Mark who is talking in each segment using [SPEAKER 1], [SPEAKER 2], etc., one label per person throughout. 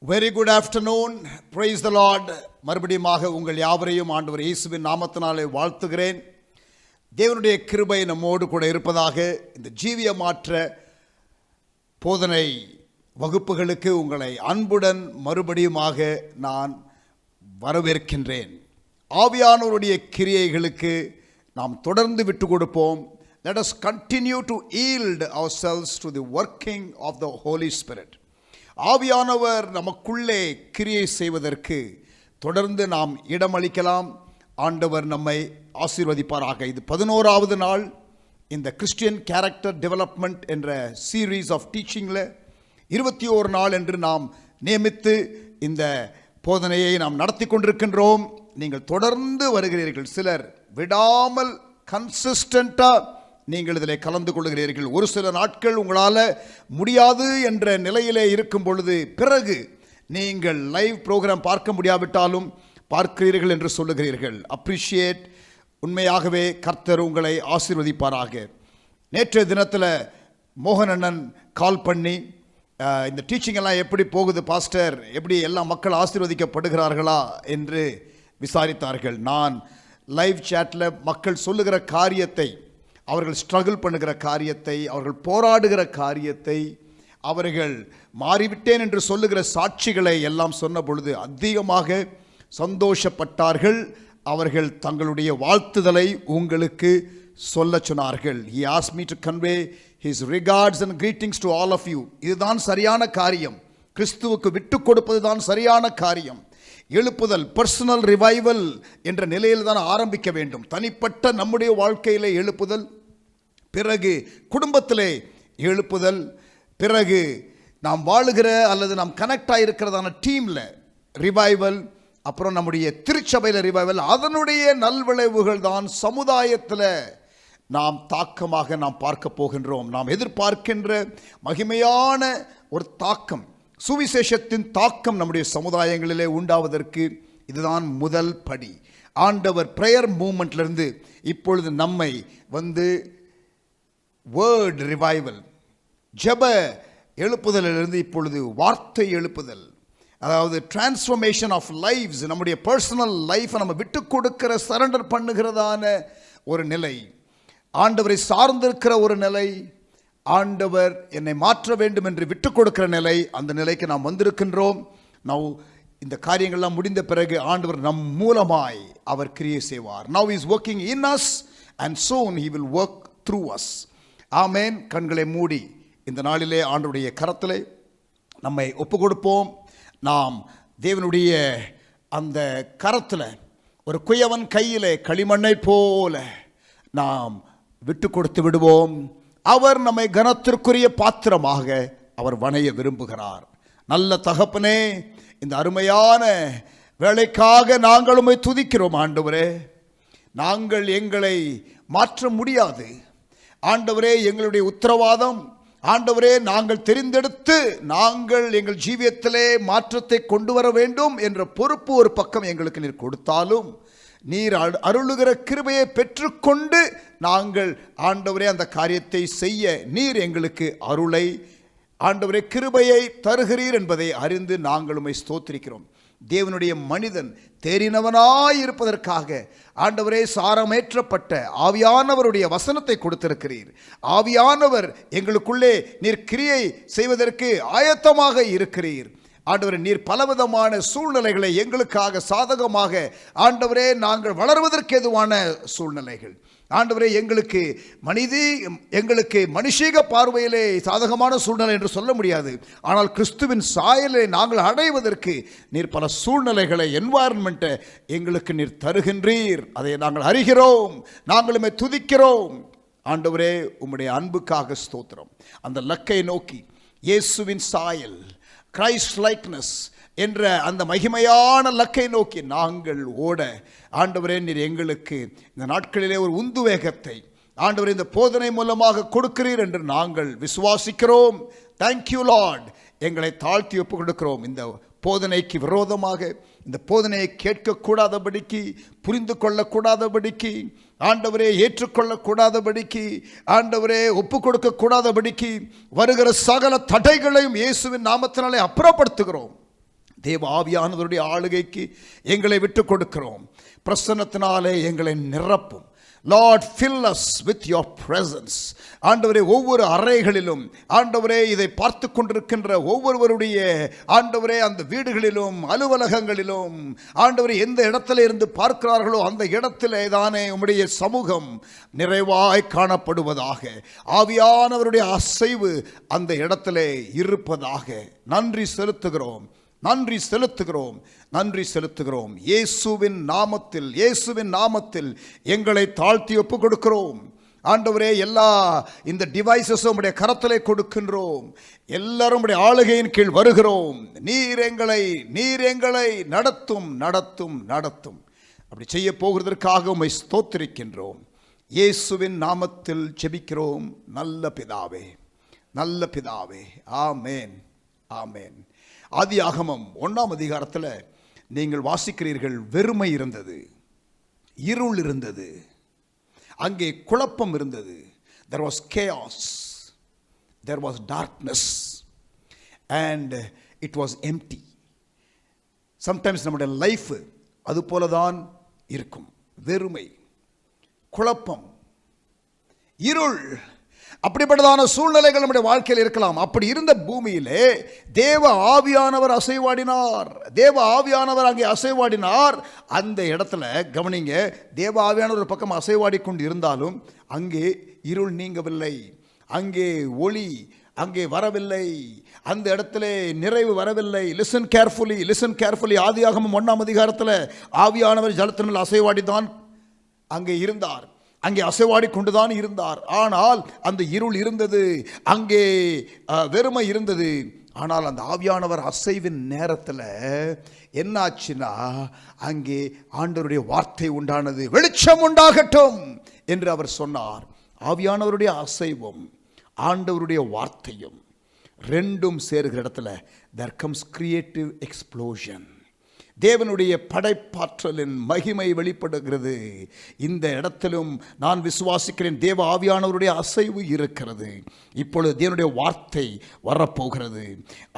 [SPEAKER 1] Very good afternoon. Praise the Lord. மறுபடியுமாக உங்கள் யாவரையும் ஆண்டவர் இயேசுவின் நாமத்தினாலே வாழ்த்துகிறேன். தேவனுடைய கிருபை நம்மோடு கூட இருப்பதாக இந்த ஜீவிய மாற்ற போதனை வகுப்புகளுக்கு உங்களை அன்புடன் மறுபடியுமாக நான் வரவேற்கின்றேன். ஆவியானவருடைய கிரியைகளுக்கு நாம் தொடர்ந்து விட்டு கொடுப்போம். Let us continue to yield ourselves to the working of the Holy Spirit. ஆவியானவர் நமக்குள்ளே கிரியை செய்வதற்கு தொடர்ந்து நாம் இடமளிக்கலாம். ஆண்டவர் நம்மை ஆசீர்வதிப்பாராக. இது 11வது நாள் இந்த கிறிஸ்டியன் கேரக்டர் டெவலப்மெண்ட் என்ற சீரீஸ் ஆஃப் டீச்சிங்கில் 21 நாள் என்று நாம் நியமித்து இந்த போதனையை நாம் நடத்தி கொண்டிருக்கின்றோம். நீங்கள் தொடர்ந்து வருகிறீர்கள். சிலர் விடாமல் கன்சிஸ்டண்ட்டாக நீங்கள் இதில் கலந்து கொள்கிறீர்கள். ஒரு சில நாட்கள் உங்களால் முடியாது என்ற நிலையிலே இருக்கும் பொழுது பிறகு நீங்கள் லைவ் ப்ரோக்ராம் பார்க்க முடியாவிட்டாலும் பார்க்கிறீர்கள் என்று சொல்லுகிறீர்கள். அப்ரிஷியேட். உண்மையாகவே கர்த்தர் உங்களை ஆசீர்வதிப்பாராக. நேற்றைய தினத்தில் மோகன் அண்ணன் கால் பண்ணி இந்த டீச்சிங் எல்லாம் எப்படி போகுது பாஸ்டர், எப்படி எல்லா மக்கள் ஆசீர்வதிக்கப்படுகிறார்களா என்று விசாரித்தார்கள். நான் லைவ் சேட்டில் மக்கள் சொல்லுகிற காரியத்தை, அவர்கள் ஸ்ட்ரகிள் பண்ணுகிற காரியத்தை, அவர்கள் போராடுகிற காரியத்தை, அவர்கள் மாறிவிட்டேன் என்று சொல்லுகிற சாட்சிகளை எல்லாம் சொன்ன பொழுது அதிகமாக சந்தோஷப்பட்டார்கள். அவர்கள் தங்களுடைய வாழ்த்துதலை உங்களுக்கு சொல்ல சொன்னார்கள். He asked me to convey his regards and greetings to all of you. இதுதான் சரியான காரியம். கிறிஸ்துவுக்கு விட்டு கொடுப்பது தான் சரியான காரியம். எழுப்புதல், பர்சனல் ரிவைவல் என்ற நிலையில் தான் ஆரம்பிக்க வேண்டும். தனிப்பட்ட நம்முடைய வாழ்க்கையிலே எழுப்புதல், பிறகு குடும்பத்திலே எழுப்புதல், பிறகு நாம் வாழுகிற அல்லது நாம் கனெக்ட் ஆகிருக்கிறதான டீமில் ரிவைவல், அப்புறம் நம்முடைய திருச்சபையில் ரிவைவல். அதனுடைய நல்விளைவுகள் தான் சமுதாயத்தில் நாம் தாக்கமாக நாம் பார்க்க போகின்றோம். நாம் எதிர்பார்க்கின்ற மகிமையான ஒரு தாக்கம், சுவிசேஷத்தின் தாக்கம் நம்முடைய சமுதாயங்களிலே உண்டாவதற்கு இதுதான் முதல் படி. ஆண்டவர் பிரேயர் மூமெண்ட்லேருந்து இப்பொழுது நம்மை வேர்ட் ரிவைவல், ஜெப எழுப்புதலிலிருந்து இப்பொழுது வார்த்தை எழுப்புதல், அதாவது டிரான்ஸ்ஃபர்மேஷன் ஆஃப் லைஃப்ஸ், நம்முடைய பர்சனல் லைஃப்பை நம்ம விட்டு கொடுக்கிற, சரண்டர் பண்ணுகிறதான ஒரு நிலை, ஆண்டவரை சார்ந்திருக்கிற ஒரு நிலை, ஆண்டவர் என்னை மாற்ற வேண்டும் என்று விட்டு கொடுக்கிற நிலை, அந்த நிலைக்கு நாம் வந்திருக்கின்றோம். நவ் இந்த காரியங்கள்லாம் முடிந்த பிறகு ஆண்டவர் நம் மூலமாய் அவர் கிரியை செய்வார். Now is working in us and soon he will work through us. ஆமேன். கண்களை மூடி இந்த நாளிலே ஆண்டவருடைய கரத்திலே நம்மை ஒப்பு கொடுப்போம். நாம் தேவனுடைய அந்த கரத்தில் ஒரு குயவன் கையிலே களிமண்ணை போல நாம் விட்டு கொடுத்து விடுவோம். அவர் நம்மை கனத்திற்குரிய பாத்திரமாக அவர் வணைய விரும்புகிறார். நல்ல தகப்பனே, இந்த அருமையான வேலைக்காக நாங்கள் உம்மை துதிக்கிறோம். ஆண்டவரே, நாங்கள் எங்களை மாற்ற முடியாது. ஆண்டவரே, எங்களுடைய உத்தரவாதம், ஆண்டவரே, நாங்கள் தெரிந்தெடுத்து நாங்கள் எங்கள் ஜீவியத்திலே மாற்றத்தை கொண்டு வர வேண்டும் என்ற பொறுப்பு ஒரு பக்கம் எங்களுக்கு நீர் கொடுத்தாலும், நீர் அருளுகிற கிருபையை பெற்றுக்கொண்டு நாங்கள் ஆண்டவரே அந்த காரியத்தை செய்ய நீர் எங்களுக்கு அருளை, ஆண்டவரே கிருபையை தருகிறீர் என்பதை அறிந்து நாங்கள் உம்மை ஸ்தோத்திரிக்கிறோம். தேவனுடைய மனிதன் தேறினவனாயிருப்பதற்காக ஆண்டவரே சாரமேற்றப்பட்ட ஆவியானவருடைய வசனத்தை கொடுத்திருக்கிறீர். ஆவியானவர் எங்களுக்குள்ளே நீர் கிரியை செய்வதற்கு ஆயத்தமாக இருக்கிறீர். ஆண்டவரே, நீர் பலவிதமான சூழ்நிலைகளை எங்களுக்காக சாதகமாக, ஆண்டவரே நாங்கள் வளர்வதற்கு எதுவான சூழ்நிலைகள், ஆண்டவரே எங்களுக்கு மனுஷீக பார்வையிலே சாதகமான சூழ்நிலை என்று சொல்ல முடியாது. ஆனால் கிறிஸ்துவின் சாயலை நாங்கள் அடைவதற்கு நீர் பல சூழ்நிலைகளை, என்வாயர்மெண்ட்டை எங்களுக்கு நீர் தருகின்றீர். அதை நாங்கள் அறிகிறோம், நாங்களுமே துதிக்கிறோம். ஆண்டவரே, உம்முடைய அன்புக்காக ஸ்தோத்திரம். அந்த லக்கை நோக்கி, இயேசுவின் சாயல், கிரைஸ்ட் லைக்னஸ் என்ற அந்த மகிமையான லக்கை நோக்கி நாங்கள் ஓட ஆண்டவரே நீர் எங்களுக்கு இந்த நாட்களிலே ஒரு உந்துவேகத்தை ஆண்டவரே இந்த போதனை மூலமாக கொடுக்கிறீர் என்று நாங்கள் விசுவாசிக்கிறோம். Thank you Lord. எங்களை தாழ்த்தி ஒப்புக் கொடுக்கிறோம். இந்த போதனைக்கு விரோதமாக, இந்த போதனையை கேட்கக்கூடாதபடிக்கு, புரிந்து கொள்ளக்கூடாதபடிக்கு, ஆண்டவரே ஏற்றுக்கொள்ளக்கூடாதபடிக்கு, ஆண்டவரே ஒப்பு கொடுக்கக்கூடாதபடிக்கு வருகிற சகல தடைகளையும் இயேசுவின் நாமத்தினாலே அப்புறப்படுத்துகிறோம். தேவ ஆவியானவருடைய ஆளுகைக்கு எங்களை விட்டு கொடுக்கிறோம். பிரசன்னத்தினாலே எங்களை நிரப்பும். Lord, fill us with your presence. ஆண்டவரே, ஒவ்வொரு அறைகளிலும் ஆண்டவரே, இதை பார்த்து கொண்டிருக்கின்ற ஒவ்வொருவருடைய ஆண்டவரே அந்த வீடுகளிலும் அலுவலகங்களிலும் ஆண்டவரே எந்த இடத்துல இருந்து பார்க்கிறார்களோ அந்த இடத்திலே தானே உம்முடைய சமூகம் நிறைவாய் காணப்படுவதாக. ஆவியானவருடைய அசைவு அந்த இடத்திலே இருப்பதாக. நன்றி செலுத்துகிறோம், நன்றி செலுத்துகிறோம், நன்றி செலுத்துகிறோம். இயேசுவின் நாமத்தில் எங்களை தாழ்த்தி ஒப்பு கொடுக்கிறோம். ஆண்டவரே, எல்லா இந்த டிவைசஸும் உம்முடைய கரத்திலே கொடுக்கின்றோம். எல்லாரும் உம்முடைய ஆளுகையின் கீழ் வருகிறோம். நீர் எங்களை நடத்தும் நடத்தும் நடத்தும். அப்படி செய்ய போகிறதற்காக உம்மை ஸ்தோத்திரிக்கின்றோம். இயேசுவின் நாமத்தில் ஜெபிக்கிறோம் நல்ல பிதாவே, நல்ல பிதாவே. ஆமேன், ஆமேன். ஆதியாகமம் 1ஆம் அதிகாரத்தில் நீங்கள் வாசிக்கிறீர்கள். வெறுமை இருந்தது, இருள் இருந்தது, அங்கே குழப்பம் இருந்தது. there was chaos, there was darkness and it was empty. sometimes நம்முடைய லைஃப் அது போலதான் இருக்கும். வெறுமை, குழப்பம், இருள், அப்படிப்பட்டதான சூழ்நிலைகள் நம்முடைய வாழ்க்கையில் இருக்கலாம். அப்படி இருந்த பூமியிலே தேவ ஆவியானவர் அசைவாடினார். தேவ ஆவியானவர் அங்கே அசைவாடினார். அந்த இடத்துல கவனிங்க, தேவ ஆவியானவர் ஒரு பக்கம் அசைவாடி கொண்டு இருந்தாலும் அங்கே இருள் நீங்கவில்லை, அங்கே ஒளி அங்கே வரவில்லை, அந்த இடத்துல நிறைவு வரவில்லை. Listen carefully. ஆதியாகமம் 1ஆம் அதிகாரத்தில் ஆவியானவர் ஜலத்தின் மேல் அசைவாடிதான் அங்கே இருந்தார், அங்கே அசைவாடி கொண்டுதான் இருந்தார். ஆனால் அந்த இருள் இருந்தது, அங்கே வெறுமை இருந்தது. ஆனால் அந்த ஆவியானவர் அசைவின் நேரத்தில் என்னாச்சுன்னா அங்கே ஆண்டவருடைய வார்த்தை உண்டானது. வெளிச்சம் உண்டாகட்டும் என்று அவர் சொன்னார். ஆவியானவருடைய அசைவும் ஆண்டவருடைய வார்த்தையும் ரெண்டும் சேருகிற இடத்துல there comes creative explosion. தேவனுடைய படைப்பாற்றலின் மகிமை வெளிப்படுகிறது. இந்த இடத்திலும் நான் விசுவாசிக்கிறேன், தேவ ஆவியானவருடைய அசைவு இருக்கிறது. இப்பொழுது தேவனுடைய வார்த்தை வரப்போகிறது.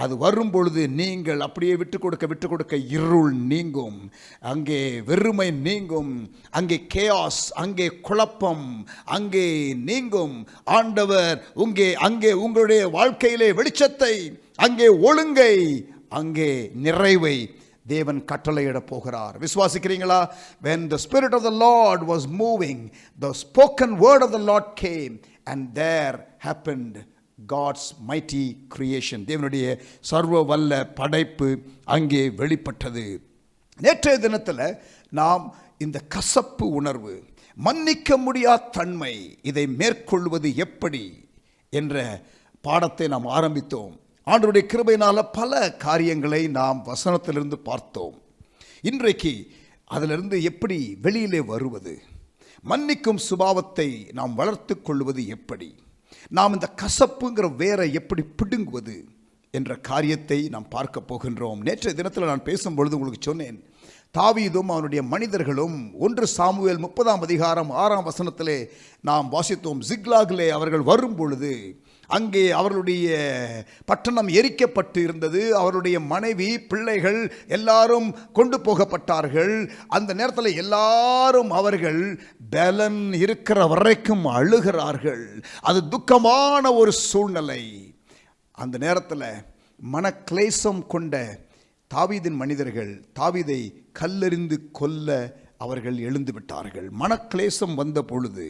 [SPEAKER 1] அது வரும் பொழுது நீங்கள் அப்படியே விட்டு கொடுக்க இருள் நீங்கும், அங்கே வெறுமை நீங்கும், அங்கே கேயாஸ், அங்கே குழப்பம் அங்கே நீங்கும். ஆண்டவர் அங்கே உங்களுடைய வாழ்க்கையிலே வெளிச்சத்தை, அங்கே ஒழுங்கை, அங்கே நிறைவை தேவன் கட்டளையிட போகிறார். விசுவாசிக்கிறீங்களா? when the spirit of the Lord was moving, the spoken word of the Lord came and there happened God's mighty creation. தேவனுடைய சர்வ வல்ல படைப்பு அங்கே வெளிப்பட்டது. நேற்றைய தினத்தில் நாம் இந்த கசப்பு உணர்வு, மன்னிக்க முடியாத தன்மை, இதை மேற்கொள்வது எப்படி என்ற பாடத்தை நாம் ஆரம்பித்தோம். ஆண்டவருடைய கிருபையினால பல காரியங்களை நாம் வசனத்திலிருந்து பார்த்தோம். இன்றைக்கு அதிலிருந்து எப்படி வெளியிலே வருவது, மன்னிக்கும் சுபாவத்தை நாம் வளர்த்து கொள்வது எப்படி, நாம் இந்த கசப்புங்கிற வேரை எப்படி பிடுங்குவது என்ற காரியத்தை நாம் பார்க்க போகின்றோம். நேற்றைய தினத்தில் நான் பேசும்பொழுது உங்களுக்கு சொன்னேன், தாவீதும் அவனுடைய மனிதர்களும் 1 சாமுவேல் 30ஆம் அதிகாரம் 6ஆம் வசனத்திலே நாம் வாசித்தோம். சிக்லாகிலே அவர்கள் வரும் பொழுது அங்கே அவர்களுடைய பட்டணம் எரிக்கப்பட்டு இருந்தது. அவருடைய மனைவி, பிள்ளைகள் எல்லாரும் கொண்டு போகப்பட்டார்கள். அந்த நேரத்தில் எல்லாரும் அவர்கள் பலன் இருக்கிற வரைக்கும் அழுகிறார்கள். அது துக்கமான ஒரு சூழ்நிலை. அந்த நேரத்தில் மனக்லேசம் கொண்ட தாவீதின் மனிதர்கள் தாவீதை கல்லெறிந்து கொல்ல அவர்கள் எழுந்து விட்டார்கள். மனக்லேசம் வந்த பொழுது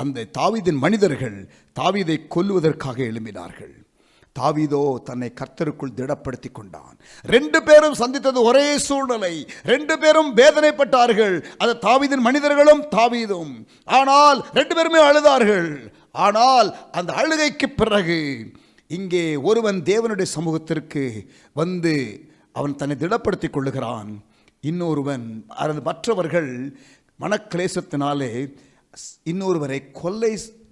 [SPEAKER 1] அந்த தாவீதின் மனிதர்கள் தாவீதை கொல்லுவதற்காக எழும்பினார்கள். தாவீதோ தன்னை கர்த்தருக்குள் திடப்படுத்தி கொண்டான். 2 பேரும் சந்தித்தது ஒரே சூழ்நிலை, 2 பேரும் வேதனைப்பட்டார்கள். அது தாவீதின் மனிதர்களும் தாவீதும். ஆனால் 2 பேருமே அழுதார்கள். ஆனால் அந்த அழுகைக்கு பிறகு இங்கே ஒருவன் தேவனுடைய சமூகத்திற்கு வந்து அவன் தன்னை திடப்படுத்திக் கொள்ளுகிறான். இன்னொருவன், மற்றவர்கள் மனக்லேசத்தினாலே இன்னொருவரை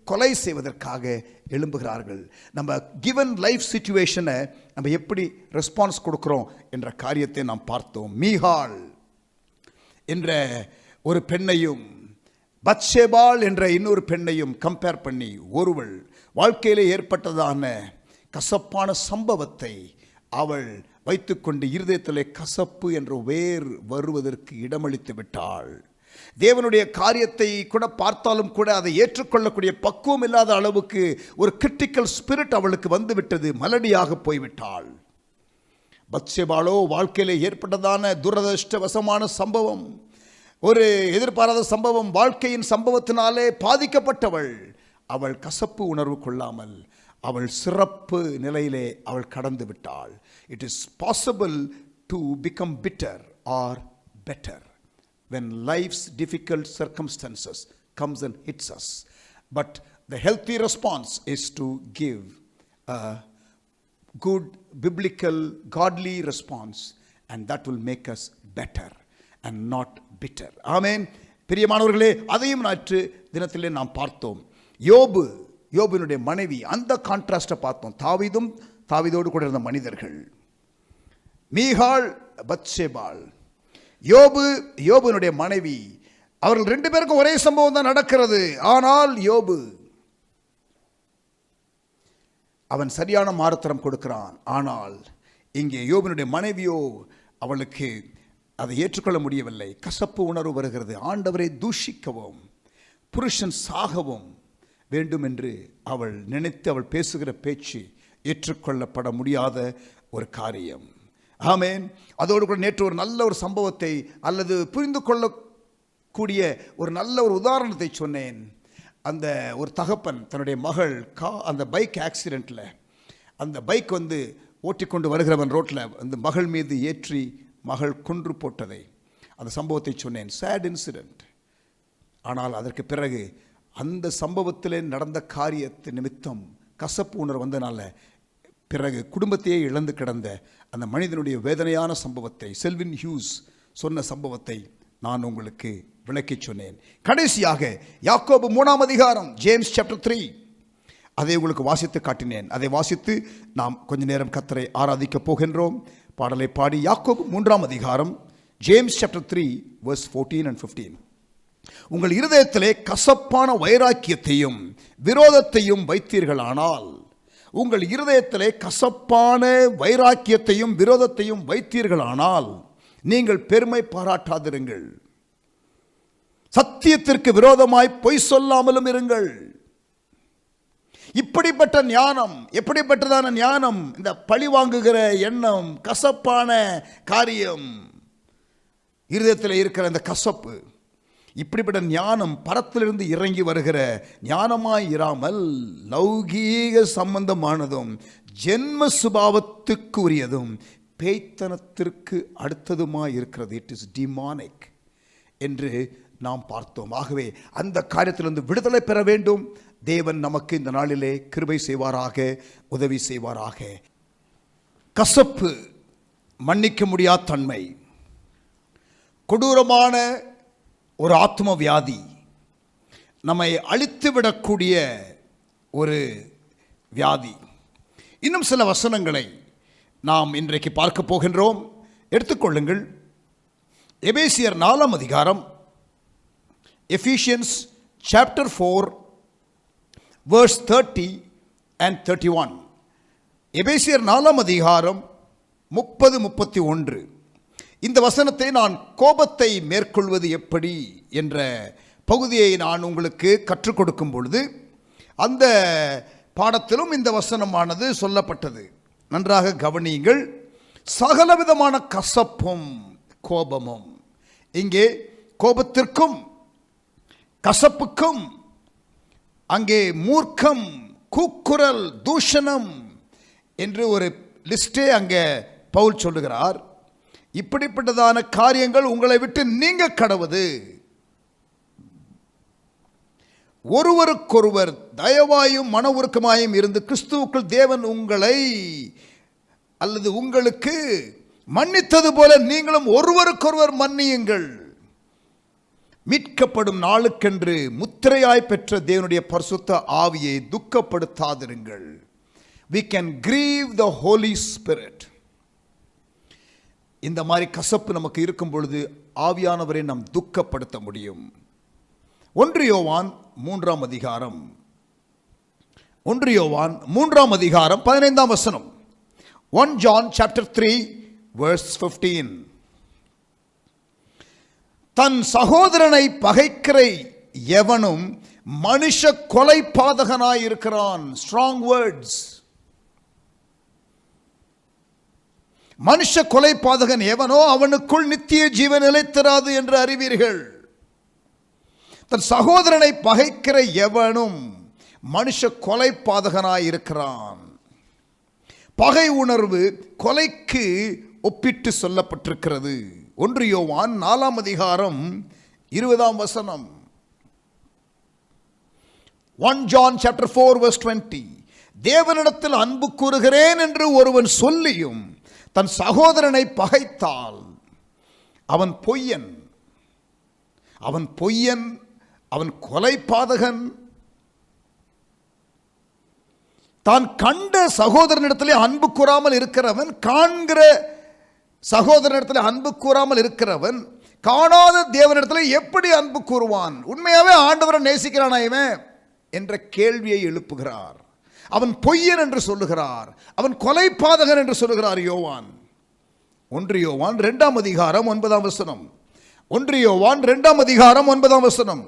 [SPEAKER 1] கொலை செய்வதற்காக எழும்புகிறார்கள். நம்ம கிவன் லைஃப் சிச்சுவேஷனை நம்ம எப்படி ரெஸ்பான்ஸ் கொடுக்கிறோம் என்ற காரியத்தை நாம் பார்த்தோம். மீகாள் என்ற ஒரு பெண்ணையும் பத்ஷேபாள் என்ற இன்னொரு பெண்ணையும் கம்பேர் பண்ணி ஒருவள் வாழ்க்கையிலே ஏற்பட்டதான கசப்பான சம்பவத்தை அவள் வைத்துக்கொண்டு இருதயத்திலே கசப்பு என்ற வேர் வருவதற்கு இடமளித்து விட்டாள். தேவனுடைய காரியத்தை கூட பார்த்தாலும் கூட அதை ஏற்றுக்கொள்ளக்கூடிய பக்குவம் இல்லாத அளவுக்கு ஒரு கிரிட்டிக்கல் ஸ்பிரிட் அவளுக்கு வந்துவிட்டது. மலடியாக போய்விட்டாள். பத்சேபாளோ வாழ்க்கையிலே ஏற்பட்டதான துரதிர்ஷ்டவசமான சம்பவம், ஒரு எதிர்பாராத சம்பவம், வாழ்க்கையின் சம்பவத்தினாலே பாதிக்கப்பட்டவள். அவள் கசப்பு உணர்வு கொள்ளாமல் அவள் சிறப்பு நிலையிலே அவள் கடந்து விட்டாள். It is possible to become bitter are better when life's difficult circumstances comes and hits us, but the healthy response is to give a good biblical godly response, and that will make us better and not bitter. Amen. பிரியமானவர்களே, அதையும் நேற்று தினத்திலே நாம் பார்த்தோம். யோபுனுடைய மனைவி, அந்த கான்ட்ராஸ்டை பார்த்தோம். தாவீதோடு கூட இருந்த மனிதர்கள், மீகாள், பத்சேபாள். யோபுனுடைய மனைவி, அவர்கள் ரெண்டு பேருக்கும் ஒரே சம்பவம் தான் நடக்கிறது. ஆனால் அவன் சரியான மாறுத்தரம் கொடுக்கிறான். ஆனால் இங்கே யோபுனுடைய மனைவியோ அவளுக்கு அதை ஏற்றுக்கொள்ள முடியவில்லை. கசப்பு உணர்வு வருகிறது. ஆண்டவரை தூஷிக்கவும் புருஷன் சாகவும் வேண்டும் என்று அவள் நினைத்து அவள் பேசுகிற பேச்சு ஏற்றுக்கொள்ளப்பட முடியாத ஒரு காரியம். ஆமென். அதோடு கூட நேற்று ஒரு நல்ல ஒரு சம்பவத்தை அல்லது புரிந்து கொள்ளக்கூடிய ஒரு நல்ல ஒரு உதாரணத்தை சொன்னேன். அந்த ஒரு தகப்பன் தன்னுடைய மகள் அந்த பைக் ஆக்சிடெண்ட்டில் அந்த பைக் ஓட்டிக்கொண்டு வருகிறவன் ரோட்டில் அந்த மகள் மீது ஏற்றி மகள் கொன்று போட்டதை, அந்த சம்பவத்தை சொன்னேன். Sad incident. ஆனால் அதற்கு பிறகு அந்த சம்பவத்தில் நடந்த காரியத்தை நிமித்தம் கசப்பு உணர்வு வந்தனால பிறகு குடும்பத்தையே இழந்து கிடந்த அந்த மனிதனுடைய வேதனையான சம்பவத்தை, செல்வின் ஹியூஸ் சொன்ன சம்பவத்தை நான் உங்களுக்கு விளக்கி சொன்னேன். கடைசியாக யாக்கோபு 3ஆம் அதிகாரம், ஜேம்ஸ் சாப்டர் 3, அதை உங்களுக்கு வாசித்து காட்டினேன். அதை வாசித்து நாம் கொஞ்ச நேரம் கர்த்தரை ஆராதிக்க போகின்றோம். பாடலை பாடி யாக்கோபு 3ஆம் அதிகாரம், ஜேம்ஸ் சாப்டர் 3 verse 14 and 15. உங்கள் இருதயத்திலே கசப்பான வைராக்கியத்தையும் விரோதத்தையும் வைத்தீர்களானால், உங்கள் இருதயத்திலே கசப்பான வைராக்கியத்தையும் விரோதத்தையும் வைத்தீர்களானால் நீங்கள் பெருமை பாராட்டாதிருங்கள். சத்தியத்திற்கு விரோதமாய் பொய் சொல்லாமலும் இருங்கள். இப்படிப்பட்ட ஞானம், எப்படிப்பட்டதான ஞானம்? இந்த பழி வாங்குகிற எண்ணம், கசப்பான காரியம், இருதயத்தில் இருக்கிற இந்த கசப்பு, இப்படிப்பட்ட ஞானம் பரத்திலிருந்து இறங்கி வருகிற ஞானமாய் இராமல் லௌகீக சம்பந்தமானதும் ஜென்ம சுபாவத்துக்கு உரியதும் பேய்த்தனத்திற்கு அடுத்ததுமாய் இருக்கிறது. இட் இஸ் டிமானிக் என்று நாம் பார்த்தோம். ஆகவே அந்த காரியத்திலிருந்து விடுதலை பெற வேண்டும். தேவன் நமக்கு இந்த நாளிலே கிருபை செய்வாராக, உதவி செய்வாராக. கசப்பு, மன்னிக்க முடியாத தன்மை, கொடூரமான ஒரு ஆத்ம வியாதி, நம்மை அழித்து விடக்கூடிய ஒரு வியாதி. இன்னும் சில வசனங்களை நாம் இன்றைக்கு பார்க்க போகின்றோம். எடுத்துக்கொள்ளுங்கள். எபேசியர் 4ஆம் அதிகாரம், எஃபீஷியன்ஸ் சாப்டர் 4 verse 30 and 31. எபேசியர் 4ஆம் அதிகாரம் 30-31. இந்த வசனத்தை நான் கோபத்தை மேற்கொள்வது எப்படி என்ற பகுதியை நான் உங்களுக்கு கற்றுக் கொடுக்கும் பொழுது அந்த பாடத்திலும் இந்த வசனமானது சொல்லப்பட்டது. நன்றாக கவனியுங்கள். சகலவிதமான கசப்பும் கோபமும், இங்கே கோபத்திற்கும் கசப்புக்கும் அங்கே மூர்க்கம், கூக்குரல், தூஷணம் என்று ஒரு லிஸ்டே அங்கே பவுல் சொல்லுகிறார். இப்படிப்பட்டதான காரியங்கள் உங்களை விட்டு நீங்க கடவுது. ஒருவருக்கொருவர் தயவாயும் மன உருக்கமாயும் இருந்து கிறிஸ்துவுக்குள் தேவன் உங்களை அல்லது உங்களுக்கு மன்னித்தது போல நீங்களும் ஒருவருக்கொருவர் மன்னியுங்கள். மீட்கப்படும் நாளுக்கென்று முத்திரையாய் பெற்ற தேவனுடைய பரிசுத்த ஆவியை துக்கப்படுத்தாதிருங்கள். We can grieve the Holy Spirit. இந்த மாதிரி கசப்பு நமக்கு இருக்கும் பொழுது ஆவியானவரை நாம் துக்கப்படுத்த முடியும். 1 யோவான் 3ஆம் அதிகாரம் 15ஆம் வசனம். 1 John chapter 3 verse 15. தன் சகோதரனை பகைக்கிற எவனும் மனுஷ கொலைபாதகனாய் இருக்கிறான். Strong words. மனுஷ கொலைபாதகன் எவனோ அவனுக்குள் நித்திய ஜீவன் நிலைத்திராது என்று அறிவீர்கள். தன் சகோதரனை பகைக்கிற எவனும் மனுஷ கொலைபாதகனாய் இருக்கிறான். பகை உணர்வு கொலைக்கு ஒப்பிட்டு சொல்லப்பட்டிருக்கிறது. 1 யோவான் 4 அதிகாரம் 20 1 John chapter 4 verse 20. தேவனிடத்தில் அன்பு கூறுகிறேன் என்று ஒருவன் சொல்லியும் தன் சகோதரனை பகைத்தால் அவன் பொய்யன். அவன் கொலைபாதகன். தான் கண்ட சகோதரனிடத்திலே அன்பு கூறாமல் இருக்கிறவன், காண்கிற சகோதரனிடத்திலே அன்பு கூறாமல் இருக்கிறவன் காணாத தேவனிடத்தில் எப்படி அன்பு கூறுவான்? உண்மையாவே ஆண்டவரை நேசிக்கிறானா இவன் என்ற கேள்வியை எழுப்புகிறார். அவன் பொய்யன் என்று சொல்லுகிறார். அவன் கொலைபாதகன் என்று சொல்லுகிறார் யோவான். 1 யோவான் 2 அதிகாரம் 9 1 யோவான் 2 அதிகாரம் 9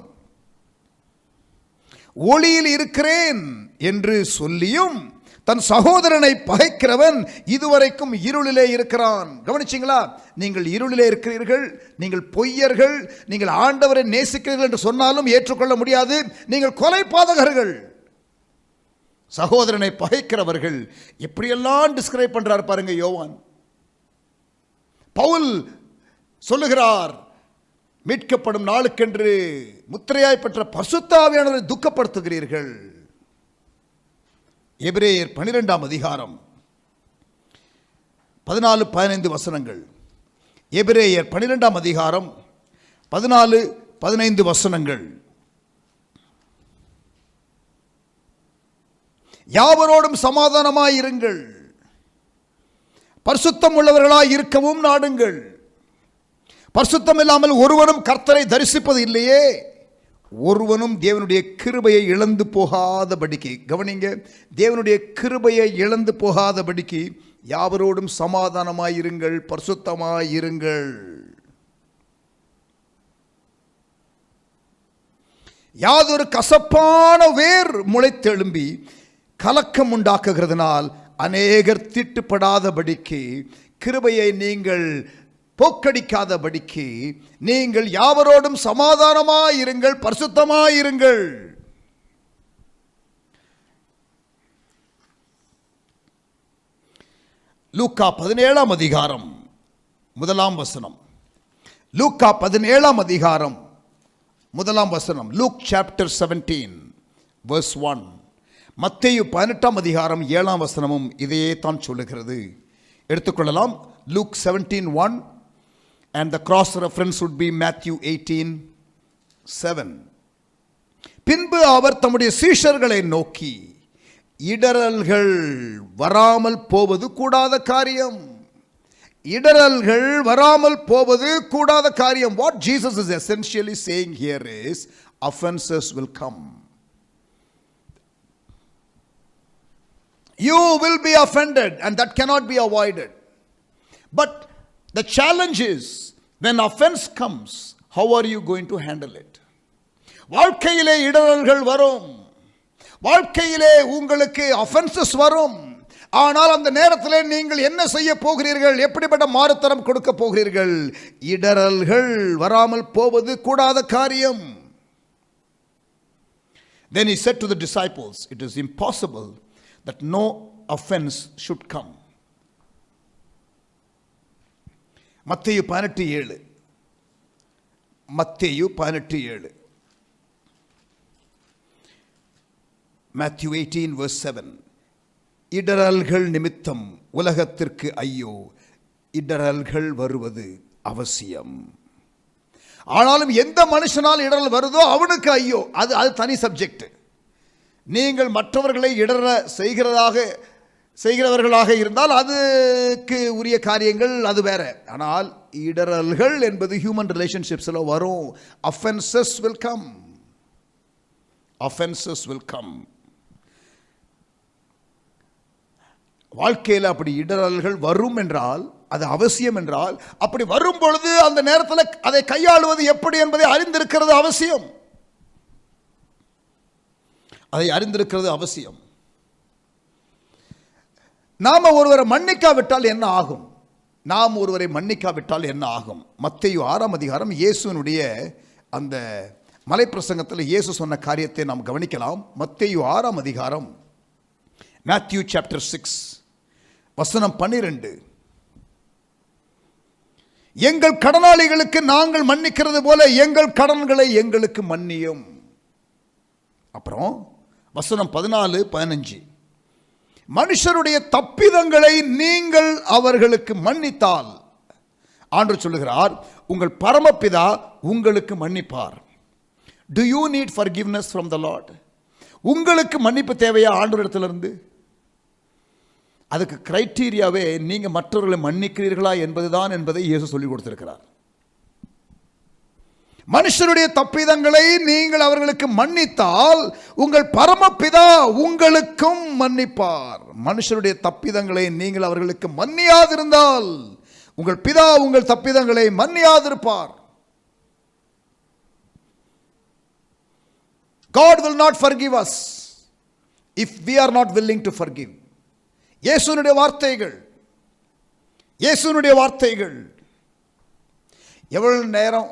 [SPEAKER 1] ஒளியில் இருக்கிறேன் என்று சொல்லியும் தன் சகோதரனை பகைக்கிறவன் இதுவரைக்கும் இருளிலே இருக்கிறான். கவனிச்சிங்களா? நீங்கள் இருளிலே இருக்கிறீர்கள், நீங்கள் பொய்யர்கள், நீங்கள் ஆண்டவரை நேசிக்கிறீர்கள் என்று சொன்னாலும் ஏற்றுக்கொள்ள முடியாது. நீங்கள் கொலைபாதகர்கள். சகோதரனை பகைக்கிறவர்கள் எப்படியெல்லாம் டிஸ்கிரைப் பண்றார் பாருங்க யோவான். பவுல் சொல்லுகிறார், மீட்கப்படும் நாளுக்கென்று முத்திரையாய் பெற்ற பரிசுத்த ஆவியானவரை துக்கப்படுத்துகிறீர்கள். எபிரேயர் 12 அதிகாரம் 14-15 எபிரேயர் 12 அதிகாரம் 14-15 யாவரோடும் சமாதானமாயிருங்கள், பரிசுத்தம் உள்ளவர்களாய் இருக்கவும் நாடுங்கள். பரிசுத்தம் இல்லாமல் ஒருவனும் கர்த்தரை தரிசிப்பது இல்லையே. ஒருவனும் தேவனுடைய கிருபையை இழந்து போகாதபடிக்கு, கவனிங்க, தேவனுடைய கிருபையை இழந்து போகாதபடிக்கு யாவரோடும் சமாதானமாயிருங்கள், பரிசுத்தமாயிருங்கள். யாதொரு கசப்பான வேர் முளைத்தெழும்பி கலக்கம் உண்டாக்குகிறதுனால் அநேகர் தீட்டுப்படாதபடிக்கு, கிருபையை நீங்கள் போக்கடிக்காதபடிக்கு நீங்கள் யாவரோடும் சமாதானமாயிருங்கள், பரிசுத்தமாயிருங்கள். லூக்கா 17 அதிகாரம் 1 லூக்கா 17 அதிகாரம் 1 லூக் சாப்டர் 17 verse 1. மத்தேயு 18 அதிகாரம் 7 இதையே தான் சொல்லுகிறது. எடுத்துக்கொள்ளலாம். Luke 17:1 and the cross reference would be Matthew 18:7. பின்பு அவர் தம்முடைய சீஷர்களை நோக்கி, இடறல்கள் வராமல் போவது கூடாத காரியம். இடறல்கள் வராமல் போவது கூடாத காரியம். What Jesus is essentially saying here is offenses will come. You will be offended and that cannot be avoided. But the challenge is, when offense comes, how are you going to handle it? வாழ்க்கையிலே இடறல்கள் வரும், வாழ்க்கையிலே உங்களுக்கு offenses வரும். ஆனால் அந்த நேரத்திலே நீங்கள் என்ன செய்ய போகிறீர்கள்? எப்படிப்பட்ட மாறுத்தரம் கொடுக்க போகிறீர்கள்? இடறல்கள் வராமல் போவது கூடாத காரியம். Then he said to the disciples, it is impossible that no offense should come. மத்தேயு 18:7 மத்தேயு 18:7 Matthew 18 verse 7. இடறல்கள் நிமித்தம் உலகத்திற்கு ஐயோ, இடறல்கள் வருவது அவசியம். ஆனாலும் எந்த மனுஷனால் இடறல் வருதோ அவனுக்கு ஐயோ. அது தனி சப்ஜெக்ட். நீங்கள் மற்றவர்களை இடற செய்கிறவர்களாக இருந்தால் அதுக்கு உரிய காரியங்கள் அது வேற. ஆனால் இடறல்கள் என்பது ஹியூமன் ரிலேஷன்ஷிப்ஸில் வரும். offenses will come. offenses will come. வாழ்க்கையில் அப்படி இடரல்கள் வரும் என்றால், அது அவசியம் என்றால், அப்படி வரும் பொழுது அந்த நேரத்தில் அதை கையாளுவது எப்படி என்பதை அறிந்திருக்கிறது அவசியம். அதை அறிந்திருக்கிறது அவசியம். நாம் ஒருவரை மன்னிக்காவிட்டால் என்ன ஆகும்? நாம் ஒருவரை மன்னிக்காவிட்டால் என்ன ஆகும்? மத்தேயு 6ஆம் அதிகாரம் இயேசுவினுடைய அந்த மலைப்பிரசங்கத்தில் இயேசு சொன்ன காரியத்தை நாம் கவனிக்கலாம். மத்தேயு 6ஆம் அதிகாரம், மேத்யூ சாப்டர் 6 வசனம் 12. எங்கள் கடனாளிகளுக்கு நாங்கள் மன்னிக்கிறது போல எங்கள் கடன்களை எங்களுக்கு மன்னியும். அப்புறம் வசனம் 14, 15. மனுஷருடைய தப்பிதங்களை நீங்கள் அவர்களுக்கு மன்னித்தால், ஆண்டவர் சொல்லுகிறார், உங்கள் பரமபிதா உங்களுக்கு மன்னிப்பார். Do you need forgiveness from the Lord? உங்களுக்கு மன்னிப்பு தேவையா ஆண்டவரிடத்திலிருந்து? அதுக்கு கிரைட்டீரியாவே நீங்க மற்றவர்களை மன்னிக்கிறீர்களா என்பதுதான் என்பதை இயேசு சொல்லிக் கொடுத்திருக்கிறார். மனுஷருடைய தப்பிதங்களை நீங்கள் அவர்களுக்கு மன்னித்தால் உங்கள் பரமபிதா உங்களுக்கும் மன்னிப்பார். மனுஷருடைய தப்பிதங்களை நீங்கள் அவர்களுக்கு மன்னியாதிருந்தால் உங்கள் பிதா உங்கள் தப்பிதங்களை மன்னியாதிருப்பார். God will not forgive us if we are not willing to forgive. இயேசுவினுடைய வார்த்தைகள், இயேசுவினுடைய வார்த்தைகள். எவ்வளவு நேரம்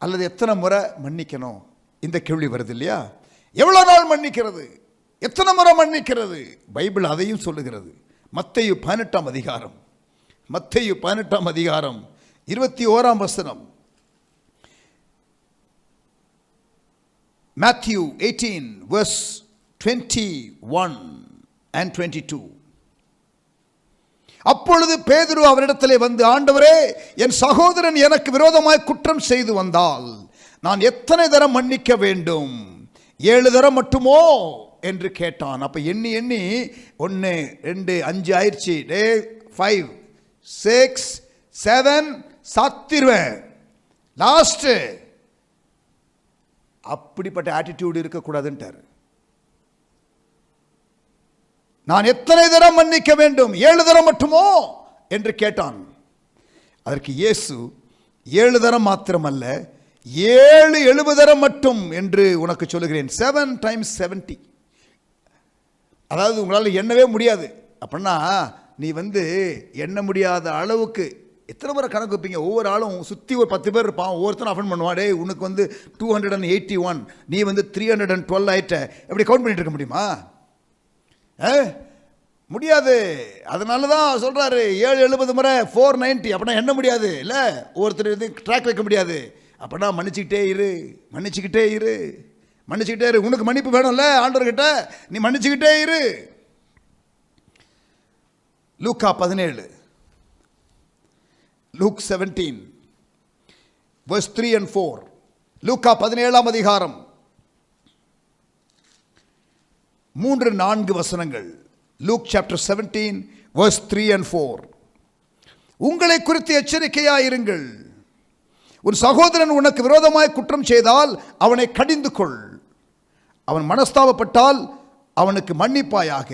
[SPEAKER 1] அல்லது எத்தனை முறை மன்னிக்கணும் இந்த கேள்வி வருது இல்லையா? எவ்வளவு நாள் மன்னிக்கிறது, எத்தனை முறை மன்னிக்கிறது? பைபிள் அதையும் சொல்லுகிறது. மத்தேயு 18ஆம் அதிகாரம், மத்தேயு 18ஆம் அதிகாரம் 21ஆம் வசனம். Matthew 18 verse 21 and 22. அப்பொழுது பேதுரு அவரிடத்திலே வந்து, ஆண்டவரே, என் சகோதரன் எனக்கு விரோதமாய் குற்றம் செய்து வந்தால் நான் எத்தனை தரம் மன்னிக்க வேண்டும்? 7 தரம் மட்டுமோ என்று கேட்டான். அப்ப எண்ணி 1 2 5 ஆயிடுச்சு. 5 6 7 சாத்திருவேன் லாஸ்ட். அப்படிப்பட்ட ஆட்டிடியூட் இருக்கக்கூடாதுன்ட்டார். நான் எத்தனை தரம் மன்னிக்க வேண்டும்? 7 தரம் மட்டுமோ என்று கேட்டான். அதற்கு இயேசு 7 தரம் மாத்திரமல்ல, 70 தரம் மட்டும் என்று உனக்கு சொல்லுகிறேன். 7 times 70. அதாவது உங்களால் எண்ணவே முடியாது. அப்படின்னா நீ எண்ண முடியாத அளவுக்கு எத்தனை முறை கணக்கு வைப்பீங்க? ஒவ்வொரு ஆளும் சுற்றி ஒரு 10 பேர் இருப்பான், ஒவ்வொருத்தரும் அஃபன் பண்ணுவான். உனக்கு 281, நீ 312 ஆயிட்ட. எப்படி கவுண்ட் பண்ணிட்டு இருக்க முடியுமா? முடியாது. அதனால தான் சொல்றாரு 770 முறை 490. அப்படின்னா என்ன முடியாது இல்ல, ஒவ்வொருத்தர் ட்ராக் வைக்க முடியாது. அப்படின்னா மன்னிச்சுக்கிட்டே இரு, மன்னிச்சுக்கிட்டே இரு, மன்னிச்சுக்கிட்டே இரு. உனக்கு மன்னிப்பு வேணும்ல ஆண்டவர்கிட்ட, நீ மன்னிச்சுக்கிட்டே இரு. லூக்கா 17, Luke 17 verse 3 and 4. லூக்கா 17ஆம் அதிகாரம் 3-4 வசனங்கள். Luke chapter 17 verse 3 and 4. உங்களை குறித்து எச்சரிக்கையாயிருங்கள். உன் சகோதரன் உனக்கு விரோதமாய் குற்றம் செய்தால் அவனை கடிந்து கொள். அவன் மனஸ்தாபப்பட்டால் அவனுக்கு மன்னிப்பாயாக.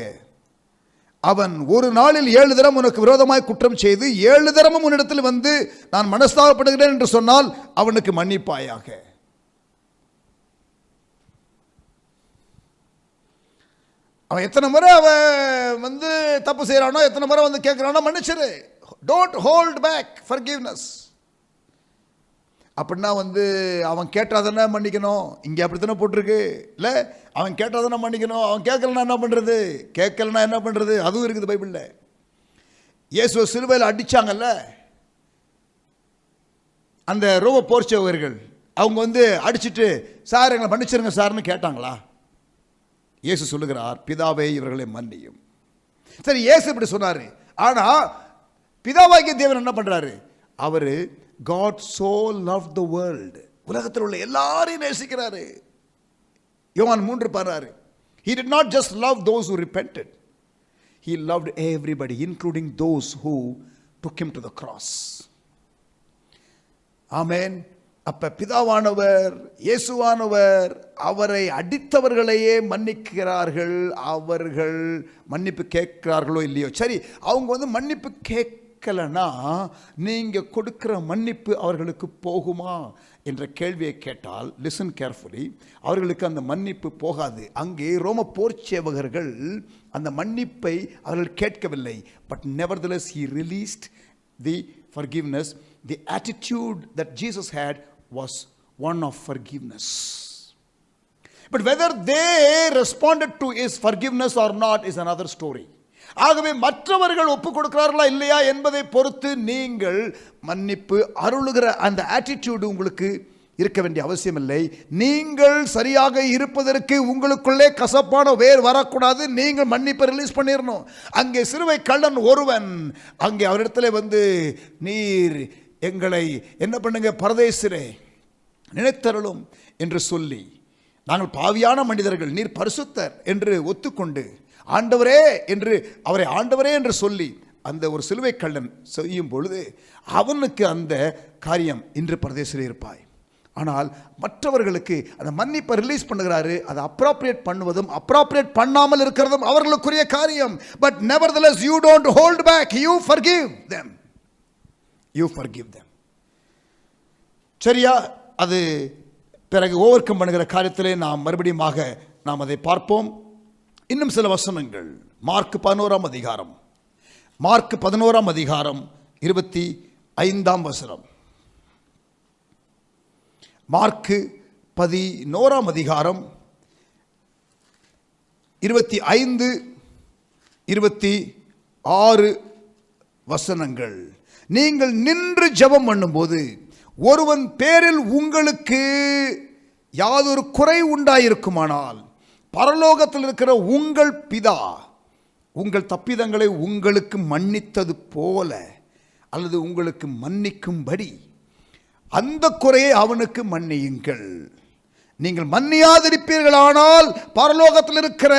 [SPEAKER 1] அவன் ஒரு நாளில் 7 தரம் உனக்கு விரோதமாய் குற்றம் செய்து 7 தரமும் உன்னிடத்தில் நான் மனஸ்தாபப்படுகிறேன் என்று சொன்னால் அவனுக்கு மன்னிப்பாயாக. அவன் எத்தனை முறை அவன் தப்பு செய்யறானோ, எத்தனை முறை கேட்கிறானோ மன்னிச்சிரு. Don't hold back forgiveness. அப்படின்னா அவன் கேட்டாதானே மன்னிக்கணும். இங்கே அப்படித்தானே போட்டிருக்கு இல்லை? அவன் கேட்டாதானே மன்னிக்கணும். அவன் கேட்கலன்னா என்ன பண்ணுறது? கேட்கலன்னா என்ன பண்ணுறது? அதுவும் இருக்குது பைபிளில். இயேசுவை சிலுவையில் அடித்தாங்கல்ல, அந்த ரோம போர்ச்சவர்கள் அவங்க அடிச்சுட்டு, சார் எங்களை மன்னிச்சிருங்க சார்னு கேட்டாங்களா? இயேசு சொல்லுகிறார், பிதாவே இவர்களை மன்னியும். சரி, இயேசு இப்படி சொன்னார். ஆனால் பிதாவாகிய தேவன் என்ன பண்ணுறாரு? அவர் God so loved the world, உலகத்தில் உள்ள எல்லாரையும் நேசிக்கிறாரு. யோவான் 3:16. He did not just love those who repented, he loved everybody, including those who took him to the cross. Amen. அப்ப பிதாவானவர், இயேசுவானவர் அவரை அடித்தவர்களையே மன்னிக்கிறார்கள். அவர்கள் மன்னிப்பு கேட்கிறார்களோ இல்லையோ, சரி, அவங்க மன்னிப்பு கேட்கலனா நீங்க கொடுக்கிற மன்னிப்பு அவர்களுக்கு போகுமா என்ற கேள்வியை கேட்டால், லிசன் கேர்ஃபுல்லி, அவர்களுக்கு அந்த மன்னிப்பு போகாது. அங்கே ரோம போர் சேவகர்கள் அந்த மன்னிப்பை அவர்கள் கேட்கவில்லை. But nevertheless he released the forgiveness. The attitude that Jesus had was one of forgiveness. But whether they responded to his forgiveness or not is another story. ஆகவே மற்றவர்கள் ஒப்புக் கொடுக்கிறார்களா இல்லையா என்பதை பொறுத்து நீங்கள் மன்னிப்பு அருளுகிற அந்த ஆட்டிடியூடு உங்களுக்கு இருக்க வேண்டிய அவசியம் இல்லை. நீங்கள் சரியாக இருப்பதற்கு உங்களுக்குள்ளே கசப்பான வேர் வரக்கூடாது. நீங்கள் மன்னிப்பை ரிலீஸ் பண்ணிடணும். அங்கே சிறுவை கள்ளன் ஒருவன் அங்கே அவரிடத்துல நீர் எங்களை என்ன பண்ணுங்க, பரதேசிரே நினைத்தருளும் என்று சொல்லி, நாங்கள் பாவியான மனிதர்கள், நீர் பரிசுத்தர் என்று ஒத்துக்கொண்டு ஆண்டவரே என்று அவரை ஆண்டவரே என்று சொல்லி அந்த ஒரு சிலுவை கள்ளன் செய்யும் பொழுது அவனுக்கு அந்த காரியம், இன்று பரதேசிலே இருப்பாய். ஆனால் மற்றவர்களுக்கு அந்த மன்னிப்பை ரிலீஸ் பண்ணுகிறாரு. அதை அப்ராப்ரியேட் பண்ணுவதும் அப்ராப்ரியேட் பண்ணாமல் இருக்கிறதும் அவர்களுக்குரிய காரியம். But nevertheless you don't hold back, you forgive them. You forgive them. சரியா? அது பிறகு ஓவர் கம் பண்ணுகிற காரியத்திலே நாம் மறுபடியும் நாம் அதை பார்ப்போம். இன்னும் சில வசனங்கள். மார்க் 11ஆம் அதிகாரம், மார்க் 11ஆம் அதிகாரம் 25ஆம் வசனம். மார்க் 11ஆம் அதிகாரம் 25, 26 வசனங்கள். நீங்கள் நின்று ஜெபம் பண்ணும்போது ஒருவன் பேரில் உங்களுக்கு யாதொரு குறை உண்டாயிருக்குமானால் பரலோகத்தில் இருக்கிற உங்கள் பிதா உங்கள் தப்பிதங்களை உங்களுக்கு மன்னித்தது போல அல்லது உங்களுக்கு மன்னிக்கும்படி அந்த குறையை அவனுக்கு மன்னியுங்கள். நீங்கள் மன்னியாதிருப்பீர்களானால் பரலோகத்தில் இருக்கிற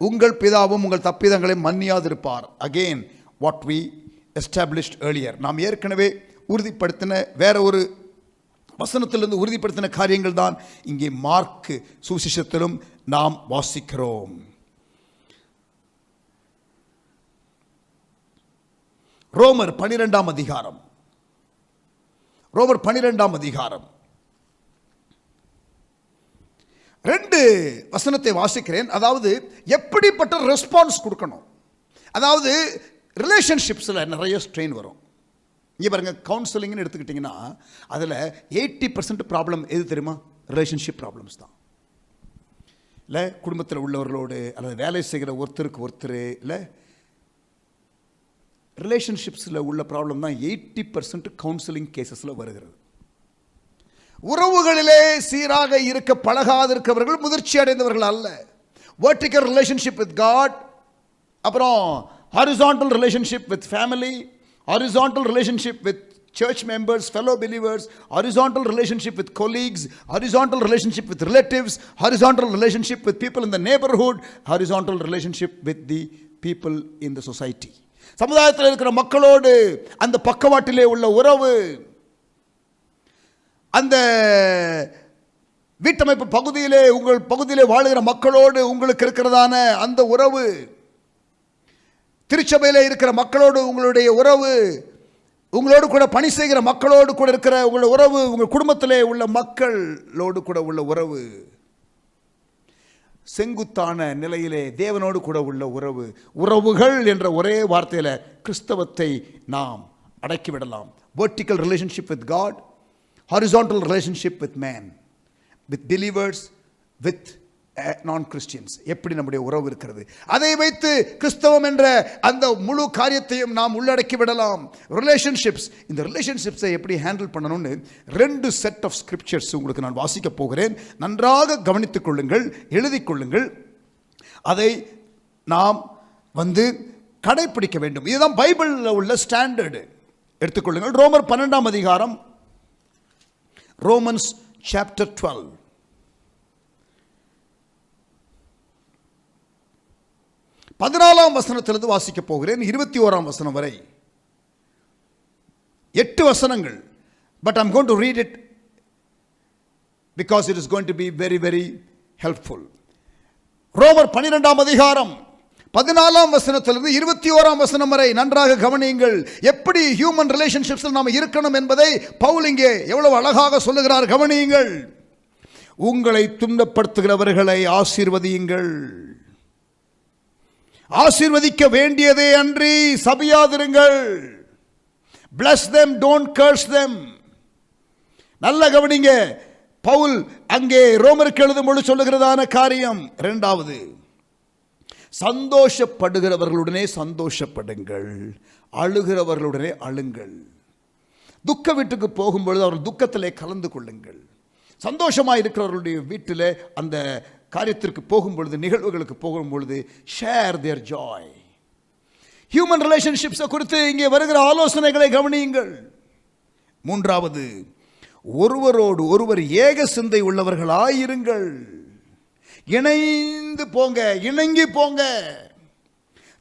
[SPEAKER 1] உங்கள் பிதாவும் உங்கள் தப்பிதங்களை மன்னியாதிருப்பார். Again what we established earlier, நாம் ஏற்கனவே உறுதிப்படுத்தின வேற ஒரு வசனத்திலிருந்து உறுதிப்படுத்தின காரியங்கள் தான் இங்கே மார்க் சுவிசேஷத்திலும் நாம் வாசிக்கிறோம். ரோமர் 12ஆம் அதிகாரம், ரோமர் 12ஆம் அதிகாரம் 2 வசனத்தை வாசிக்கிறேன். அதாவது எப்படிப்பட்ட ரெஸ்பான்ஸ் கொடுக்கணும். அதாவது ரிலேஷன்ஷிப்ஸில் நிறைய ஸ்ட்ரெயின் வரும். இங்கே பாருங்க, கவுன்சிலிங்னு எடுத்துக்கிட்டிங்கன்னா அதில் 80% ப்ராப்ளம் எது தெரியுமா? ரிலேஷன்ஷிப் ப்ராப்ளம்ஸ் தான். இல்லை குடும்பத்தில் உள்ளவர்களோடு அல்லது வேலை செய்கிற ஒருத்தருக்கு ஒருத்தர், இல்லை ரிலேஷன்ஷிப்ஸில் உள்ள ப்ராப்ளம் தான் 80% கவுன்சிலிங் கேசஸில் வருகிறது. உறவுகளிலே சீராக இருக்க பழகாதிருக்கிறவர்கள் முதிர்ச்சி அடைந்தவர்கள் அல்ல. வெர்டிகல் ரிலேஷன்ஷிப் வித் காட், அப்புறம் horizontal relationship with family, horizontal relationship with church members, fellow believers, horizontal relationship with colleagues, horizontal relationship with relatives, horizontal relationship with people in the neighborhood, horizontal relationship with the people in the society. சமுதாயத்தில் இருக்கிற மக்களோடு அந்த பக்கவாட்டிலே உள்ள உறவு, அந்த வீட்டமைப்பு பகுதியிலே உங்கள் பகுதியிலே வாழுகிற மக்களோடு உங்களுக்கு இருக்கிறதான அந்த உறவு, திருச்சபையில் இருக்கிற மக்களோடு உங்களுடைய உறவு, உங்களோடு கூட பணி செய்கிற மக்களோடு கூட இருக்கிற உங்களுடைய உறவு, உங்கள் குடும்பத்திலே உள்ள மக்களோடு கூட உள்ள உறவு, செங்குத்தான நிலையிலே தேவனோடு கூட உள்ள உறவு. உறவுகள் என்ற ஒரே வார்த்தையில் கிறிஸ்தவத்தை நாம் அடக்கிவிடலாம். Vertical relationship with God, horizontal relationship with man, with believers, with non Christians. எப்படி நம்முடைய உறவு இருக்கிறது, அதை வைத்து கிறிஸ்தவம் என்ற அந்த முழு காரியத்தையும் நாம் உள்ளடக்கி விடலாம். ரிலேஷன்ஷிப்ஸ், இந்த ரிலேஷன்ஷிப்ஸை எப்படி ஹேண்டில் பண்ணணும்னு 2 செட் ஆஃப் ஸ்கிரிப்சர்ஸ் உங்களுக்கு நான் வாசிக்க போகிறேன். நன்றாக கவனித்துக் கொள்ளுங்கள், எழுதி கொள்ளுங்கள். அதை நாம் கடைப்பிடிக்க வேண்டும். இதுதான் பைபிளில் உள்ள ஸ்டாண்டர்டு. எடுத்துக்கொள்ளுங்கள். ரோமர் 12ஆம் அதிகாரம், ரோமன்ஸ் சாப்டர் 12, பதினாலாம் வசனத்திலிருந்து வாசிக்க போகிறேன். 21ஆம் வசனம் வரை 8 வசனங்கள். But I'm going to read it because it is going to be very very helpful. ரோமர் 12ஆம் அதிகாரம் 14ஆம் வசனத்திலிருந்து 21ஆம் வசனம் வரை நன்றாக கவனியுங்கள். எப்படி ஹியூமன் ரிலேஷன்ஷிப்ஸில் நாம் இருக்கணும் என்பதை பவுல் இங்கே எவ்வளவு அழகாக சொல்லுகிறார், கவனியுங்கள். உங்களை துன்பப்படுத்துகிறவர்களை ஆசீர்வதியுங்கள். ஆசீர்வதிக்க வேண்டியதே அன்றி சபியாதிருங்கள். bless them, don't curse them. நல்ல கவனிங்க. பவுல் அங்கே ரோமருக்கு எழுதும்போது சொல்லுகிறதான காரியம். இரண்டாவது, சந்தோஷப்படுகிறவர்களுடனே சந்தோஷப்படுங்கள், அழுகிறவர்களுடனே அழுங்கள். துக்க வீட்டுக்கு போகும்பொழுது அவர்கள் துக்கத்திலே கலந்து கொள்ளுங்கள். சந்தோஷமாக இருக்கிறவர்களுடைய வீட்டில் அந்த காரியத்திற்கு போகும்பொழுது, நிகழ்வுகளுக்கு போகும்பொழுது ஷேர் தேர் ஜாய். ஹியூமன் ரிலேஷன்ஷிப்ஸை குறித்து இங்கே வருகிற ஆலோசனைகளை கவனியுங்கள். மூன்றாவது, ஒருவரோடு ஒருவர் ஏக சிந்தை உள்ளவர்களாயிருங்கள். இணைந்து போங்க, இணங்கி போங்க.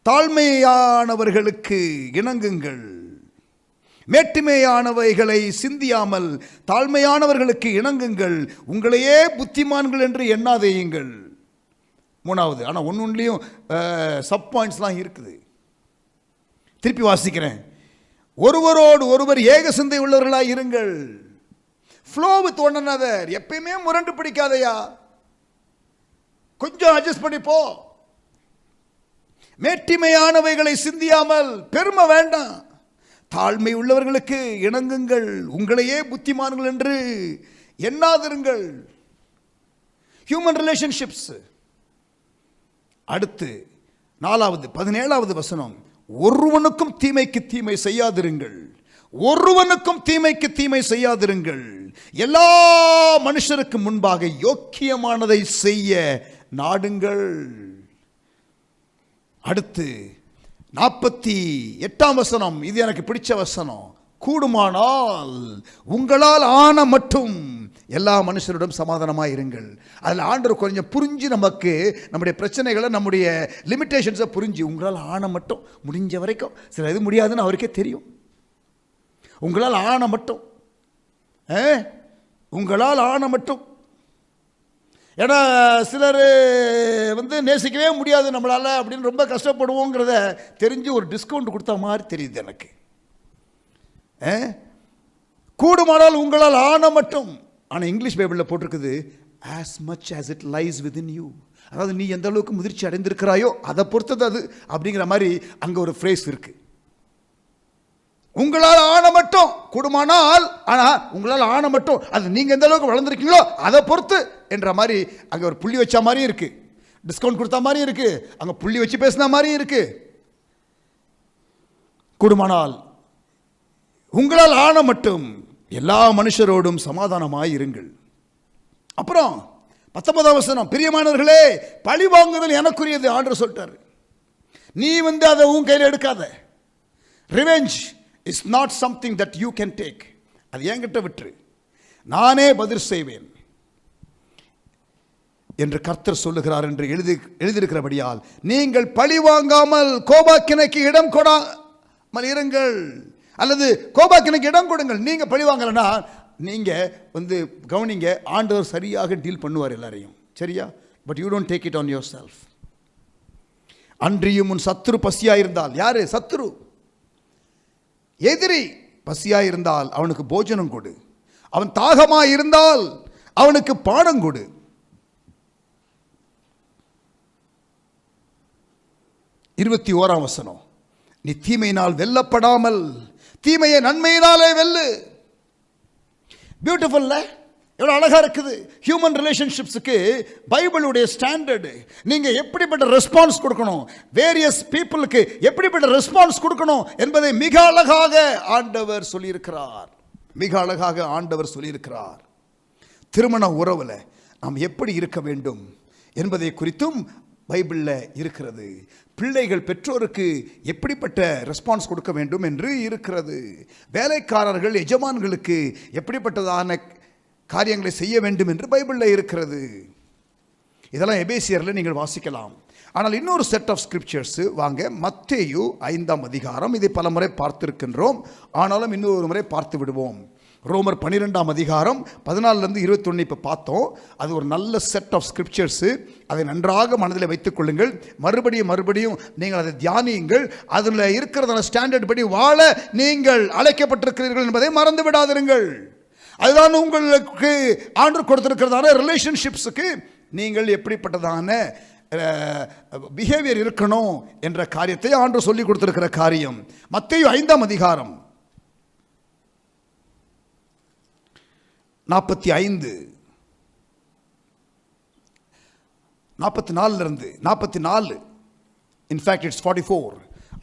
[SPEAKER 1] தாழ்மையானவர்களுக்கு இணங்குங்கள். மேட்டிமையானவைகளை சிந்தியாமல் தாழ்மையானவர்களுக்கு இணங்குங்கள். உங்களையே புத்திமான்கள் என்று எண்ணாதேயுங்கள். மூணாவது, ஆனால் ஒன்றுலையும் சப் பாயிண்ட்ஸ்லாம் இருக்குது. திருப்பி வாசிக்கிறேன். ஒருவரோடு ஒருவர் ஏக சிந்தை உள்ளவர்களாக இருங்கள். Flow with one another. எப்பயுமே முரண்டு பிடிக்காதையா, கொஞ்சம் அட்ஜஸ்ட் பண்ணி போ. மேட்டிமையானவைகளை சிந்தியாமல், பெருமை வேண்டாம். தாழ்மை உள்ளவர்களுக்கு இணங்குங்கள். உங்களையே புத்திமான்கள் என்று எண்ணாதிருங்கள். Human relationships. அடுத்து நாலாவது 17ஆவது வசனம், ஒருவனுக்கும் தீமைக்கு தீமை செய்யாதிருங்கள். ஒருவனுக்கும் தீமைக்கு தீமை செய்யாதிருங்கள். எல்லா மனுஷருக்கு முன்பாக யோக்கியமானதை செய்ய நாடுங்கள். அடுத்து 48ஆம் வசனம், இது எனக்கு பிடிச்ச வசனம். கூடுமானால் உங்களால் ஆன மட்டும் எல்லா மனுஷரிடம் சமாதானமாக இருங்கள். அதில் ஆண்டவர் கொஞ்சம் புரிஞ்சு நமக்கு நம்முடைய பிரச்சனைகளை, நம்முடைய லிமிட்டேஷன்ஸை புரிஞ்சு, உங்களால் ஆன மட்டும், முடிஞ்ச வரைக்கும், சில இது முடியாதுன்னு அவருக்கே தெரியும். உங்களால் ஆன மட்டும், உங்களால் ஆன மட்டும். ஏன்னா சிலர் நேசிக்கவே முடியாது நம்மளால் அப்படின்னு ரொம்ப கஷ்டப்படுவோங்கிறத தெரிஞ்சு ஒரு டிஸ்கவுண்ட் கொடுத்த மாதிரி தெரியுது எனக்கு. கூடுமானால் உங்களால் ஆன மட்டும். ஆனால் இங்கிலீஷ் பைபிளில் போட்டிருக்குது as much as it lies within you. அதாவது நீ எந்த அளவுக்கு முதிர்ச்சி அடைந்திருக்கிறாயோ அதை பொறுத்தது அது, அப்படிங்கிற மாதிரி அங்கே ஒரு ஃப்ரேஸ் இருக்கு. உங்களால் ஆன மட்டும், கூடுமானால், ஆனால் உங்களால் ஆன மட்டும், அது நீங்கள் எந்த அளவுக்கு வளர்ந்துருக்கீங்களோ அதை பொறுத்து என்ற மாதிரி அங்கே ஒரு புள்ளி வச்ச மாதிரியும் இருக்கு, டிஸ்கவுண்ட் கொடுத்த மாதிரியும் இருக்கு, அங்கே புள்ளி வச்சு பேசின மாதிரியும் இருக்கு. கூடுமானால் உங்களால் ஆன மட்டும் எல்லா மனுஷரோடும் சமாதானமாய் இருங்கள். அப்புறம் 19ஆம் வசனம், பிரியமானவர்களே, பழி வாங்குதல் எனக்குரியது ஆண்டவர் சொல்லிட்டார். நீ அதை உன் கையில் எடுக்காத. Revenge is not something that you can take. அது என்கிட்ட விட்டுரு, நானே பதில் செய்வேன் என்று கர்த்தர் சொல்லுகிறார் என்று எழுதியிருக்கிறபடியால் நீங்கள் பழி வாங்காமல் கோபாக்கினைக்கு இடம் கொடாமல் இருங்கள். அல்லது கோபாக்கினைக்கு இடம் கொடுங்கள். நீங்கள் பழி வாங்கலைன்னா நீங்கள் கவனிங்க, ஆண்டவர் சரியாக டீல் பண்ணுவார் எல்லாரையும், சரியா? But you don't take it on your self. அன்றியும் உன் சத்துரு பசியாயிருந்தால், யாரு சத்துரு? எதிரி பசியாயிருந்தால் அவனுக்கு போஜனம் கொடு, அவன் தாகமாக இருந்தால் அவனுக்கு பானம் கொடு. இருபத்தி 1ஆம் வசனம், நீ தீமையினால் வெல்லப்படாமல் தீமையை நன்மையினாலே வெல்லு. பியூட்டிஃபுல்ல, எவ்வளோ அழகாக இருக்குது. ஹியூமன் ரிலேஷன்ஷிப்ஸுக்கு பைபிளுடைய ஸ்டாண்டர்டு, நீங்கள் எப்படிப்பட்ட ரெஸ்பான்ஸ் கொடுக்கணும், வேரியஸ் பீப்புளுக்கு எப்படிப்பட்ட ரெஸ்பான்ஸ் கொடுக்கணும் என்பதை மிக அழகாக ஆண்டவர் சொல்லியிருக்கிறார். மிக அழகாக ஆண்டவர் சொல்லியிருக்கிறார். திருமண உறவில் நாம் எப்படி இருக்க வேண்டும் என்பதை குறித்தும் பைபிளில் இருக்கிறது. பிள்ளைகள் பெற்றோருக்கு எப்படிப்பட்ட ரெஸ்பான்ஸ் கொடுக்க வேண்டும் என்று இருக்கிறது. வேலைக்காரர்கள் எஜமான்களுக்கு எப்படிப்பட்டதான காரியங்களை செய்ய வேண்டும் என்று பைபிளில் இருக்கிறது. இதெல்லாம் எபேசியரில் நீங்கள் வாசிக்கலாம். ஆனால் இன்னொரு செட் ஆஃப் ஸ்கிரிப்சர்ஸ் வாங்க, மத்தேயு 5ஆம் அதிகாரம். இதை பல முறை பார்த்திருக்கின்றோம், ஆனாலும் இன்னொரு முறை பார்த்து விடுவோம். ரோமர் 12ஆம் அதிகாரம் 14 21 இப்போ பார்த்தோம். அது ஒரு நல்ல செட் ஆஃப் ஸ்கிரிப்சர்ஸு. அதை நன்றாக மனதில் வைத்துக் கொள்ளுங்கள். மறுபடியும் நீங்கள் அதை தியானியுங்கள். அதில் இருக்கிறதான ஸ்டாண்டர்ட் படி வாழ நீங்கள் அழைக்கப்பட்டிருக்கிறீர்கள் என்பதை மறந்து விடாதிருங்கள். அதுதான் உங்களுக்கு ஆண்டவர் கொடுத்திருக்கிறதான ரிலேஷன்ஷிப்ஸுக்கு நீங்கள் எப்படிப்பட்டதான பிஹேவியர் இருக்கணும் என்ற காரியத்தை ஆண்டவர் சொல்லி கொடுத்திருக்கிற காரியம். மத்தேயு 5ஆம் அதிகாரம் 45 44 44 இன்ஃபேக்ட் இட்ஸ் 44.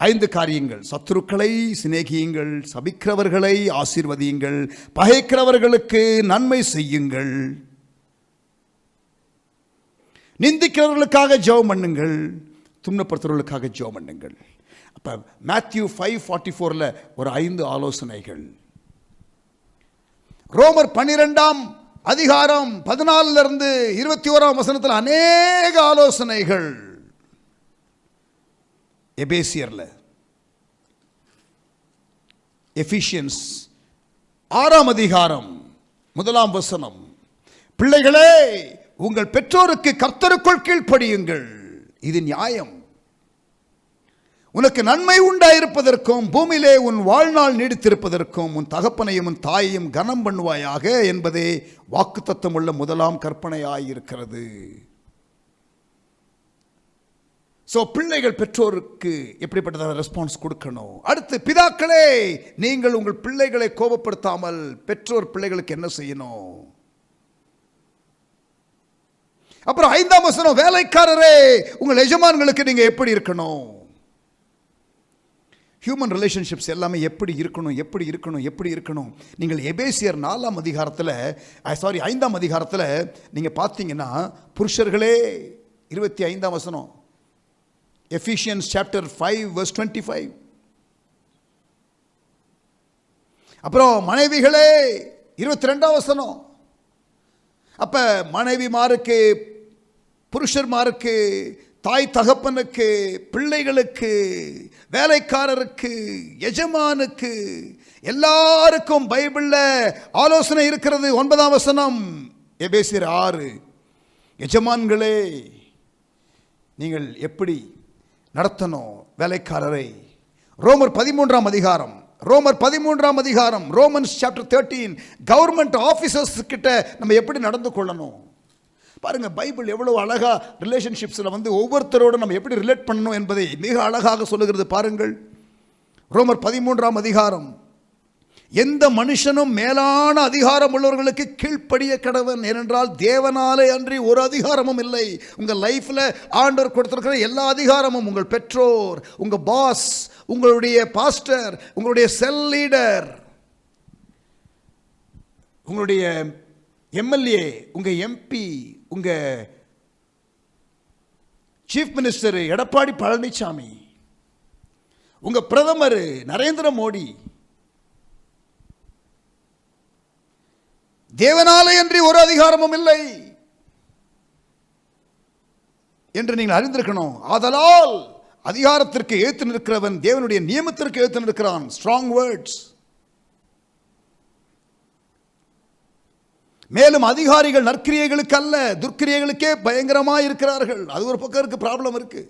[SPEAKER 1] 5 காரியங்கள். சத்துருக்களை சிநேகியுங்கள், சபிக்கிறவர்களை ஆசீர்வதியுங்கள், பகைக்கிறவர்களுக்கு நன்மை செய்யுங்கள், நிந்திக்கிறவர்களுக்காக ஜெபம் பண்ணுங்கள், துன்பப்படுத்துறவர்களுக்காக ஜெபம் பண்ணுங்கள். அப்போ மேத்யூ 5:44 ஒரு 5 ஆலோசனைகள். ரோமர் 12ஆம் அதிகாரம் 14 21 வசனத்தில் அநேக ஆலோசனைகள். எபேசியர்ல, எபிஷியன்ஸ் 6ஆம் அதிகாரம் 1ஆம் வசனம், பிள்ளைகளே உங்கள் பெற்றோருக்கு கர்த்தருக்குள் கீழ்ப்படியுங்கள், இது நியாயம். உனக்கு நன்மை உண்டாயிருப்பதற்கும் பூமியிலே உன் வாழ்நாள் நீடித்திருப்பதற்கும் உன் தகப்பனையும் உன் தாயையும் கனம் பண்ணுவாயாக என்பதே வாக்குத்தத்தம் உள்ள முதலாம் கற்பனையாயிருக்கிறது. ஸோ பிள்ளைகள் பெற்றோருக்கு எப்படிப்பட்ட ரெஸ்பான்ஸ் கொடுக்கணும். அடுத்து, பிதாக்களே நீங்கள் உங்கள் பிள்ளைகளை கோபப்படுத்தாமல் பெற்றோர் பிள்ளைகளுக்கு என்ன செய்யணும். அப்புறம் 5ஆம் வசனம், வேலைக்காரரே உங்கள் எஜமான்களுக்கு நீங்க எப்படி இருக்கணும். ஹியூமன் ரிலேஷன்ஷிப்ஸ் எல்லாமே எப்படி இருக்கணும். நீங்கள் எபேசியர் 4ஆம் அதிகாரத்தில் 5ஆம் அதிகாரத்தில் நீங்கள் பார்த்தீங்கன்னா, புருஷர்களே 25ஆம் வசனம், எஃபிஷியன்ஸ் சாப்டர் 5:25. அப்புறம் மனைவிகளே 22ஆம் வசனம். அப்ப மனைவிமாருக்கு, புருஷர்மாருக்கு, தாய் தகப்பனுக்கு, பிள்ளைகளுக்கு, வேலைக்காரருக்கு, எஜமானுக்கு, எல்லாருக்கும் பைபிள்ல ஆலோசனை இருக்கிறது. 9ஆம் வசனம், எபேசியர் 6. எஜமான்களே நீங்கள் எப்படி நடத்தணும் வேலைக்காரரை. ரோமர் 13ஆம் அதிகாரம், ரோமன்ஸ் சாப்டர் 13, கவர்மெண்ட் ஆபீசர்ஸ் கிட்ட நம்ம எப்படி நடந்து கொள்ளணும். பாருங்க, பைபிள் எவ்வளவு அழகா ரிலேஷன்ஷிப்ஸ்ல ஒவ்வொருத்தரோடு நம்ம எப்படி ரிலேட் பண்ணணும் என்பதை மிக அழகாக சொல்லுகிறது. பாருங்கள், ரோமர் 13ஆம் அதிகாரம், எந்த மனுஷனும் மேலான அதிகாரம் உள்ளவர்களுக்கு கீழ்ப்படிய கடவன், ஏனென்றால் தேவனாலே அன்றி ஒரு அதிகாரமும் இல்லை. உங்க லைஃப்ல ஆண்டவர் கொடுத்திருக்கிற எல்லா அதிகாரமும், உங்கள் பெற்றோர், உங்க பாஸ், உங்களுடைய பாஸ்டர், உங்களுடைய செல் லீடர், உங்களுடைய எம்எல்ஏ, உங்க எம்பி, உங்க சீஃப் மினிஸ்டர் எடப்பாடி பழனிசாமி, உங்க பிரதமர் நரேந்திர மோடி, தேவனாலே அன்றி ஒரு அதிகாரமும் இல்லை என்று நீங்கள் அறிந்திருக்கணும். ஆதலால் அதிகாரத்திற்கு ஏத்து நிற்கிறவன் தேவனுடைய நியமத்திற்கு ஏத்து நிற்கிறான். Strong words. மேலும் அதிகாரிகள் நற்கிரியைகளுக்கு அல்ல, துர்க்கிரியைகளுக்கே பயங்கரமாக இருக்கிறார்கள். அது ஒரு பக்கம் இருக்கு, ப்ராப்ளம் இருக்கு,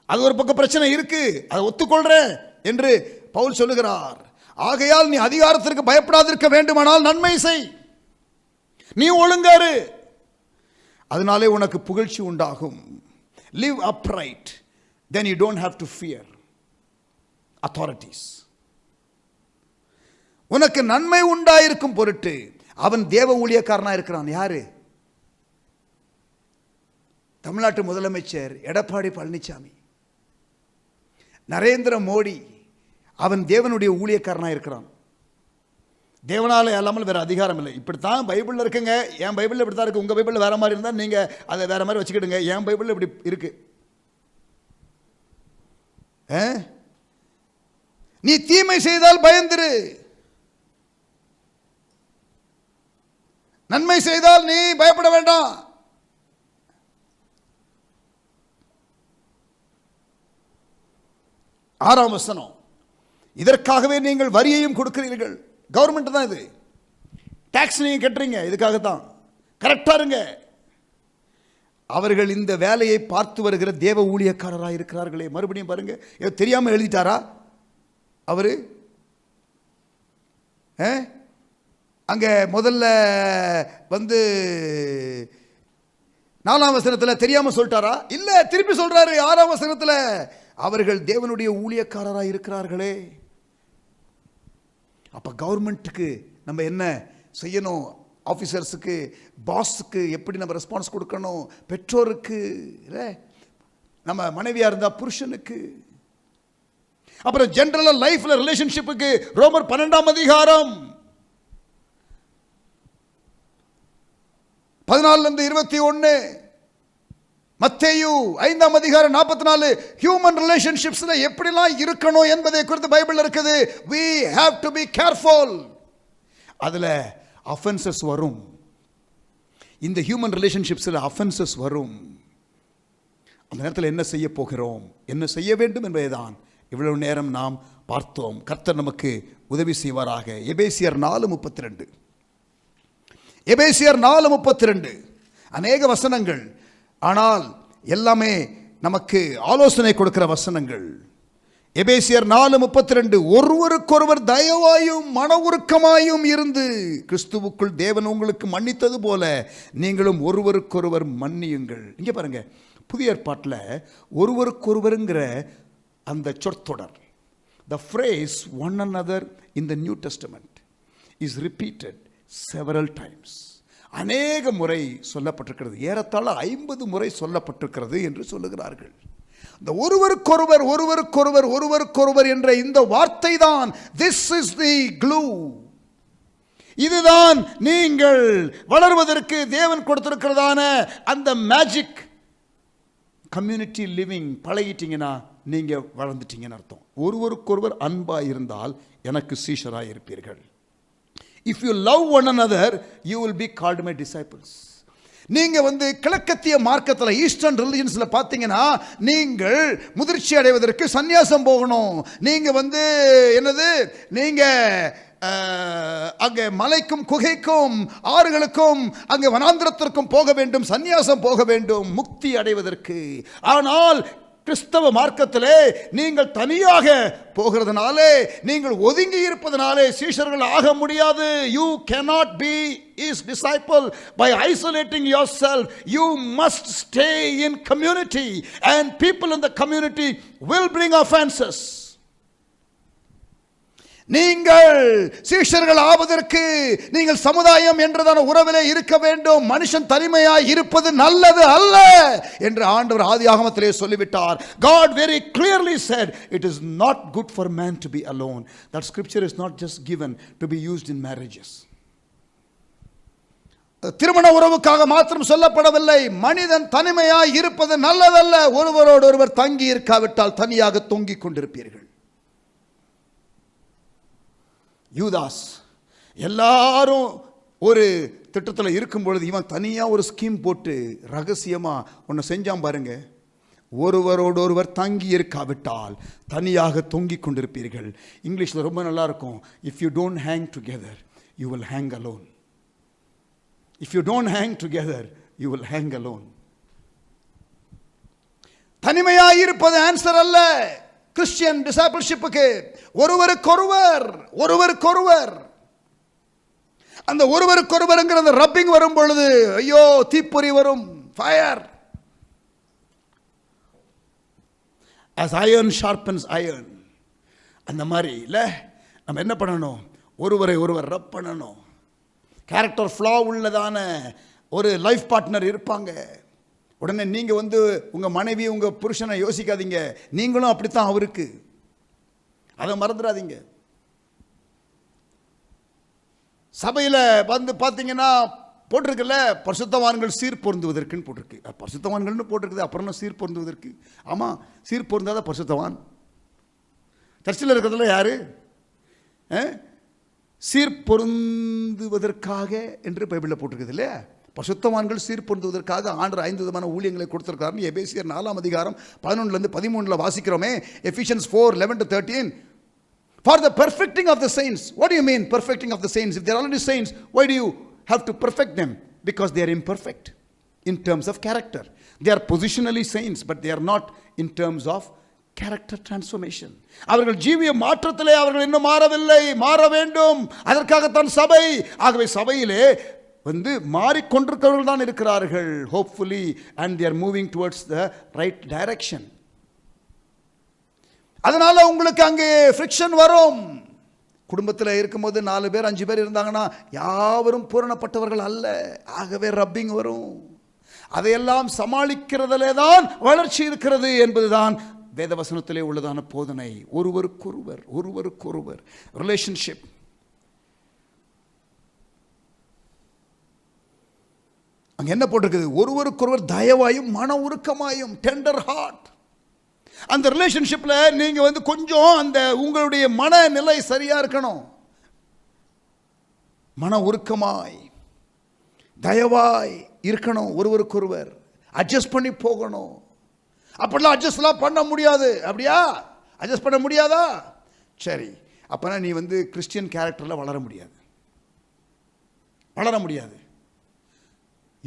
[SPEAKER 1] அது ஒரு பக்கம் பிரச்சனை இருக்கு, அதை ஒத்துக்கொள்றேன் என்று பவுல் சொல்லுகிறார். ஆகையால் நீ அதிகாரத்திற்கு பயப்படாதிருக்க வேண்டுமானால் நன்மை செய், நீ ஒழுங்காரு, அதனாலே உனக்கு புகழ்ச்சி உண்டாகும். Live upright, then you don't have to fear authorities. உனக்கு நன்மை உண்டாயிருக்கும் பொருட்டு அவன் தேவ ஊழியக்காரனா இருக்கிறான். யாரு? தமிழ்நாட்டு முதலமைச்சர் எடப்பாடி பழனிசாமி, நரேந்திர மோடி, அவன் தேவனுடைய ஊழியக்காரனா இருக்கிறான். தேவனால அல்லாமல் வேற அதிகாரம் இல்லை. இப்படித்தான் பைபிள்ல இருக்குங்க. என் பைபிள்ல இப்படித்தான் இருக்கு, உங்க பைபிள்ல வேற மாதிரி இருந்தா நீங்க அதை வேற மாதிரி வச்சுக்கிடுங்க. என் பைபிள்ல இப்படி இருக்கு. நீ தீமை செய்தால் பயந்திரு, நன்மை செய்தால் நீ பயப்பட வேண்டாம். ஆறாம் வசனம், இதற்காகவே நீங்கள் வரியையும் கொடுக்கிறீர்கள். கவர்மெண்ட் தான் இது. டாக்ஸ் நீங்கள் கட்டுறீங்க, இதுக்காகத்தான். கரெக்டாக இருங்க. அவர்கள் இந்த வேலையை பார்த்து வருகிற தேவ ஊழியக்காரராக இருக்கிறார்களே. மறுபடியும் பாருங்க, தெரியாமல் எழுதிட்டாரா அவரு? அங்கே முதல்ல வந்து 4ஆம் வசனத்தில் தெரியாமல் சொல்லிட்டாரா? இல்லை, திருப்பி சொல்றாரு 6ஆம் வசனத்தில். அவர்கள் தேவனுடைய ஊழியக்காரராக இருக்கிறார்களே. அப்போ கவர்மெண்ட்டுக்கு நம்ம என்ன செய்யணும்? ஆஃபீஸர்ஸுக்கு, பாஸுக்கு எப்படி நம்ம ரெஸ்பான்ஸ் கொடுக்கணும்? பெற்றோருக்கு, இல்லை நம்ம மனைவியாக இருந்தால் புருஷனுக்கு. அப்புறம் ஜென்ரலாக லைஃப்ல ரிலேஷன்ஷிப்புக்கு ரோமர் 12ஆம் அதிகாரம் 14-21, மத்தேயு 5ஆம் அதிகாரம் 44 ஹியூமன் ரிலேஷன்ஷிப்ஸ்ல எப்படிலாம் இருக்கணும் என்பதை குறித்து பைபிள் இருக்குது. we have to be careful. அதுல அஃபென்சஸ் வரும். இந்த ஹியூமன் ரிலேஷன்ஷிப்ஸ்ல அஃபென்சஸ் வரும். அந்த நேரத்தில் என்ன செய்ய போகிறோம், என்ன செய்ய வேண்டும் என்பதை தான் இவ்வளவு நேரம் நாம் பார்த்தோம். கர்த்தர் நமக்கு உதவி செய்வாராக. எபேசியர் 4:32, எபேசியர் 4:32 அநேக வசனங்கள், ஆனால் எல்லாமே நமக்கு ஆலோசனை கொடுக்கிற வசனங்கள். எபேசியர் 4:32 ஒருவருக்கொருவர் தயவாயும் மன உருக்கமாயும் இருந்து கிறிஸ்துவுக்குள் தேவன் உங்களுக்கு மன்னித்தது போல நீங்களும் ஒருவருக்கொருவர் மன்னியுங்கள். இங்கே பாருங்க, புதிய ஏற்பாட்டில் ஒருவருக்கொருவருங்கிற அந்த சொற்றொடர், the phrase one another in the New Testament is repeated several times. அநேக முறை சொல்லப்பட்டிருக்கிறது. ஏறத்தாழ 50 முறை சொல்லப்பட்டிருக்கிறது என்று சொல்லுகிறார்கள். இந்த ஒருவருக்கொருவர் ஒருவருக்கொருவர் ஒருவருக்கொருவர் என்ற இந்த வார்த்தை தான் this is the glue. இதுதான் நீங்கள் வளர்வதற்கு தேவன் கொடுத்திருக்கிறதான அந்த மேஜிக். கம்யூனிட்டி லிவிங் பழகிட்டீங்கன்னா நீங்க வளர்ந்துட்டீங்கன்னு அர்த்தம். ஒருவருக்கொருவர் அன்பா இருந்தால் எனக்கு சீஷராய் இருப்பீர்கள். If you love one another, you will be called my disciples. நீங்க கிழக்கத்திய மார்க்கத்தில், ஈஸ்டர்ன் ரிலிஜன்ஸ்ல பார்த்தீங்கன்னா, நீங்கள் முதிர்ச்சி அடைவதற்கு சந்நியாசம் போகணும். நீங்க என்னது, நீங்க அங்கே மலைக்கும் குகைக்கும் ஆறுகளுக்கும் அங்கே வனாந்திரத்திற்கும் போக வேண்டும், சந்நியாசம் போக வேண்டும் முக்தி அடைவதற்கு. ஆனால் கிறிஸ்தவ மார்க்கத்திலே நீங்கள் தனியாக போகிறதுனாலே, நீங்கள் ஒதுங்கி இருப்பதனாலே சீஷர்கள் ஆக முடியாது. You cannot be his disciple by isolating yourself. You must stay in community, and people in the community will bring offenses. நீங்கள் சீஷர்கள் ஆவதற்கு நீங்கள் சமுதாயம் என்றதான உறவிலே இருக்க வேண்டும். மனுஷன் தனிமையாய் இருப்பது நல்லது அல்ல என்று ஆண்டவர் ஆதியாகமத்திலே சொல்லிவிட்டார். God very clearly said it is not good for man to be alone. That scripture is not just given to be used in marriages. திருமண உறவுக்காக மாத்திரம் சொல்லப்படவில்லை. மனிதன் தனிமையாய் இருப்பது நல்லதல்ல. ஒருவரோடு ஒருவர் தங்கி இருக்காவிட்டால் தனியாக தொங்கிக் கொண்டிருப்பீர்கள். யூதாஸ் எல்லாரும் ஒரு திட்டத்தில் இருக்கும் பொழுது இவன் தனியாக ஒரு ஸ்கீம் போட்டு ரகசியமாக ஒன்று செஞ்சான் பாருங்க. ஒருவரோடு ஒருவர் தங்கி இருக்காவிட்டால் தனியாக தொங்கிக் கொண்டிருப்பீர்கள். இங்கிலீஷில் ரொம்ப நல்லா இருக்கும். If you don't hang together you will hang alone. If you don't hang together you will hang alone. தனிமையாக இருப்பது ஆன்சர் அல்ல. கிறிஸ்டியன் டிசைபிள்ஷிப்புக்கு ஒருவருக்கொருவர் ஒருவருக்கொருவர் அந்த ஒருவருக்கொருவருங்கிற அந்த ரப்பிங் வரும் பொழுது ஐயோ தீப்பொறி வரும். Fire. as iron sharpens iron. அந்த மாதிரி இல்லை, நம்ம என்ன பண்ணணும், ஒருவரை ஒருவர் ரப் பண்ணணும். கேரக்டர் ஃப்ளா உள்ளதான ஒரு லைஃப் பார்ட்னர் இருப்பாங்க. உடனே நீங்கள் உங்கள் மனைவி உங்கள் புருஷனை யோசிக்காதீங்க, நீங்களும் அப்படித்தான் அவருக்கு. அதை மறந்துடாதீங்க. சபையில் பார்த்தீங்கன்னா போட்டிருக்குல்ல, பரிசுத்தவான்கள் சீர் பொருந்துவதற்குன்னு போட்டிருக்கு. பரிசுத்தவான்கள்னு போட்டிருக்குது, அப்புறம் சீர் பொருந்துவதற்கு. ஆமாம், சீர் பொருந்தாத பரிசுத்தவான். சர்ச்சில் இருக்கிறதுல யாரு சீர் பொருந்துவதற்காக என்று பைபிளில் போட்டிருக்குது இல்லையா? பரிசுத்தவான்கள் சீர் பொருந்துவதற்காக ஆண்டவர் 5 விதமான ஊழியங்களை கொடுத்திருக்காருன்னு எபேசியர் 4ஆம் அதிகாரம் 11-13 வாசிக்கிறோமே. Ephesians 4:11-13 For the perfecting of the saints. What do you mean perfecting of the saints? If they are already saints, why do you have to perfect them? Because they are imperfect in terms of character. They are positionally saints, but they are not in terms of character transformation. அவர்கள் ஜீவிய மாற்றத்திலே அவர்கள் இன்னும் மாறவில்லை, மாற வேண்டும். அதற்காகத்தான் சபை. ஆகவே சபையிலே மாறிக்கொண்டிருக்கிறவர்கள் தான் இருக்கிறார்கள், hopefully, and they are moving towards the right direction. அதனால உங்களுக்கு அங்கே ஃப்ரிக்ஷன் வரும். குடும்பத்தில் இருக்கும்போது 4 பேர் 5 பேர் இருந்தாங்கன்னா யாவரும் பூரணப்பட்டவர்கள் அல்ல. ஆகவே ரப்பிங் வரும். அதையெல்லாம் சமாளிக்கிறதிலே தான் வளர்ச்சி இருக்கிறது என்பதுதான் வேதவசனத்திலே உள்ளதான போதனை. ஒருவருக்கொருவர் ரிலேஷன்ஷிப். அங்க என்ன போட்டிருக்குது? ஒருவருக்கொருவர் தயவாயும் மன உருக்கமாயும், டெண்டர் ஹார்ட். அந்த ரிலேஷன்ஷிப்ல நீங்க கொஞ்சம் அந்த உங்களுடைய மனநிலை சரியா இருக்கணும். மன உருக்கமாய் தயவாய் இருக்கணும். ஒருவருக்கொருவர் அட்ஜஸ்ட் பண்ணி போகணும். அப்படிலாம் அட்ஜஸ்ட்லாம் பண்ண முடியாது. அப்படியா? அட்ஜஸ்ட் பண்ண முடியாதா? சரி, அப்பனா நீ கிறிஸ்டியன் கேரக்டர்ல வளர முடியாது.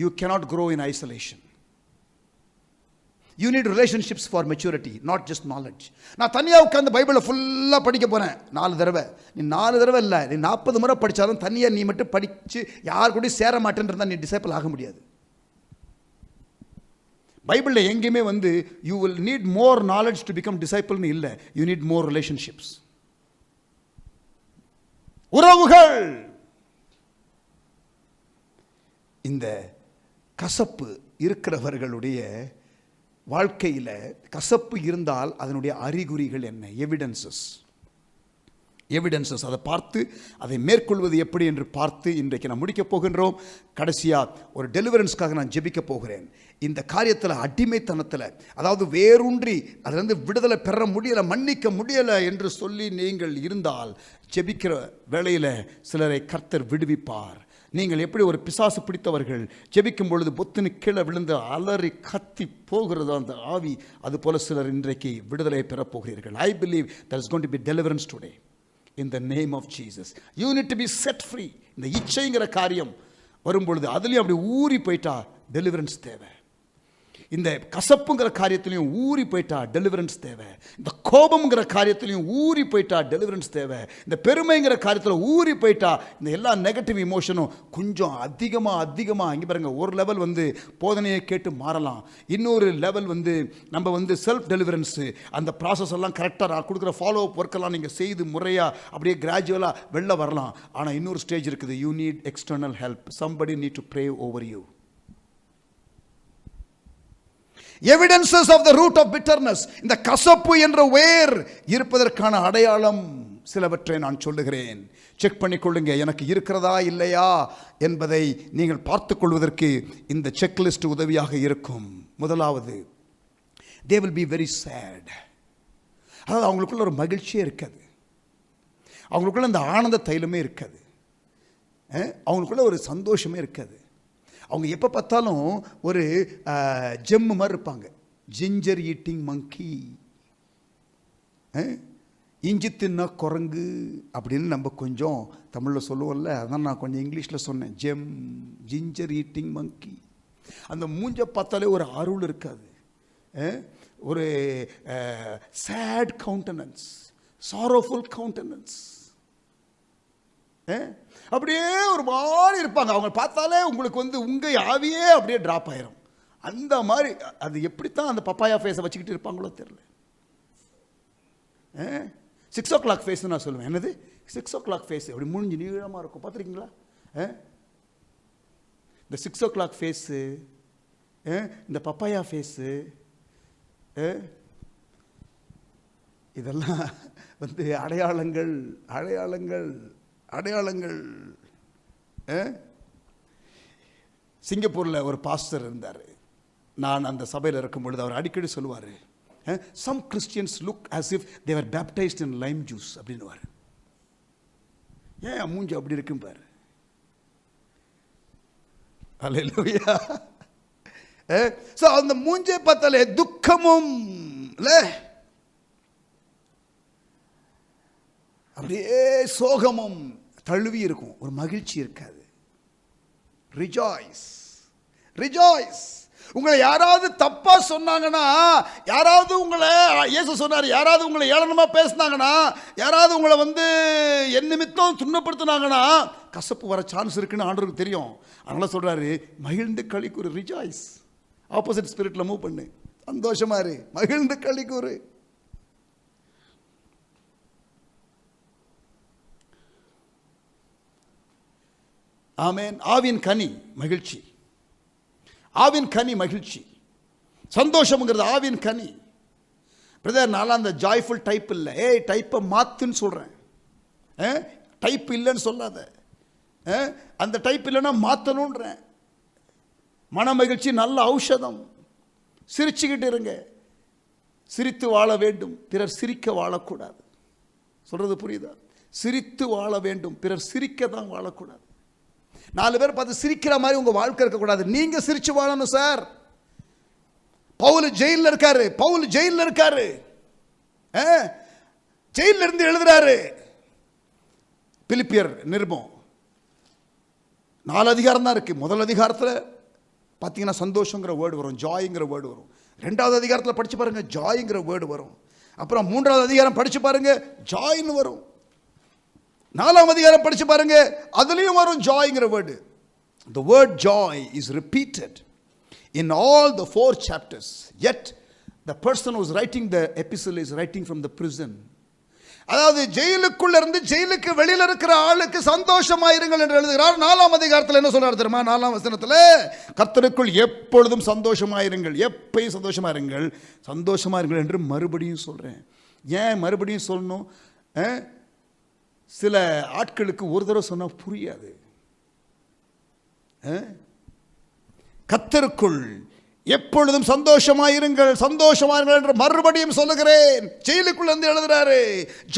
[SPEAKER 1] You cannot grow in isolation. You need relationships for maturity, not just knowledge. நான் தனியா உட்கார்ந்து பைபிளை ஃபுல்லா படிக்க போறேன் 4 தடவை. நீ 4 தடவை இல்ல, நீ 40 முறை படிச்சாலும் தனியா நீ மட்டும் படிச்சு யார் கூட சேர மாட்டேன்றதா நீ டிசைபிள் ஆக முடியாது. பைபிள்ல எங்கேயுமே you will need more knowledge to become disciple னு இல்ல. You need more relationships. உறவுகள். இந்த கசப்பு இருக்கிறவர்களுடைய வாழ்க்கையில் கசப்பு இருந்தால் அதனுடைய அறிகுறிகள் என்ன? எவிடன்சஸ். அதை பார்த்து அதை மேற்கொள்வது எப்படி என்று பார்த்து இன்றைக்கு நான் முடிக்க போகின்றோம். கடைசியாக ஒரு டெலிவரன்ஸ்க்காக நான் ஜெபிக்க போகிறேன். இந்த காரியத்தில் அடிமைத்தனத்தில், அதாவது வேரூன்றி அதிலிருந்து விடுதலை பெற முடியலை, மன்னிக்க முடியலை என்று சொல்லி நீங்கள் இருந்தால் ஜெபிக்கிற வேளையில் சிலரை கர்த்தர் விடுவிப்பார். நீங்கள் எப்படி ஒரு பிசாசு பிடித்தவர்கள் ஜெபிக்கும் பொழுது பொத்துன்னு கீழே விழுந்து அலறி கத்தி போகிறதோ அந்த ஆவி, அது போல சிலர் இன்றைக்கு விடுதலை பெறப்போகிறீர்கள். I believe there is going to be deliverance today in the name of Jesus. You need to be set free. இந்த இச்சைங்கிற காரியம் வரும்பொழுது அதுலேயும் அப்படி ஊறி போயிட்டா டெலிவரன்ஸ் தேவை. இந்த கசப்புங்கிற காரியத்திலையும் ஊறி போயிட்டா டெலிவரன்ஸ் தேவை. இந்த கோபம்ங்கிற காரியத்திலையும் ஊறி போயிட்டா டெலிவரன்ஸ் தேவை. இந்த பெருமைங்கிற காரியத்தில் ஊறி போயிட்டா இந்த எல்லா நெகட்டிவ் இமோஷனும் கொஞ்சம் அதிகமாக இங்கே பாருங்க, ஒரு லெவல் போதனையை கேட்டு மாறலாம், இன்னொரு லெவல் நம்ம செல்ஃப் டெலிவரன்ஸு அந்த ப்ராசஸ் எல்லாம் கரெக்டாக கொடுக்குற ஃபாலோ அப் ஒர்க்கெல்லாம் நீங்கள் செய்து முறையாக அப்படியே கிராஜுவலாக வெளில வரலாம். ஆனால் இன்னொரு ஸ்டேஜ் இருக்குது. You need external help. Somebody need to pray over you. Evidences of the root of bitterness. இந்த கசப்பு என்ற வேர் இருப்பதற்கான அடையாளம் சிலவற்றை நான் சொல்லுகிறேன். செக் பண்ணிக்கொள்ளுங்க, எனக்கு இருக்கிறதா இல்லையா என்பதை நீங்கள் பார்த்துக் கொள்வதற்கு இந்த செக்லிஸ்ட் உதவியாக இருக்கும். முதலாவது, they will be very sad. அதாவது அவங்களுக்குள்ள ஒரு மகிழ்ச்சியே இருக்காது, அவங்களுக்குள்ள இந்த ஆனந்த தைலமே இருக்காது, அவங்களுக்குள்ள ஒரு சந்தோஷமே இருக்காது. அவங்க எப்போ பார்த்தாலும் ஒரு ஜெம்மு மாதிரி இருப்பாங்க. ஜிஞ்சர் ஈட்டிங் மங்கி, இஞ்சி தின்ன குரங்கு அப்படின்னு நம்ம கொஞ்சம் தமிழில் சொல்லுவோம்ல, அதான் நான் கொஞ்சம் இங்கிலீஷில் சொன்னேன். ஜிஞ்சர் ஈட்டிங் மங்கி. அந்த மூஞ்சை பார்த்தாலே ஒரு அருள் இருக்காது, ஒரு சேட் கவுண்டனன்ஸ், சாரோஃபுல் கவுண்டனன்ஸ், அப்படியே ஒரு மாதிரி இருப்பாங்க. அவங்க பார்த்தாலே உங்களுக்கு உங்கள் ஆவியே அப்படியே ட்ராப் ஆயிரும். அந்த மாதிரி அது எப்படித்தான் அந்த பப்பாயா ஃபேஸை வச்சுக்கிட்டு இருப்பாங்களோ தெரியல. 6 o'clock ஃபேஸ் நான் சொல்லுவேன். என்னது 6 o'clock ஃபேஸ்? அப்படி முடிஞ்சு நீளமாக இருக்கும், பார்த்துருக்கீங்களா? இந்த 6 o'clock ஃபேஸு, இந்த பப்பாயா ஃபேஸு, இதெல்லாம் அடையாளங்கள் அடையாளங்கள் அடையாளங்கள். சிங்கப்பூரில் ஒரு பாஸ்டர் இருந்தார். நான் அந்த சபையில் இருக்கும் பொழுது அவர் அடிக்கடி சொல்லுவார், some Christians look as if they were baptized in lime juice அப்படின்னுவார். ஏன் மூஞ்சி அப்படி இருக்கும் பாரு. அல்லேலூயா. ஸோ அந்த மூஞ்சை பார்த்தாலே துக்கமும் இல்லை, அப்படியே சோகமும் தழுவி இருக்கும், ஒரு மகிழ்ச்சி இருக்காது. Rejoice, rejoice. உங்களை யாராவது தப்பா சொன்னாங்கன்னா, யாராவது உங்களை, இயேசு சொன்னார், யாராவது உங்களை ஏளனமா பேசினாங்கன்னா, யாராவது உங்களை என் நிமித்தம் துன்பப்படுத்தினாங்கன்னா கசப்பு வர சான்ஸ் இருக்குன்னு ஆண்டவருக்கு தெரியும். அதனால சொல்றாரு, மகிழ்ந்து களிக்கூறு, ரிஜாய்ஸ். ஆப்போசிட் ஸ்பிரிட்ல மூவ் பண்ணு, சந்தோஷமா இரு, மகிழ்ந்து களிக்கூறு. ஆமென். ஆவின் கனி மகிழ்ச்சி, ஆவின் கனி மகிழ்ச்சி, சந்தோஷம்ங்கிறது ஆவின் கனி. பிரதர், நான் அந்த ஜாய்ஃபுல் டைப் இல்லை. டைப்பை மாத்துன்னு சொல்றேன். டைப் இல்லைன்னு சொல்லாத. அந்த டைப் இல்லைன்னா மாத்தணுன்றேன். மன மகிழ்ச்சி நல்ல ஔஷதம். சிரிச்சுக்கிட்டு இருங்க. சிரித்து வாழ வேண்டும், பிறர் சிரிக்க வாழக்கூடாது. சொல்றது புரியுதா? சிரித்து வாழ வேண்டும், பிறர் சிரிக்க தான் வாழக்கூடாது. 4 பேர் பார்த்து சிரிக்கிற மாதிரி உங்க வாழ்க்கை இருக்கக்கூடாது. நீங்க சிரிச்சு வாழணும் சார். பவுல் ஜெயிலில் இருக்காரு, பவுல் ஜெயிலில் இருக்காரு, ஜெயிலில் இருந்து எழுதுறாரு. பிலிப்பியர் நிருபம் 4 அதிகாரம் தான் இருக்கு. முதல் அதிகாரத்தில் பார்த்தீங்கன்னா சந்தோஷங்கிற வேர்டு வரும், ஜாய்ங்கிற வேர்டு வரும். 2வது அதிகாரத்தில் படிச்சு பாருங்க, ஜாய்ங்கிற வேர்டு வரும். அப்புறம் 3வது அதிகாரம் படிச்சு பாருங்க, ஜாய்னு வரும். 4ஆம் அதிகாரம் படிச்சு பாருங்க, அதுலயும் வரும் ஜாய்ங்கிற word. The word joy is repeated in all the 4 chapters. Yet the person who is writing the epistle is writing from the prison. அதாவது ஜெயிலுக்குள்ள இருந்து ஜெயிலுக்கு வெளியில இருக்கிற ஆளுக்கு சந்தோஷமாயிருங்கள் என்று எழுதுகிறார். 4ஆம் அதிகாரத்தில் என்ன சொல்றாரு தெரியுமா? 4ஆம் வசனத்தில், கர்த்தருக்குள் எப்பொழுதும் சந்தோஷமாயிருங்கள், எப்பயும் சந்தோஷமாயிருங்கள், சந்தோஷமாயிருங்கள் என்று மறுபடியும் சொல்றேன். ஏன் மறுபடியும் சொல்லணும்? சில ஆட்களுக்கு ஒரு தடவை சொன்னா புரியாது. கர்த்தருக்குள் எப்பொழுதும் சந்தோஷமாயிருங்கள், சந்தோஷமாயிருங்கள் என்று மறுபடியும் சொல்லுகிறேன். ஜெயிலுக்குள்ள இருந்து எழுதுறாரு.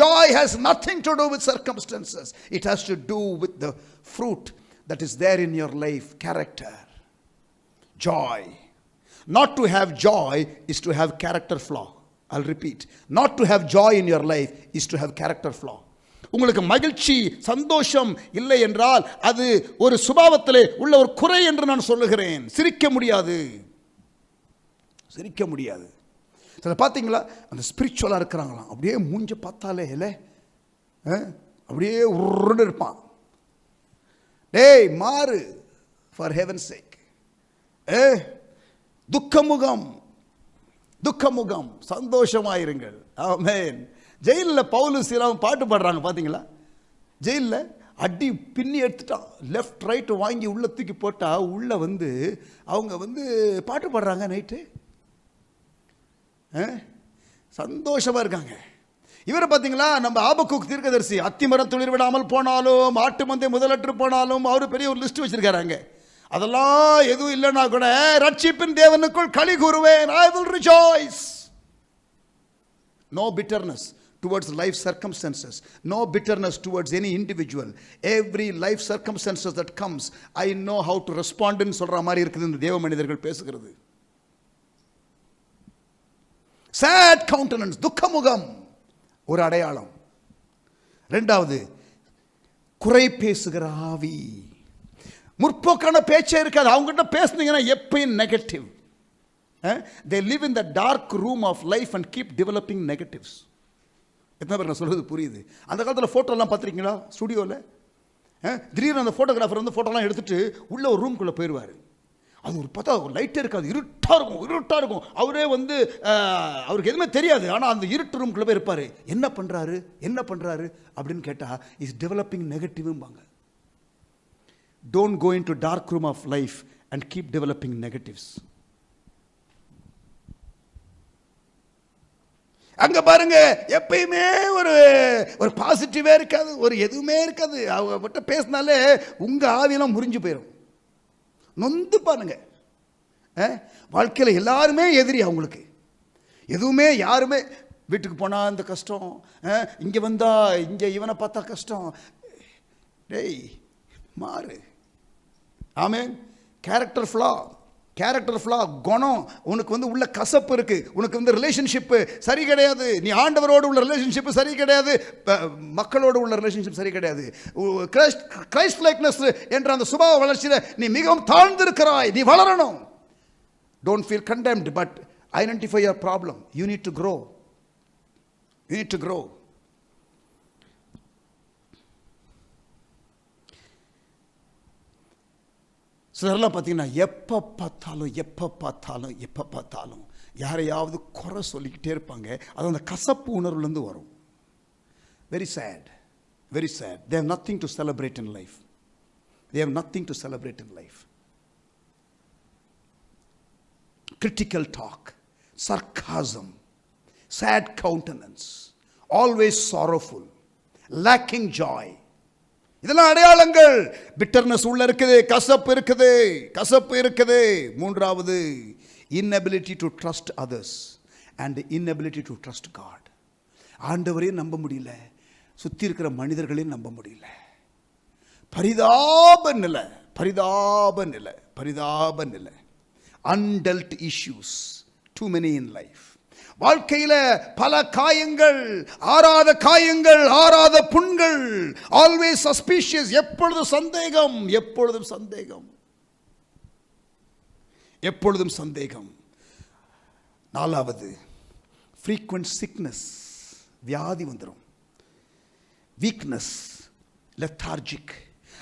[SPEAKER 1] Joy has nothing to do with circumstances. It has to do with the fruit that is there in your life, character. Joy. Not to have joy is to have character flaw. I'll repeat. Not to have joy in your life is to have character flaw. உங்களுக்கு மகிழ்ச்சி, சந்தோஷம் இல்லை என்றால் அது ஒரு சுபாவத்திலே உள்ள ஒரு குறை என்று நான் சொல்லுகிறேன். சிரிக்க முடியாது, சிரிக்க முடியாது. சில பார்த்தீங்களா, அந்த ஸ்பிரிச்சுவலாக இருக்கிறாங்களாம், அப்படியே மூஞ்ச பார்த்தாலே இல்லை, அப்படியே உருன்னு இருப்பான். டேய் மாறு, ஃபார் ஹெவன்ஸ் சேக். துக்கமுகம், துக்கமுகம், சந்தோஷமாயிருங்கள். ஆமென். ஜெயிலில் பவுல் சீலாவும் பாட்டு பாடுறாங்க பார்த்தீங்களா? ஜெயிலில் அடி பின்னி எடுத்துட்டான், லெஃப்ட் ரைட் வாங்கி உள்ள தூக்கி போட்டா உள்ள அவங்க பாட்டு பாடுறாங்க நைட்டு. சந்தோஷமா இருக்காங்க. இவரை பார்த்தீங்களா, நம்ம ஆபக்கூக் தீர்க்கதரிசி, அத்திமரம் துளிர் விடாமல் போனாலும், ஆட்டு மந்தை முதலற்று போனாலும், அவரு பெரிய ஒரு லிஸ்ட் வச்சிருக்காங்க. அதெல்லாம் எதுவும் இல்லைன்னா கூட, ரட்சிப்பின் தேவனுக்குள் களி கூறுவேன், I will rejoice. No bitterness towards life circumstances, no bitterness towards any individual. Every life circumstances that comes, I know how to respond ன்னு சொல்ற மாதிரி இருக்குது இந்த தேவ மனிதர்கள் பேசுகிறது. Sad countenance, துக்கமுகம் ஒரு அடையாளம். 2வது, குறை பேசுகிற ஆவி. முற்போக்கான பேச்சே இருக்காது. அவங்ககிட்ட பேசுனீங்கன்னா எப்பயும் negative. They live in the dark room of life and keep developing negatives. எத்தனை பேர் நான் சொல்றது புரியுது? அந்த காலத்தில் ஃபோட்டோலாம் பார்த்துருக்கீங்களா? ஸ்டுடியோவில் திடீர்னு அந்த ஃபோட்டோகிராஃபர் ஃபோட்டோலாம் எடுத்துட்டு உள்ள ஒரு ரூம்குள்ளே போயிடுவார். அது ஒரு பார்த்தா ஒரு லைட்டே இருக்காது, இருட்டாக இருக்கும், இருட்டாக இருக்கும். அவரே அவருக்கு எதுவுமே தெரியாது. ஆனால் அந்த இருட்டு ரூம்குள்ளே போய் இருப்பார். என்ன பண்ணுறாரு, என்ன பண்ணுறாரு அப்படின்னு கேட்டால், இஸ் டெவலப்பிங் நெகட்டிவ்ம்பாங்க. Don't go into dark room of life and keep developing negatives. அங்க பாருங்க, எப்பயுமே ஒரு பாசிட்டிவே இருக்காது, ஒரு எதுவுமே இருக்காது. அவங்க கிட்ட பேசினாலே உங்க ஆவியெல்லாம் முறிஞ்சு போயிடும், நொந்து பாருங்க. வாழ்க்கையில் எல்லாருமே எதிரி அவங்களுக்கு. எதுவுமே யாருமே, வீட்டுக்கு போனால் இந்த கஷ்டம், இங்கே வந்தா இங்கே இவனை பார்த்தா கஷ்டம். டேய் மாறு. ஆமென். கேரக்டர் ஃப்ளா. கேரக்டர் ஃப்ளா, குணம், உனக்கு வந்து உள்ள கசப்பு இருக்கு, உனக்கு வந்து ரிலேஷன்ஷிப்பு சரி கிடையாது, நீ ஆண்டவரோடு உள்ள ரிலேஷன்ஷிப்பு சரி கிடையாது, மக்களோடு உள்ள ரிலேஷன்ஷிப் சரி கிடையாது, கிரைஸ்ட் லைக்னஸ் என்ற அந்த சுபாவ வளர்ச்சியில் நீ மிகவும் தாழ்ந்திருக்கிறாய், நீ வளரணும். Don't feel contempt, but identify your problem. You need to grow. You need to grow. சிலர்லாம் பார்த்தீங்கன்னா எப்போ பார்த்தாலும் யாரையாவது குறை சொல்லிக்கிட்டே இருப்பாங்க. அது அந்த கசப்பு உணர்வுலேருந்து வரும். Very sad, very sad. They have nothing to celebrate in life. They have nothing to celebrate in life. Critical talk, sarcasm, sad countenance, always sorrowful, lacking joy. இதெல்லாம் அடையாளங்கள். பிட்டர்னஸ் உள்ள இருக்குது, கசப்பு இருக்குது. மூன்றாவது, inability to trust others and inability to trust God. ஆண்டவரையும் நம்ப முடியல, சுத்தி இருக்கிற மனிதர்களையும் நம்ப முடியல. பரிதாப நிலை. Undealt issues, too many in life. வாழ்க்கையில பல காயங்கள், ஆறாத புண்கள். Always suspicious, எப்பொழுதும் சந்தேகம். நாலாவது, frequent sickness, வியாதி வந்துடும். weakness, lethargic,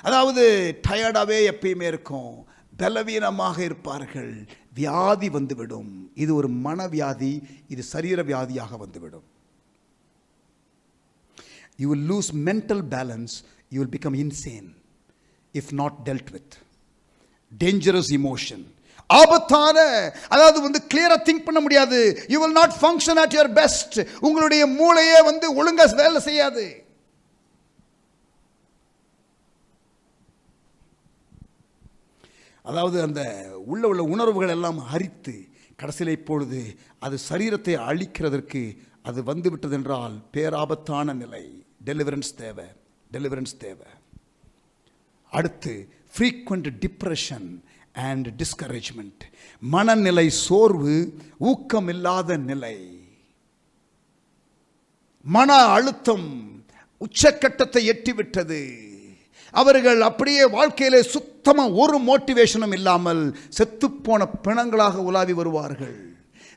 [SPEAKER 1] அதாவது டயர்டாவே எப்பயுமே இருக்கும், பலவீனமாக இருப்பார்கள், வியாதி வந்துவிடும். இது ஒரு மனவியாதி, இது சரீர வியாதியாக வந்துவிடும். You will lose mental balance, you will become insane if not dealt with. Dangerous emotion, ஆபத்தான, அதாவது வந்து கிளியரா திங்க் பண்ண முடியாது. You will not function at your best. உங்களுடைய மூளையே வந்து ஒழுங்கா வேலை செய்யாது. அதாவது அந்த உள்ள உணர்வுகள் எல்லாம் அரித்து கடைசியில் இப்பொழுது அது சரீரத்தை அழிக்கிறதற்கு அது வந்து விட்டது என்றால் பேராபத்தான நிலை. டெலிவரன்ஸ் தேவை. அடுத்து, frequent depression and discouragement, மனநிலை சோர்வு, ஊக்கம் இல்லாத நிலை, மன அழுத்தம் உச்சக்கட்டத்தை எட்டிவிட்டது. அவர்கள் அப்படியே வாழ்க்கையிலே சுத்தமா ஒரு மோட்டிவேஷனும் இல்லாமல் செத்துப்போன பிணங்களாக உலாவி வருவார்கள்.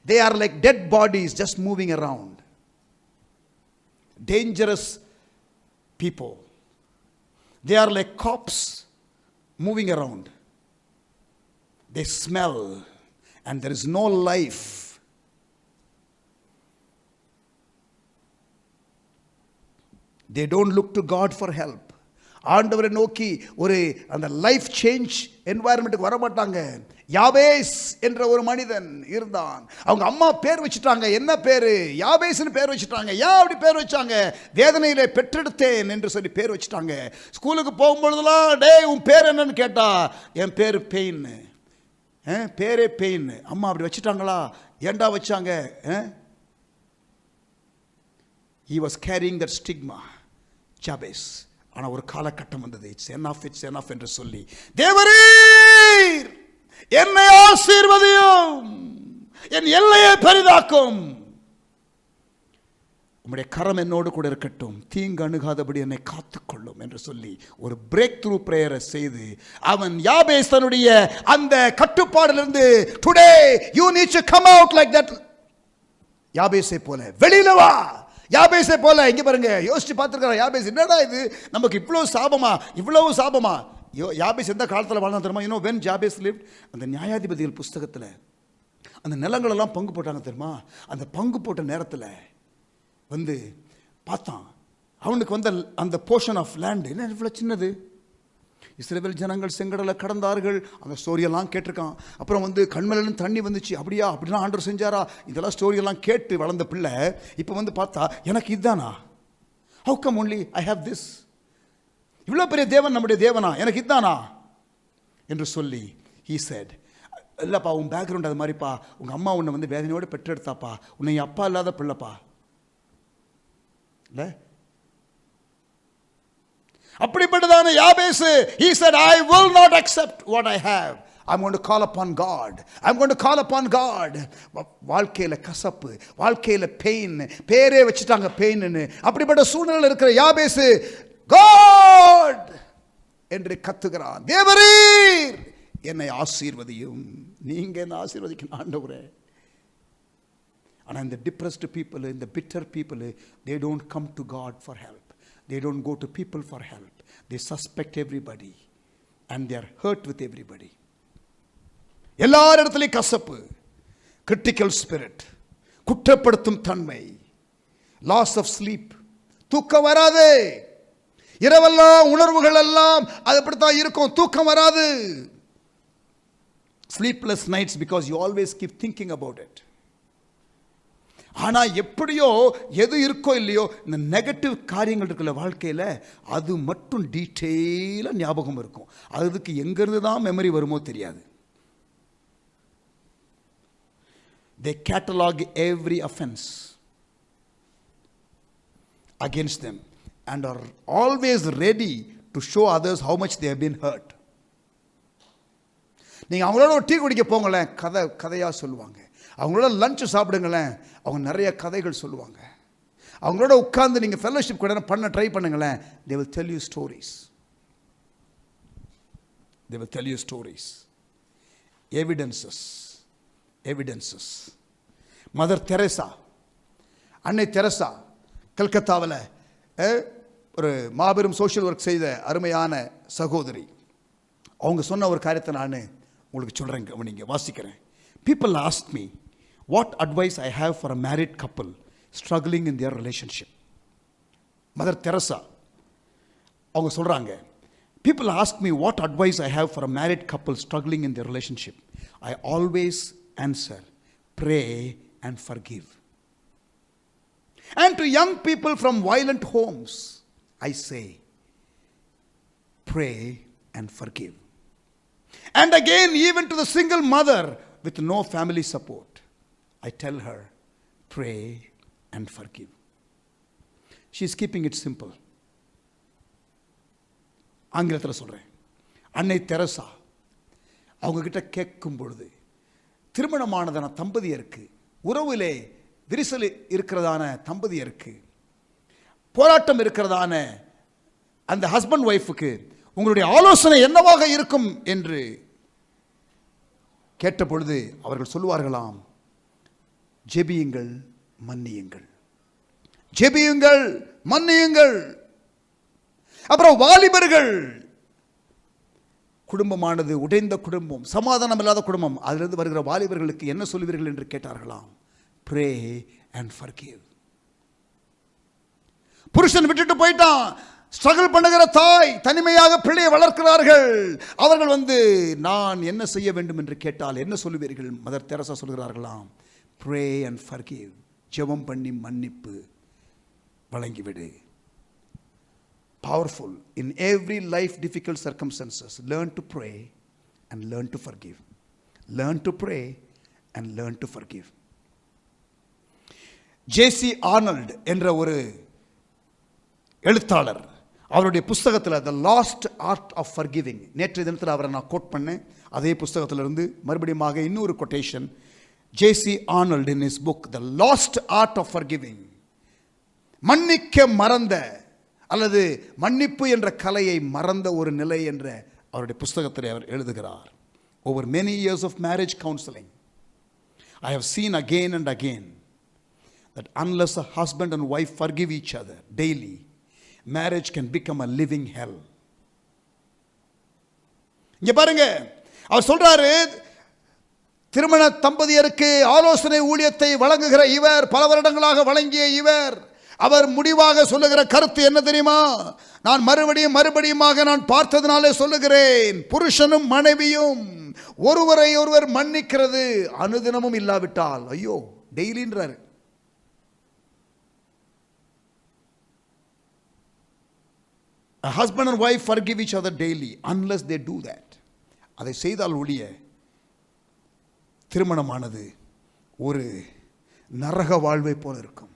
[SPEAKER 1] They are like dead bodies just moving around. Dangerous people. They are like corpses moving around. They smell and there is no life. They don't look to God for help. ஆண்டவரை நோக்கி ஒரு அந்த லைஃப் சேஞ்ச் என்வாயர்மெண்ட்டுக்கு வர மாட்டாங்க. யாபேஸ் என்ற ஒரு மனிதன் இருந்தான். அவங்க அம்மா பேர் வச்சுட்டாங்க. என்ன பேரு? யாபேஸ்னு பேர் வச்சுட்டாங்க. ஏன் அப்படி பேர் வச்சாங்க? வேதனையிலே பெற்றெடுத்தேன் என்று சொல்லி பேர் வச்சுட்டாங்க. ஸ்கூலுக்கு போகும்பொழுதுலாம், டே உன் பேர் என்னன்னு கேட்டா, என் பேர் பெயின், பேரே பெயின். அம்மா அப்படி வச்சுட்டாங்களா? ஏண்டா வச்சாங்க? He was carrying that stigma, Jabez. ஆனால் ஒரு காலகட்டம் வந்தது, இட்ஸ் enough என்று சொல்லி, தேவரீர் என்னை ஆசீர்வதியும், என் எல்லையை பெரிதாக்கும், உம்முடைய கரம் என்னோடு கூட இருக்கட்டும், தீங்கு அணுகாதபடி என்னை காத்துக்கொள்ளும் என்று சொல்லி ஒரு பிரேக் த்ரூ பிரேயரை செய்து அவன் யாபேஸ் தன்னுடைய அந்த கட்டுப்பாடிலிருந்து, today you need to come out like that, யாபேஸை போல வெளியில வா. யாபேஸை போல, இங்க பாருங்க, யோசிச்சு பார்த்துருக்காரு யாபேஸ், என்னடா இது நமக்கு இவ்வளவு சாபமா. யாபேஸ் எந்த காலத்தில் வாழ்ந்தா தெரியுமா? யூனோ வென் ஜாபேஸ் லிவ்ட், அந்த நியாயாதிபதிகள் புஸ்தகத்தில் அந்த நிலங்கள் எல்லாம் பங்கு போட்டாங்க தெரியுமா? அந்த பங்கு போட்ட நேரத்தில் வந்து பார்த்தான், அவனுக்கு வந்து அந்த போர்ஷன் ஆஃப் லேண்ட் என்ன இவ்வளோ சின்னது. இஸ்ரவேல் ஜனங்கள் செங்கடலை கடந்தார்கள், அந்த ஸ்டோரியெல்லாம் கேட்டிருக்கான். அப்புறம் வந்து கண்மலையிலும் தண்ணி வந்துச்சு, அப்படிலாம் ஆண்டவர் செஞ்சாரா? இதெல்லாம் ஸ்டோரியெல்லாம் கேட்டு வளர்ந்த பிள்ளை இப்போ வந்து பார்த்தா, எனக்கு இதுதானா? How come only I have this? இவ்வளோ பெரிய தேவன் நம்முடைய தேவனா, எனக்கு இதுதானா என்று சொல்லி he said, இல்லைப்பா, உன் பேக்ரவுண்ட் அது மாதிரிப்பா, உங்கள் அம்மா உன்னை வந்து வேதனையோடு பெற்றெடுத்தாப்பா, உன்னை அப்பா இல்லாத பிள்ளைப்பா, இல்லை அப்படிப்பட்டதான யாபேஸ், he said, I will not accept what I have, I'm going to call upon God. I'm going to call upon God. வாழ்க்கையில கசப்பு, வாழ்க்கையில பெயின், பேரே வச்சுட்டாங்க பெயின்னு. அப்படிப்பட்ட சூழ்நிலையில் இருக்கிற யாபேசு God என்று கத்துகிறான். தேவரீர் என்னை ஆசீர்வதியும். நீங்க என்ன ஆசீர்வதிக்கணும் ஆண்டவரே. ஆனா இந்த டிப்ரெஸ்டு பீப்புள், இந்த bitter people, they don't come to God for help. They don't go to people for help. They suspect everybody and they are hurt with everybody. எல்லார் இடத்துலையும் கசப்பு, கிரிட்டிக்கல் ஸ்பிரிட், குற்றப்படுத்தும் தன்மை, லாஸ் ஆஃப் ஸ்லீப், தூக்கம் வராது. இரவெல்லாம் உணர்வுகள் எல்லாம் அது அப்படித்தான் இருக்கும், தூக்கம் வராது. Sleepless nights because you always keep thinking about it. ஆனா எப்படியோ எது இருக்கோ இல்லையோ இந்த நெகட்டிவ் காரியங்கள் இருக்குல்ல வாழ்க்கையில, அது மட்டும் டீட்டெயிலா ஞாபகம் இருக்கும். அதுக்கு எங்கிருந்து தான் மெமரி வருமோ தெரியாது. They catalog every offense against them and are always ready to show others how much they have been hurt. நீங்க அவங்களோட ஒரு டீ குடிக்க போங்களேன், கதையா சொல்லுவாங்க. அவங்களோட லஞ்ச் சாப்பிடுங்களேன், அவங்க நிறைய கதைகள் சொல்லுவாங்க. அவங்களோட உட்கார்ந்து நீங்க ஃபெல்லோஷிப் கூட பண்ண ட்ரை பண்ணுங்களேன், they will tell you stories. They will tell you stories. Evidences. Mother Teresa, அன்னை தெரேசா கல்கத்தாவில் ஒரு மாபெரும் சோஷியல் ஒர்க் செய்த அருமையான சகோதரி. அவங்க சொன்ன ஒரு காரியத்தை நான் உங்களுக்கு சொல்கிறேன், கவனிங்க, வாசிக்கிறேன். People ask me what advice I have for a married couple struggling in their relationship. Mother Teresa அவங்க சொல்கிறாங்க, people ask me what advice I have for a married couple struggling in their relationship. I always answer, pray and forgive. And to young people from violent homes, I say, pray and forgive. And again, even to the single mother with no family support, I tell her, pray and forgive. She is keeping it simple. ஆங்கிலத்தில் சொல்கிறேன். அன்னை Teresa அவங்க கிட்ட கேட்கும் பொழுது, திருமணமானதான தம்பதியருக்கு, உறவிலே விரிசல் இருக்கிறதான தம்பதியருக்கு, போராட்டம் இருக்கிறதான அந்த ஹஸ்பண்ட் ஒய்ஃபுக்கு உங்களுடைய ஆலோசனை என்னவாக இருக்கும் என்று கேட்ட பொழுது அவர்கள் சொல்லுவார்களாம், ஜெபியுங்கள், மன்னியுங்கள், ஜெபியுங்கள், மன்னியுங்கள். அப்புறம் வாலிபர்கள், குடும்பமானது உடைந்த குடும்பம், சமாதானம் இல்லாத குடும்பம், அதிலிருந்து வருகிற வாலிபர்களுக்கு என்ன சொல்லுவீர்கள் என்று கேட்டார்களாம், pray and forgive. புருஷன் விட்டுட்டு போயிட்டான், ஸ்ட்ரகிள் பண்ணுகிற தாய் தனிமையாக பிள்ளையை வளர்க்கிறார்கள். அவர்கள் நான் என்ன செய்ய வேண்டும் என்று கேட்டால் என்ன சொல்லுவீர்கள்? மதர் தெரேசா சொல்கிறார்களாம், pray and forgive. ஜெபம் பண்ணி மன்னிப்பு வழங்கிவிடு. Powerful in every life difficult circumstances. Learn to pray and learn to forgive. Learn to pray and learn to forgive. J C Arnold என்ற ஒரு எழுத்தாளர், அவருடைய புஸ்தகத்தில் the lost art of forgiving, நேற்றைய தினத்தில் அவரை நான் கோட் பண்ணேன். அதே புஸ்தகத்திலிருந்து மறுபடியும் இன்னொரு quotation. J C Arnold in his book the lost art of forgiving, மன்னிக்க மறந்த அல்லது மன்னிப்பு என்ற கலையை மறந்த ஒரு நிலை என்ற அவருடைய புஸ்தகத்தில் அவர் எழுதுகிறார். Over many years of marriage counselling, I have seen again and again that unless a husband and wife forgive each other daily, marriage can become a living hell. இங்க பாருங்க, அவர் சொல்றாரு, திருமண தம்பதியருக்கு ஆலோசனை ஊழியத்தை வழங்குகிற இவர், பல வருடங்களாக வழங்கிய இவர், அவர் முடிவாக சொல்லுகிற கருத்து என்ன தெரியுமா? நான் மறுபடியுமாக நான் பார்த்ததுனாலே சொல்லுகிறேன், புருஷனும் மனைவியும் ஒருவரை ஒருவர் மன்னிக்கிறது அனுதினமும் இல்லாவிட்டால், ஐயோ டெய்லின்றாரு. A husband and wife forgive each other daily unless they do that. அதை செய்தால் ஒழிய திருமணமானது ஒரு நரக வாழ்வை போல இருக்கும்.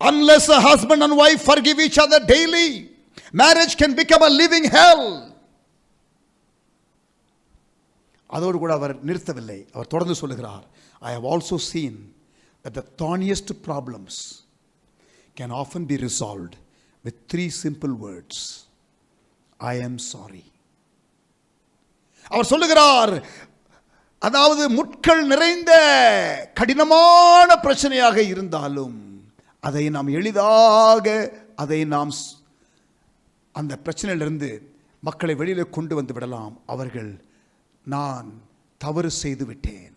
[SPEAKER 1] Unless a husband and wife forgive each other daily, marriage can become a living hell. அதோடு கூட அவர் நிறுத்தவில்லை. அவர் தொடர்ந்து சொல்லுகிறார், I have also seen that the thorniest problems can often be resolved with 3 simple words. I am sorry. அவர் சொல்லுகிறார், அதாவது முட்கள் நிறைந்த கடினமான பிரச்சனையாக இருந்தாலும் அதை நாம் எளிதாக அந்த பிரச்சனையிலிருந்து மக்களை வெளியில் கொண்டு வந்து விடலாம். அவர்கள், நான் தவறு செய்து விட்டேன்,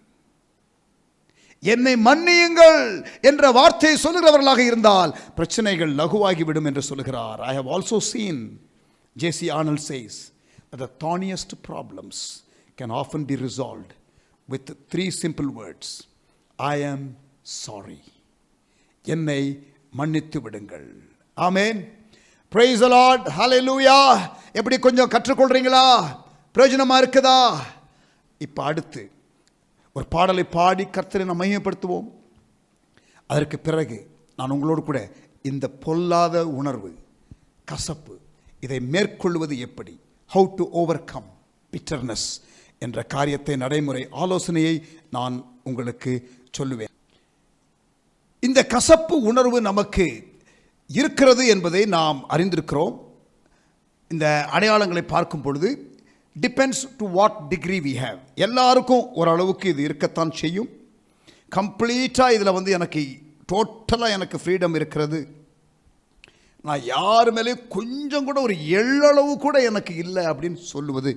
[SPEAKER 1] என்னை மன்னியுங்கள் என்ற வார்த்தையை சொல்லுகிறவர்களாக இருந்தால் பிரச்சனைகள் லகுவாகிவிடும் என்று சொல்லுகிறார். I have also seen, J.C. Arnold says, that the thorniest problems can often be resolved with 3 simple words. I am sorry. என்னை மன்னித்து விடுங்கள். ஆமென். Praise the Lord. Hallelujah. எப்படி கொஞ்சம் கற்றுக்கொள்றீங்களா? பிரயோஜனமா இருக்குதா? இப்ப அடுத்து ஒரு பாடலை பாடி கர்த்தரை நாம் மகிமைப்படுத்துவோம். அதற்கு பிறகு நான் உங்களோடு கூட இந்த பொல்லாத உணர்வு, கசப்பு, இதை மேற்கொள்வது எப்படி, how to overcome bitterness என்ற காரியத்தை, நடைமுறை ஆலோசனையை நான் உங்களுக்கு சொல்லுவேன். இந்த கசப்பு உணர்வு நமக்கு இருக்கிறது என்பதை நாம் அறிந்திருக்கிறோம். இந்த அடையாளங்களை பார்க்கும் பொழுது depends to what degree we have. எல்லாருக்கும் ஓரளவுக்கு இது இருக்கத்தான் செய்யும். கம்ப்ளீட்டாக இதில் எனக்கு டோட்டலாக எனக்கு ஃப்ரீடம் இருக்கிறது, நான் யார் மேலே கொஞ்சம் கூட ஒரு எள்ளளவு கூட எனக்கு இல்லை அப்படின்னு சொல்லுவது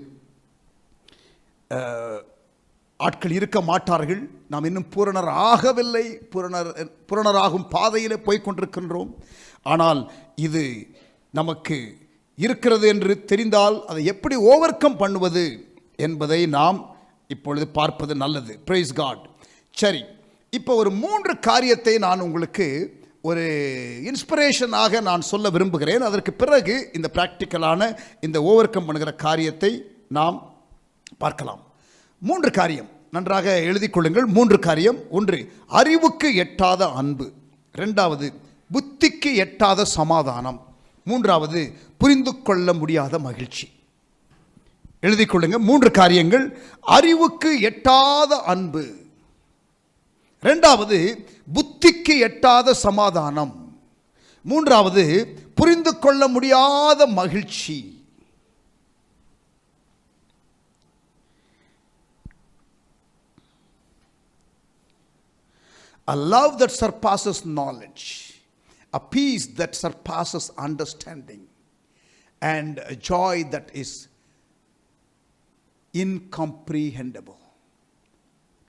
[SPEAKER 1] ஆட்கள் இருக்க மாட்டார்கள். நாம் இன்னும் பூரணர் ஆகவில்லை, பூரணராகும் பாதையில் போய்கொண்டிருக்கின்றோம். ஆனால் இது நமக்கு இருக்கிறது என்று தெரிந்தால் அதை எப்படி ஓவர் கம் பண்ணுவது என்பதை நாம் இப்பொழுது பார்ப்பது நல்லது. Praise God. சரி, இப்போ ஒரு 3 காரியத்தை நான் உங்களுக்கு ஒரு இன்ஸ்பிரேஷனாக நான் சொல்ல விரும்புகிறேன். அதற்கு பிறகு இந்த பிராக்டிக்கலான இந்த ஓவர் கம் பண்ணுகிற காரியத்தை நாம் பார்க்கலாம். 3 காரியம் நன்றாக எழுதிக் கொள்ளுங்கள். 3 காரியம். 1, அறிவுக்கு எட்டாத அன்பு. 2வது, புத்திக்கு எட்டாத சமாதானம். 3வது, புரிந்து கொள்ள முடியாத மகிழ்ச்சி. எழுதிக் கொள்ளுங்க. 3 காரியங்கள். அறிவுக்கு எட்டாத அன்பு, 2வது புத்திக்கு எட்டாத சமாதானம், 3வது புரிந்து கொள்ள முடியாத மகிழ்ச்சி. A love that surpasses knowledge, a peace that surpasses understanding, and a joy that is incomprehensible.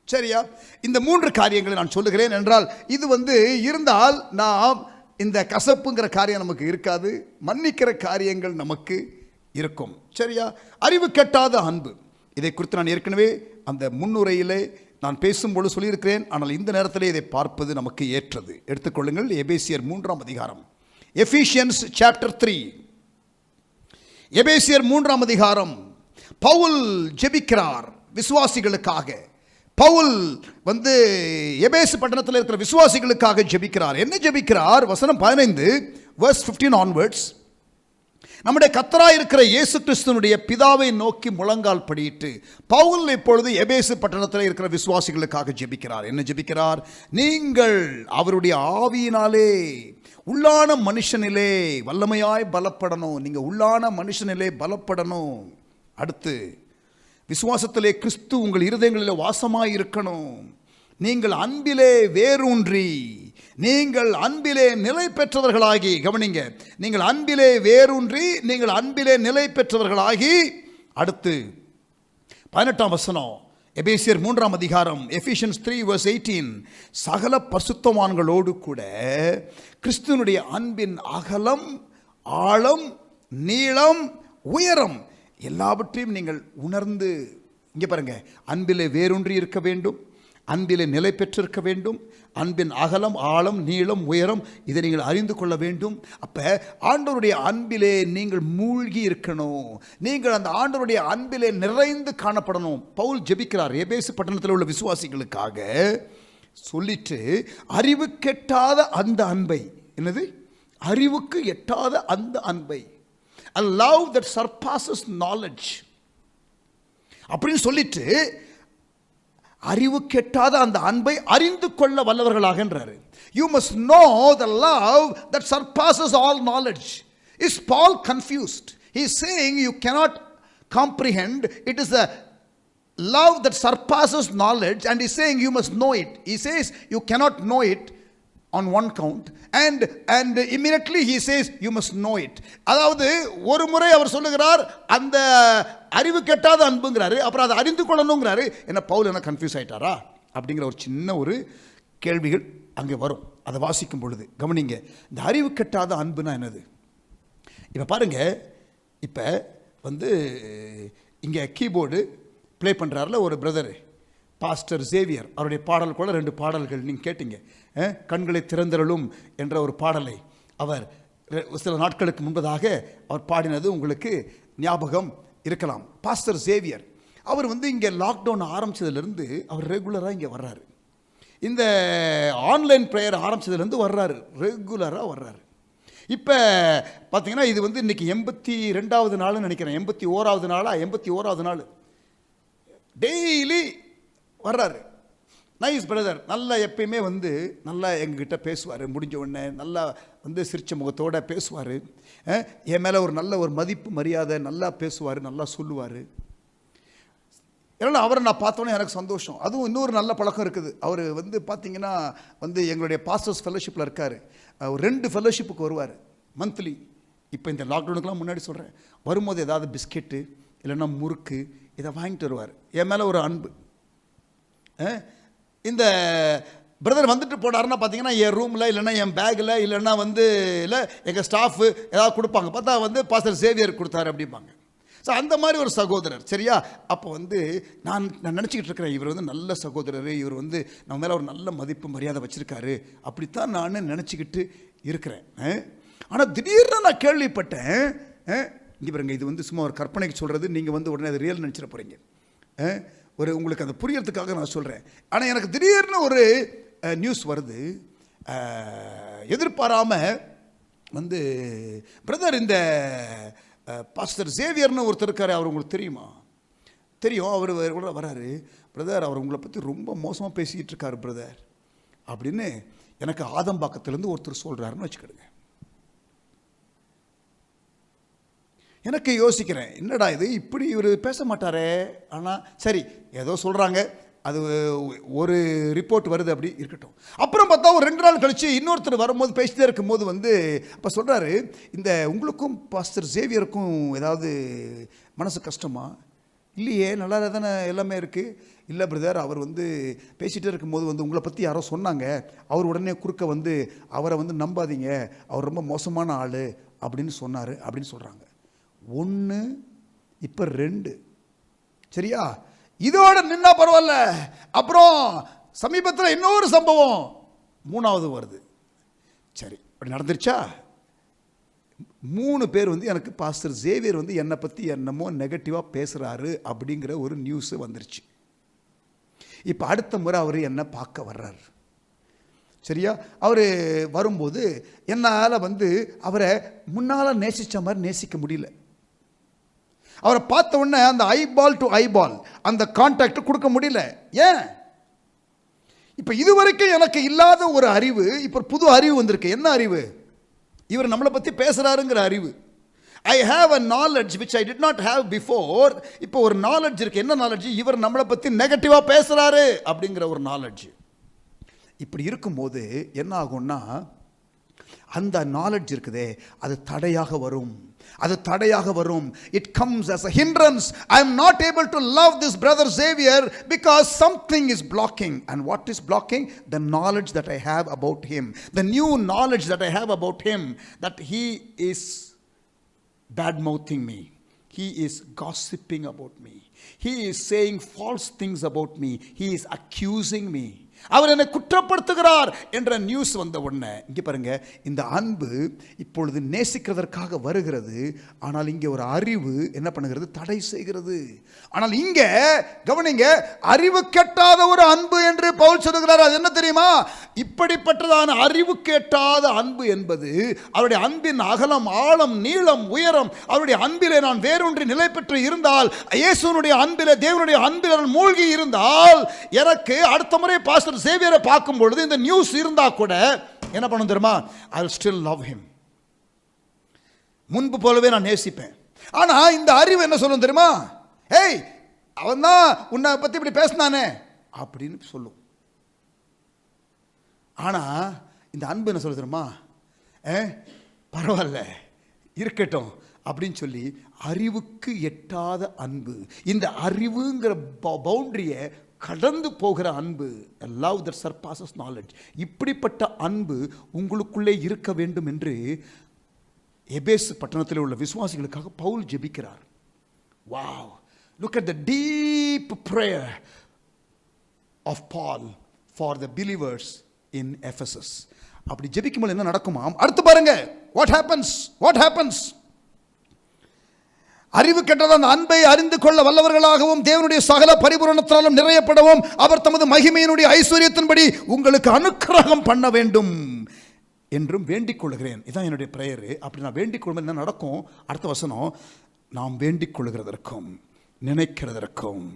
[SPEAKER 1] சரியா? இந்த 3 காரியங்களை நான் சொல்லுகிறேன் என்றால் இது இருந்தால் நாம் இந்த கசப்புங்கிற காரியம் நமக்கு இருக்காது, மன்னிக்கிற காரியங்கள் நமக்கு இருக்கும். சரியா? அறிவு கெட்டாத அன்பு, இதை குறித்து நான் ஏற்கனவே அந்த முன்னுரையிலே நான் பேசும்போது சொல்லியிருக்கிறேன். ஆனால் இந்த நேரத்தில் இதை பார்ப்பது நமக்கு ஏற்றது. எடுத்துக்கொள்ளுங்கள். எபேசியர் 3ஆம் அதிகாரம், எபிஷியன்ஸ் சாப்டர் 3. எபேசியர் 3ஆம் அதிகாரம். பவுல் ஜெபிக்கிறார் விசுவாசிகளுக்காக. பவுல் எபேசு பட்டணத்தில் இருக்கிற விசுவாசிகளுக்காக ஜெபிக்கிறார். என்ன ஜெபிக்கிறார்? வசனம் 15 verse 15 onwards. நம்முடைய கர்த்தராய் இருக்கிற இயேசு கிறிஸ்துவினுடைய பிதாவை நோக்கி முழங்கால் படியிட்டு பவுல் இப்பொழுது எபேசு பட்டணத்தில் இருக்கிற விசுவாசிகளுக்காக ஜெபிக்கிறார். என்ன ஜெபிக்கிறார்? நீங்கள் அவருடைய ஆவியினாலே உள்ளான மனுஷனிலே வல்லமையாய் பலப்படணும். நீங்க உள்ளான மனுஷனிலே பலப்படணும். அடுத்து, விசுவாசத்திலே கிறிஸ்து உங்கள் இருதயங்களிலே வாசமாய் இருக்கணும். நீங்கள் அன்பிலே வேரூன்றி, நீங்கள் அன்பிலே நிலை பெற்றவர்களாகி, கவனிங்க, நீங்கள் அன்பிலே வேரூன்றி, நீங்கள் அன்பிலே நிலை பெற்றவர்களாகி. அடுத்து 18ஆம் வசனம், எபேசியர் 3ஆம் அதிகாரம், எபிஷியன்ஸ் 3 verse 18. சகல பரிசுத்தவான்களோடு கூட கிறிஸ்துவனுடைய அன்பின் அகலம், ஆழம், நீளம், உயரம் எல்லாவற்றையும் நீங்கள் உணர்ந்து, இங்கே பாருங்க, அன்பிலே வேரூன்றி இருக்க வேண்டும், அன்பிலே நிலை பெற்றிருக்க வேண்டும், அன்பின் அகலம், ஆழம், நீளம், உயரம் இதை நீங்கள் அறிந்து கொள்ள வேண்டும். அப்போ ஆண்டவருடைய அன்பிலே நீங்கள் மூழ்கி இருக்கணும். நீங்கள் அந்த ஆண்டவருடைய அன்பிலே நிறைந்து காணப்படணும். பவுல் ஜெபிக்கிறார் எபேசு பட்டணத்தில் உள்ள விசுவாசிகளுக்காக. சொல்லிட்டு அறிவுக்கு எட்டாத அந்த அன்பை, என்னது அறிவுக்கு எட்டாத அந்த அன்பை, a love that surpasses knowledge, அப்படின்னு சொல்லிட்டு அறிவு கெட்டாத அந்த அன்பை அறிந்து கொள்ள வல்லவர்களாகன்றாரு. You must know the love that surpasses all knowledge. Is Paul confused? He is saying you cannot comprehend. It is a love that surpasses knowledge, and he is saying you must know it. He says you cannot know it on one count, and immediately he says you must know it. அதாவது ஒரு முறை அவர் சொல்லுகிறார் அந்த அறிவு கெட்டாத அன்புங்கிறாரு, அப்புறம் அதை அறிந்து கொள்ளணுங்கிறாரு. என்ன பவுல் என்ன கன்ஃபியூஸ் ஆயிட்டாரா அப்படிங்கிற ஒரு சின்ன ஒரு கேள்விகள் அங்கே வரும். அதை வாசிக்கும் பொழுது கவனிங்க, இந்த அறிவு கெட்டாத அன்புனா என்னது? இப்போ பாருங்க, இப்போ வந்து இங்கே கீபோர்டு ப்ளே பண்ணுறாருல ஒரு பிரதரு பாஸ்டர் சேவியர், அவருடைய பாடல் கூட 2 பாடல்கள் நீங்கள் கேட்டீங்க. கண்களை திறந்தருளும் என்ற ஒரு பாடலை அவர் சில நாட்களுக்கு முன்பதாக அவர் பாடினது உங்களுக்கு ஞாபகம் இருக்கலாம். பாஸ்டர் சேவியர் அவர் வந்து இங்கே லாக்டவுன் ஆரம்பித்ததுலேருந்து அவர் ரெகுலராக இங்கே வர்றாரு. இந்த ஆன்லைன் ப்ரேயர் ஆரம்பித்ததுலேருந்து வர்றாரு, ரெகுலராக வர்றாரு. இப்போ பார்த்தீங்கன்னா இது வந்து இன்றைக்கி 82வது நாள்னு நினைக்கிறேன், 81வது நாளா 81வது நாள் டெய்லி வர்றாரு. நைஸ் பிரதர், நல்லா எப்பயுமே வந்து நல்லா எங்ககிட்ட பேசுவார். முடிஞ்ச உடனே நல்லா வந்து சிரிச்ச முகத்தோடு பேசுவார். என் மேலே ஒரு நல்ல ஒரு மதிப்பு மரியாதை, நல்லா பேசுவார், நல்லா சொல்லுவார். ஏன்னா அவரை நான் பார்த்தோன்னே எனக்கு சந்தோஷம். அதுவும் இன்னொரு நல்ல பழக்கம் இருக்குது. அவர் வந்து பார்த்திங்கன்னா வந்து எங்களுடைய பாஸ்டர்ஸ் ஃபெல்லோஷிப்பில் இருக்கார். 2 ஃபெல்லோஷிப்புக்கு வருவார் மந்த்லி. இப்போ இந்த லாக்டவுனுக்குலாம் முன்னாடி சொல்கிறேன், வரும்போது ஏதாவது பிஸ்கெட்டு இல்லைன்னா முறுக்கு இதை வாங்கிட்டு வருவார். என் மேலே ஒரு அன்பு. இந்த பிரதர் வந்துட்டு போனாருன்னா பார்த்தீங்கன்னா என் ரூமில் இல்லைன்னா என் பேக்கில் இல்லைன்னா வந்து இல்லை எங்கள் ஸ்டாஃபு ஏதாவது கொடுப்பாங்க, பார்த்தா வந்து பாஸ்டர் சேவியர் கொடுத்தாரு அப்படிம்பாங்க. ஸோ அந்த மாதிரி ஒரு சகோதரர், சரியா? அப்போ வந்து நான் நினச்சிக்கிட்டு இருக்கிறேன், இவர் வந்து நல்ல சகோதரர், இவர் வந்து நம்ம மேலே ஒரு நல்ல மதிப்பு மரியாதை வச்சுருக்காரு, அப்படித்தான் நான் நினச்சிக்கிட்டு இருக்கிறேன். ஆனால் திடீர்னு நான் கேள்விப்பட்டேன், இங்கே பாருங்க, இது வந்து சும்மா ஒரு கற்பனைக்கு சொல்கிறது, நீங்கள் வந்து உடனே அது ரியல் நினச்சிட போகிறீங்க. ஒரு உங்களுக்கு அந்த புரியறதுக்காக நான் சொல்கிறேன். ஆனால் எனக்கு திடீர்னு ஒரு நியூஸ் வருது, எதிர்பாராமல் வந்து பிரதர் இந்த பாஸ்டர் சேவியர்னு ஒருத்தர் இருக்கார், அவர் உங்களுக்கு தெரியுமா? தெரியும், அவர் கூட வராரு. பிரதர் அவர் உங்களை பற்றி ரொம்ப மோசமாக பேசிக்கிட்டு இருக்காரு பிரதர் அப்படின்னு எனக்கு ஆதம்பாக்கத்துலேருந்து ஒருத்தர் சொல்கிறாருன்னு வச்சுக்கிடுங்க. எனக்கு யோசிக்கிறேன், என்னடா இது இப்படி இவர் பேச மாட்டாரே. ஆனால் சரி, ஏதோ சொல்கிறாங்க, அது ஒரு ரிப்போர்ட் வருது, அப்படி இருக்கட்டும். அப்புறம் பார்த்தா ஒரு 2 நாள் கழித்து இன்னொருத்தர் வரும்போது பேசிட்டே இருக்கும்போது வந்து அப்போ சொல்கிறாரு, இந்த உங்களுக்கும் பாஸ்டர் சேவியருக்கும் ஏதாவது மனசு கஷ்டமா? இல்லையே, நல்லா தானே எல்லாமே இருக்குது. இல்லை பிரதர், அவர் வந்து பேசிகிட்டே இருக்கும்போது வந்து உங்களை பற்றி யாரோ சொன்னாங்க, அவர் உடனே குறுக்க வந்து அவரை வந்து நம்பாதீங்க, அவர் ரொம்ப மோசமான ஆள் அப்படின்னு சொன்னார் அப்படின்னு சொல்கிறாங்க. 1 இப்போ 2, சரியா? இதோட நின்னா பரவாயில்ல. அப்புறம் சமீபத்தில் இன்னொரு சம்பவம் 3வது வருது. சரி, அப்படி நடந்துருச்சா? 3 பேர் வந்து எனக்கு பாஸ்டர் சேவியர் வந்து என்னை பற்றி என்னமோ நெகட்டிவாக பேசுகிறாரு அப்படிங்கிற ஒரு நியூஸ் வந்துருச்சு. இப்போ அடுத்த முறை அவர் என்னை பார்க்க வர்றாரு, சரியா? அவர் வரும்போது என்னால் வந்து அவரை முன்னால் நேசித்த மாதிரி நேசிக்க முடியல. அவரை பார்த்த உடனே அந்த ஐபால் டு ஐபால் அந்த கான்டாக்ட் கொடுக்க முடியல. ஏன்? இப்போ இதுவரைக்கும் எனக்கு இல்லாத ஒரு அறிவு, இப்போ புது அறிவு வந்திருக்கு. என்ன அறிவு? இவர் நம்மளை பற்றி பேசுகிறாருங்கிற அறிவு. I have a knowledge which I did not have before. இப்போ ஒரு நாலெட்ஜ் இருக்குது. என்ன நாலெட்ஜ்? இவர் நம்மளை பற்றி நெகட்டிவாக பேசுகிறாரு அப்படிங்கிற ஒரு நாலெட்ஜ். இப்படி இருக்கும்போது என்ன ஆகும்னா, அந்த நாலெட்ஜ் இருக்குதே அது தடையாக வரும். அது தடையாக வரும். It comes as a hindrance. I am not able to love this brother Xavier because something is blocking. And what is blocking? The knowledge that I have about him. The new knowledge that I have about him, that he is bad-mouthing me. He is gossiping about me. He is saying false things about me. He is accusing me. அவர் என்னை குற்றப்படுத்துகிறார் என்ற news வந்த உடனே இங்கே பாருங்க, இந்த அன்பு இப்பொழுது நேசிக்கிறதற்காக வருகிறது. ஆனால் இங்கே ஒரு அறிவு என்ன பண்ணுகிறது? தடை செய்கிறது. ஆனால் இங்கே கவனிங்க, அறிவு கெட்டாத ஒரு அன்பு என்று பவுல் சொல்லுகிறார். அது என்ன தெரியுமா? இப்படிப்பட்டதான அறிவு கெட்டாத அன்பு என்பது அவருடைய அன்பின் அகலம், ஆழம், நீளம், உயரம், அவருடைய அன்பிலே நான் வேறொன்று நிலை பெற்று இருந்தால், இயேசுனுடைய அன்பிலே, தேவனுடைய அன்பில் நான் மூழ்கி இருந்தால், எனக்கு அடுத்த முறை பாஸ்டர் சேவியரை பார்க்கும் பொழுது இந்த நியூஸ் இருந்தா கூட என்ன பண்ணும் தெரியுமா? I will still love him. முன்பு போலவே நான் நேசிப்பேன். ஆனா இந்த அறிவு என்ன சொல்லும் தெரியுமா? ஏய், அவன் தான் உன்னை பத்தி இப்படி பேசினானே அப்படின்னு சொல்லும். ஆனா இந்த அன்பு என்ன சொல்ல தெரியுமா? பரவாயில்ல, இருக்கட்டும் அப்படின்னு சொல்லி அறிவுக்கு எட்டாத அன்பு, இந்த அறிவுங்கிற பவுண்டரியை கடந்து போகிற அன்பு, love that surpasses knowledge. இப்படிப்பட்ட அன்பு உங்களுக்குள்ளே இருக்க வேண்டும் என்று எபேசு பட்டணத்தில் உள்ள விசுவாசிகளுக்காக பவுல் ஜெபிக்கிறார். Wow, look at the deep prayer of Paul for the believers in Ephesus. அப்படி ஜெபிக்கும்போது என்ன நடக்குமாம்? அடுத்து பாருங்க, what happens? அறிவு கெட்டத அந்த அன்பை அறிந்து கொள்ள வல்லவர்களாகவும் தேவனுடைய சகல பரிபூரணத்தாலும் நிறையப்படவும் அவர் தமது மகிமையினுடைய ஐஸ்வர்யத்தின்படி உங்களுக்கு அனுக்கிரகம் பண்ண வேண்டும் என்றும் வேண்டிக் கொள்கிறேன். இதான் என்னுடைய பிரேயர். அப்படி நான் வேண்டிக் கொள்ளும் என்ன நடக்கும்? அடுத்த வசனம், நாம் வேண்டிக் கொள்கிறதற்கும் நினைக்கிறதற்கும்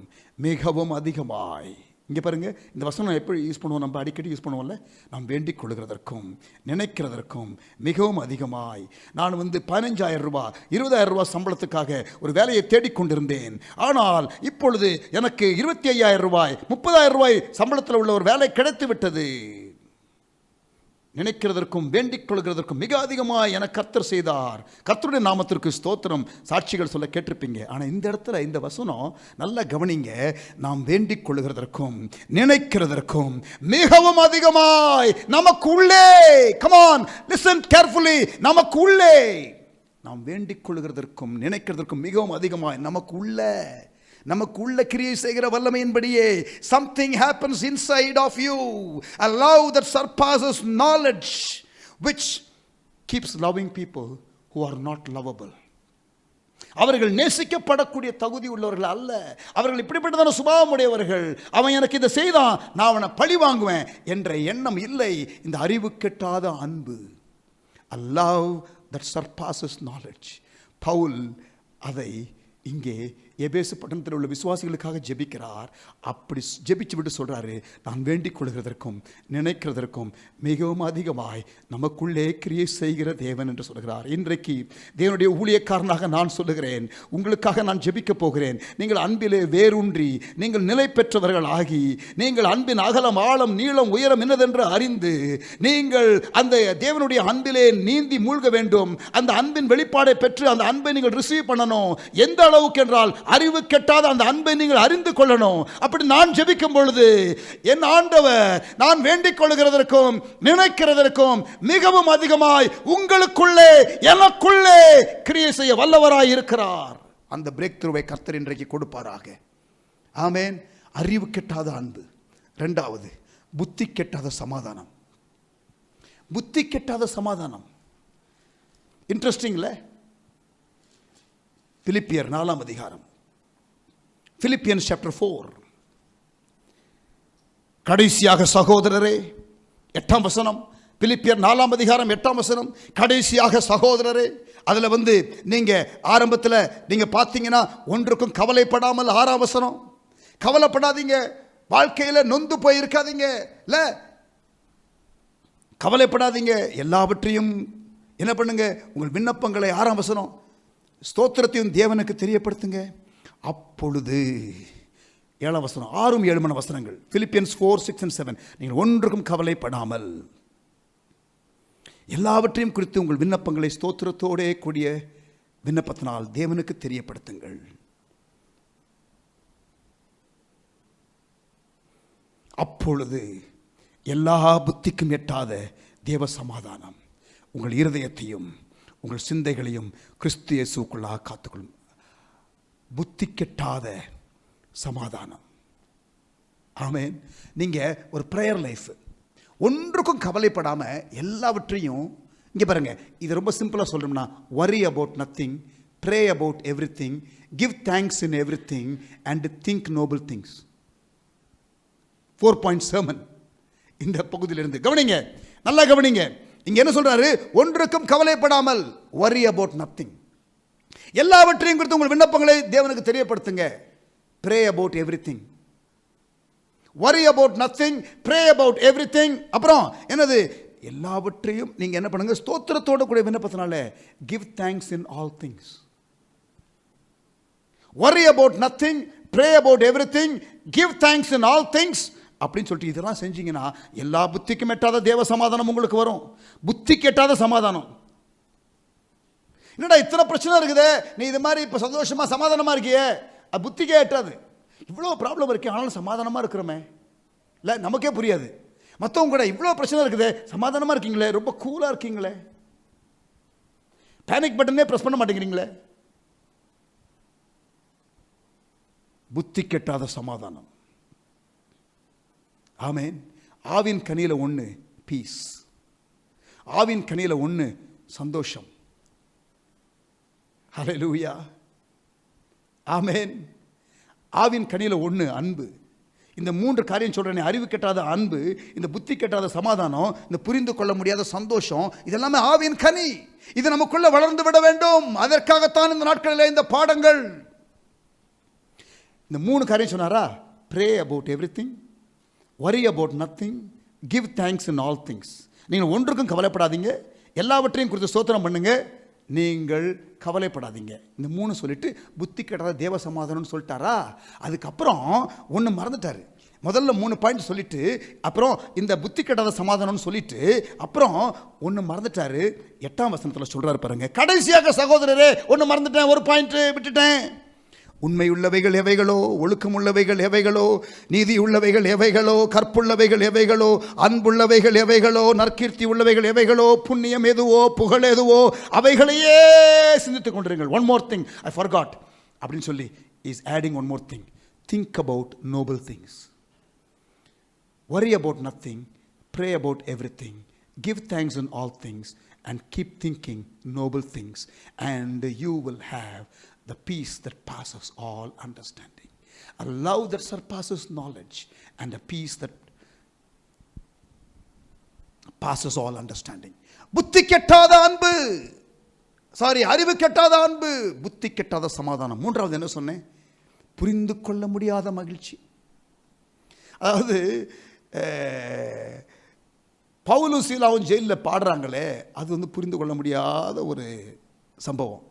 [SPEAKER 1] மிகவும் அதிகமாய். இங்கே பாருங்க, இந்த வசனம் எப்படி யூஸ் பண்ணுவோம்? நம்ம அடிக்கடி யூஸ் பண்ணுவோம்ல. நாம் வேண்டிக் கொள்கிறதற்கும் நினைக்கிறதற்கும் மிகவும் அதிகமாய். நான் 15,000 ரூபாய் 20,000 ரூபாய் சம்பளத்துக்காக ஒரு வேலையை தேடிக்கொண்டிருந்தேன். ஆனால் இப்பொழுது எனக்கு 25,000 ரூபாய் 30,000 ரூபாய் சம்பளத்தில் உள்ள ஒரு வேலை கிடைத்து விட்டது. நினைக்கிறதற்கும் வேண்டிக் கொள்கிறதற்கும் மிக அதிகமாக என கர்த்தர் செய்தார். கர்த்தருடைய நாமத்திற்கு ஸ்தோத்திரம். சாட்சிகள் சொல்ல கேட்டிருப்பீங்க. ஆனால் இந்த இடத்துல இந்த வசனம் நல்லா கவனிங்க. நாம் வேண்டிக் கொள்கிறதற்கும் நினைக்கிறதற்கும் மிகவும் அதிகமாய் நமக்கு உள்ளே, come on listen carefully, நமக்கு உள்ளே, நாம் வேண்டிக் கொள்கிறதற்கும் நினைக்கிறதற்கும் மிகவும் அதிகமாய் நமக்கு உள்ள கிரியை செய்கிற வல்லமையின்படியே something happens inside of you, a love that surpasses knowledge, which keeps loving people who are not lovable. அவர்கள் நேசிக்கப்படக்கூடிய தகுதி உள்ளவர்கள் அல்ல. அவர்கள் இப்படிப்பட்டதான சுபாவம் உடையவர்கள். அவன் எனக்கு இதை செய்தான், நான் அவனை பழி வாங்குவேன் என்ற எண்ணம் இல்லை. இந்த அறிவு கெட்டாத அன்பு, a love that surpasses knowledge. Pavul அதை இங்கே எபேசு பட்டணத்தில் உள்ள விசுவாசிகளுக்காக ஜெபிக்கிறார். அப்படி ஜெபிச்சு விட்டு சொல்றாரு, நான் வேண்டிக் கொள்கிறதற்கும் நினைக்கிறதற்கும் மிகவும் அதிகமாய் நமக்குள்ளே கிரியை செய்கிற தேவன் என்று சொல்கிறார். இன்றைக்கு தேவனுடைய ஊழியக்காரனாக நான் சொல்லுகிறேன், உங்களுக்காக நான் ஜெபிக்க போகிறேன். நீங்கள் அன்பிலே வேரூன்றி, நீங்கள் நிலை பெற்றவர்கள் ஆகி, நீங்கள் அன்பின் அகலம், ஆழம், நீளம், உயரம் என்னதென்று அறிந்து, நீங்கள் அந்த தேவனுடைய அன்பிலே நீந்தி மூழ்க வேண்டும். அந்த அன்பின் வெளிப்பாடை பெற்று அந்த அன்பை நீங்கள் ரிசீவ் பண்ணணும். எந்த அளவுக்கு என்றால் அறிவு கெட்டாத அந்த அன்பை நீங்கள் அறிந்து கொள்ளணும். அப்படி நான் ஜெபிக்கும் பொழுது என் ஆண்டவர் நான் வேண்டிக் கொள்கிறதற்கும் நினைக்கிறதற்கும் மிகவும் அதிகமாய் உங்களுக்குள்ளே எனக்குள்ளே கிரியை செய்ய வல்லவராய் இருக்கிறார். அந்த பிரேக் த்ரூவை கர்த்தர் இன்றைக்கு கொடுப்பாராக. ஆமென். அறிவு கெட்டாத அன்பு. இரண்டாவது, புத்தி கெட்டாத சமாதானம். புத்தி கெட்டாத சமாதானம். இன்ட்ரெஸ்டிங்ல, பிலிப்பியர் 4ஆம் அதிகாரம், Philippians chapter 4, கடைசியாக சகோதரரே, 8ஆம் வசனம். பிலிப்பியர் 4ஆம் அதிகாரம் 8ஆம் வசனம். கடைசியாக சகோதரரே, அதில் நீங்க ஆரம்பத்தில் நீங்க பார்த்தீங்கன்னா ஒன்றுக்கும் கவலைப்படாமல், 6ஆம் வசனம், கவலைப்படாதீங்க, வாழ்க்கையில் நொந்து போயிருக்காதீங்க, இல்ல கவலைப்படாதீங்க, எல்லாவற்றையும் என்ன பண்ணுங்க, உங்கள் விண்ணப்பங்களை, 6ஆம் வசனம், ஸ்தோத்திரத்தையும் தேவனுக்கு தெரியப்படுத்துங்க. அப்பொழுது 7ஆம் வசனம், 6, 7 வசனங்கள், Philippians 4, 6 and 7, நீங்கள் ஒன்றுக்கும் கவலைப்படாமல் எல்லாவற்றையும் குறித்து உங்கள் விண்ணப்பங்களை ஸ்தோத்திரத்தோடே கூடிய விண்ணப்பத்தினால் தேவனுக்கு தெரியப்படுத்துங்கள். அப்பொழுது எல்லா புத்திக்கும் எட்டாத தேவ சமாதானம் உங்கள் இருதயத்தையும் உங்கள் சிந்தைகளையும் கிறிஸ்து இயேசுவுக்குள்ளாக காத்துக்கொள்ளும். புத்தி கெட்டாத சமாதானம், ஆமென். நீங்கள் ஒரு ப்ரேயர் லைஃப், ஒன்றுக்கும் கவலைப்படாமல் எல்லாவற்றையும், இங்கே பாருங்க, இது ரொம்ப சிம்பிளாக சொல்லணும்னா, worry about nothing, pray about everything, give thanks in everything and think noble things. 4-point sermon இந்த பகுதியிலிருந்து கவனிங்க, நல்லா கவனிங்க. இங்க என்ன சொல்றாரு? ஒன்றுக்கும் கவலைப்படாமல், worry about nothing, எல்லாவற்றையும் குறித்து உங்கள் விண்ணப்பங்களை தேவனுக்கு தெரியப்படுத்துங்க. pray about everything, worry about nothing, pray about everything. அப்புறம் என்னது? எல்லாவற்றையும் நீங்க என்ன பண்ணுங்க? ஸ்தோத்திரத்தோட கூட விண்ணப்பத்தினால give thanks in all things. worry about nothing, pray about everything, give thanks in all things அப்படின்னு சொல்லிட்டு இதெல்லாம் செஞ்சீங்கன்னா எல்லா புத்திக்கும் எட்டாத தேவ சமாதானம் உங்களுக்கு வரும். புத்திக்கு எட்டாத சமாதானம். என்னடா இத்தனை பிரச்சனை இருக்குதே, நீ இது மாதிரி இப்போ சந்தோஷமா சமாதானமா இருக்கியே, அது புத்திக்கே எட்டாது. இவ்வளோ ப்ராப்ளம் இருக்கே, ஆனாலும் சமாதானமாக இருக்கிறோமே, இல்லை நமக்கே புரியாது. மற்றவங்க கூட இவ்வளோ பிரச்சனை இருக்குதே, சமாதானமாக இருக்கீங்களே, ரொம்ப கூலாக இருக்கீங்களே, பேனிக் பட்டனே ப்ரெஸ் பண்ண மாட்டேங்கிறீங்களே. புத்தி கெட்டாத சமாதானம். ஆமென். ஆவின் கனியில ஒன்று பீஸ், ஆவின் கனியில ஒன்று சந்தோஷம். ஹல்லேலூயா, ஆமென். ஆவின் கனியில ஒன்று அன்பு. இந்த 3 காரியம் சொல்றேன். அறிவு கெட்டாத அன்பு, இந்த புத்தி கெட்டாத சமாதானம், இந்த புரிந்து கொள்ள முடியாத சந்தோஷம், இதெல்லாமே ஆவின் கனி. இது நமக்குள்ள வளர்ந்து விட வேண்டும். அதற்காகத்தான் இந்த நாட்களில் இந்த பாடங்கள். இந்த 3 காரியம் சொன்னாரா? pray about everything, worry about nothing, give thanks in all things. நீங்கள் ஒன்றுக்கும் கவலைப்படாதீங்க, எல்லாவற்றையும் குறித்து ஸ்தோத்திரம் பண்ணுங்க, நீங்கள் கவலைப்படாதீங்க. இந்த 3 சொல்லிட்டு புத்தி கெட்டாத தேவ சமாதானம்னு சொல்லிட்டாரா? அதுக்கப்புறம் ஒன்று மறந்துட்டாரு. முதல்ல 3 பாயிண்ட் சொல்லிட்டு அப்புறம் இந்த புத்தி கெட்டாத சமாதானம்னு சொல்லிட்டு அப்புறம் ஒன்று மறந்துட்டாரு. 8ஆம் வசனத்தில் சொல்றாரு பாருங்க. கடைசியாக சகோதரரே, ஒன்று மறந்துட்டேன், ஒரு பாயிண்ட் விட்டுட்டேன். உண்மை உள்ளவைகள் எவைகளோ, ஒழுக்கம் உள்ளவைகள் எவைகளோ, நீதி உள்ளவைகள் எவைகளோ, கற்புள்ளவைகள் எவைகளோ, அன்புள்ளவைகள் எவைகளோ, நற்கீர்த்தி உள்ளவைகள் எவைகளோ, புண்ணியம் எதுவோ, புகழ் எதுவோ, அவைகளையே சிந்தித்துக் கொண்டிருங்கள். One more thing I forgot அப்படின்னு சொல்லி is adding one more thing. Think about Nobel things. worry about nothing, pray about everything, give thanks in all things and keep thinking noble things, and you will have the peace that passes all understanding, a love that surpasses knowledge, and a peace that passes all understanding. புத்தி கெட்டாத அன்பு, அறிவு கெட்டாத அன்பு, புத்தி கெட்டாத சமாதானம். 3வது என்ன சொன்னேன்? புரிந்து கொள்ள முடியாத மகிழ்ச்சி. அதாவது பவுலும் சீலாவும் ஜெயிலில் பாடுறாங்களே, அது புரிந்து கொள்ள முடியாத ஒரு சம்பவம்.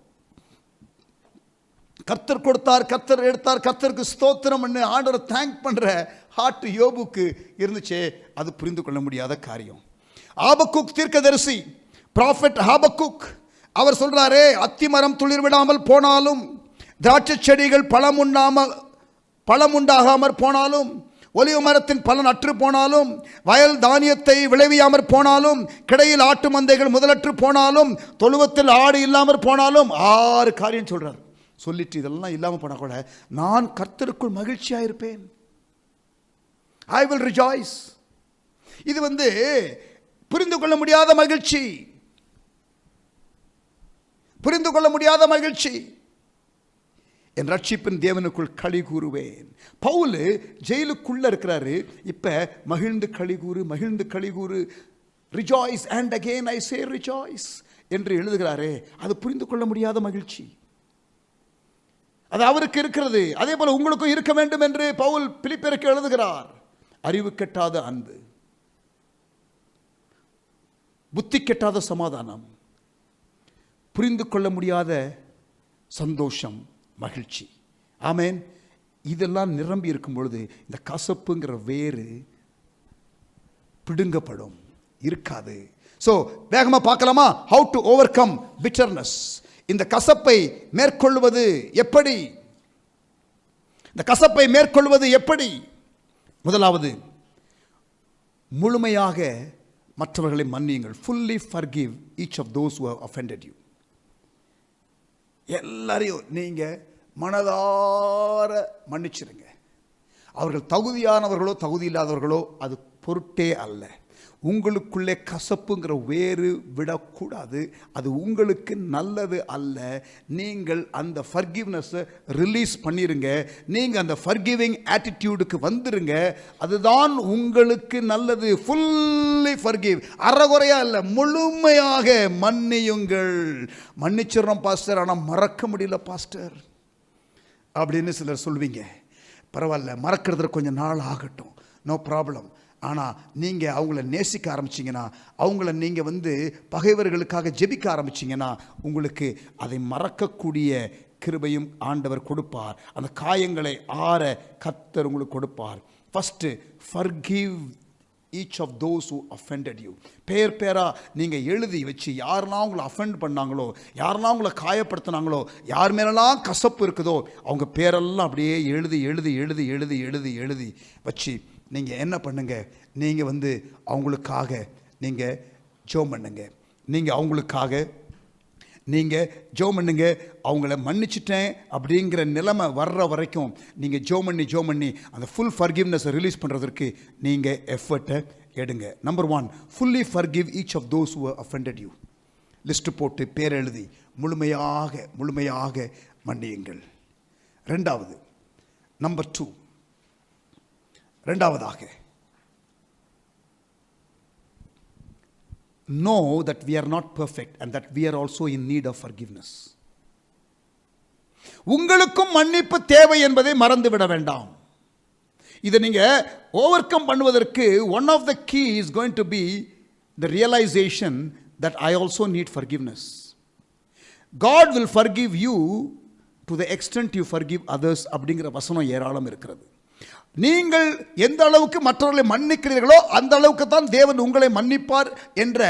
[SPEAKER 1] கர்த்தர் கொடுத்தார், கர்த்தர் எடுத்தார், கர்த்தருக்கு ஸ்தோத்திரம் பண்ணு, ஆண்டவரை தேங்க் பண்ற ஹார்ட் யோபுக்கு இருந்துச்சே, அது புரிந்து கொள்ள முடியாத காரியம். ஆபக்குக் தீர்க்கதரிசி, ப்ராஃபெட் ஆபக்குக், அவர் சொல்றாரே, அத்திமரம் துளிர் விடாமல் போனாலும், திராட்சை செடிகள் பழம் உண்டாகாமற் போனாலும், ஒலிவ மரத்தின் பலன் அற்று போனாலும், வயல் தானியத்தை விளைவியாமற் போனாலும், கிடையில் ஆட்டு மந்தைகள் முதலற்று போனாலும், தொழுவத்தில் ஆடு இல்லாமற் போனாலும், 6 காரியம் சொல்றார். சொல்லிட்டு இதெல்லாம் இல்லாமல் போனால் கூட நான் கர்த்தருக்குள் மகிழ்ச்சியாக இருப்பேன். I will rejoice. இது புரிந்து கொள்ள முடியாத மகிழ்ச்சி, புரிந்து கொள்ள முடியாத மகிழ்ச்சி. என் ரட்சிப்பின் தேவனுக்குள் களி கூறுவேன். பவுல் ஜெயிலுக்குள்ள இருக்கிறாரு, இப்ப மகிழ்ந்து களி கூறு, மகிழ்ந்து களி கூறு, rejoice and again I say rejoice என்று எழுதுகிறாரே, அது புரிந்து கொள்ள முடியாத மகிழ்ச்சி. அது அவருக்கு இருக்கிறது, அதே போல உங்களுக்கும் இருக்க வேண்டும் என்று பவுல் பிலிப்பியருக்கு எழுதுகிறார். அறிவு கெட்டாத அன்பு, புத்தி கெட்டாத சமாதானம், புரிந்து கொள்ள முடியாத சந்தோஷம், மகிழ்ச்சி. ஆமென். இதெல்லாம் நிரம்பி இருக்கும் பொழுது இந்த கசப்புங்கிற வேறு பிடுங்கப்படும், இருக்காது. ஸோ வேகமாக பார்க்கலாமா? How to over come bitterness. இந்த கசப்பை மேற்கொள்வது எப்படி? இந்த கசப்பை மேற்கொள்வது எப்படி? முதலாவது, முழுமையாக மற்றவர்களை மன்னியுங்கள். fully forgive each of those who have offended you. எல்லாரையும் நீங்க மனதார மன்னிச்சிருங்க. அவர்கள் தகுதியானவர்களோ தகுதி இல்லாதவர்களோ அது பொருட்டே அல்ல. உங்களுக்குள்ளே கசப்புங்கிற வேறு விடக்கூடாது. அது உங்களுக்கு நல்லது அல்ல. நீங்கள் அந்த ஃபர்கிவ்னஸை ரிலீஸ் பண்ணிருங்க. நீங்கள் அந்த ஃபர்கிவிங் ஆட்டிடியூடுக்கு வந்துருங்க. அதுதான் உங்களுக்கு நல்லது. ஃபுல்லி ஃபர்கிவ், அறகுறையா இல்லை, முழுமையாக மன்னியுங்கள். மன்னிச்சிடறோம் பாஸ்டர், ஆனால் மறக்க முடியல பாஸ்டர் அப்படின்னு சிலர் சொல்வீங்க. பரவாயில்ல, மறக்கிறதுல கொஞ்சம் நாள் ஆகட்டும், நோ ப்ராப்ளம். ஆனால் நீங்கள் அவங்கள நேசிக்க ஆரம்பிச்சிங்கன்னா, அவங்கள நீங்கள் பகைவர்களுக்காக ஜெபிக்க ஆரம்பிச்சிங்கன்னா, உங்களுக்கு அதை மறக்கக்கூடிய கிருபையும் ஆண்டவர் கொடுப்பார். அந்த காயங்களை ஆற கர்த்தர் உங்களுக்கு கொடுப்பார். First forgive each of those who offended you. பேராக நீங்கள் எழுதி வச்சு, யாரெல்லாம் உங்களை அஃபெண்ட் பண்ணாங்களோ, யாரெல்லாம் உங்களை காயப்படுத்தினாங்களோ, யார் மேலெல்லாம் கசப்பு இருக்குதோ, அவங்க பேரெல்லாம் அப்படியே எழுதி எழுதி எழுதி எழுதி எழுதி எழுதி வச்சு நீங்கள் என்ன பண்ணுங்க, நீங்கள் அவங்களுக்காக நீங்கள் ஜெபம் பண்ணுங்க. நீங்கள் அவங்களுக்காக நீங்கள் ஜெபம் பண்ணுங்க. அவங்கள மன்னிச்சிட்டேன் அப்படிங்கிற நிலைமை வர்ற வரைக்கும் நீங்கள் ஜெபம் பண்ணி அந்த ஃபுல் ஃபர்கிவ்னஸை ரிலீஸ் பண்ணுறதுக்கு நீங்கள் எஃபர்ட்டை எடுங்க. Number 1, fully forgive each of those who offended you. List போட்டு பேர் எழுதி முழுமையாக மன்னியுங்கள். ரெண்டாவது, நம்பர் 2, ரெண்டாவதாக, know that we are not perfect and that we are also in need of forgiveness. உங்களுக்கும் மன்னிப்பு தேவை என்பதை மறந்துவிட வேண்டாம். இதை நீங்க ஓவர் கம் பண்ணுவதற்கு one of the key is going to be the realization that I also need forgiveness. God will forgive you to the extent you forgive others அப்படிங்கிற வசனம் ஏராளம் இருக்கிறது. நீங்கள் எந்த அளவுக்கு மற்றவர்களை மன்னிக்கிறீர்களோ அந்த அளவுக்கு தான் தேவன் உங்களை மன்னிப்பார் என்ற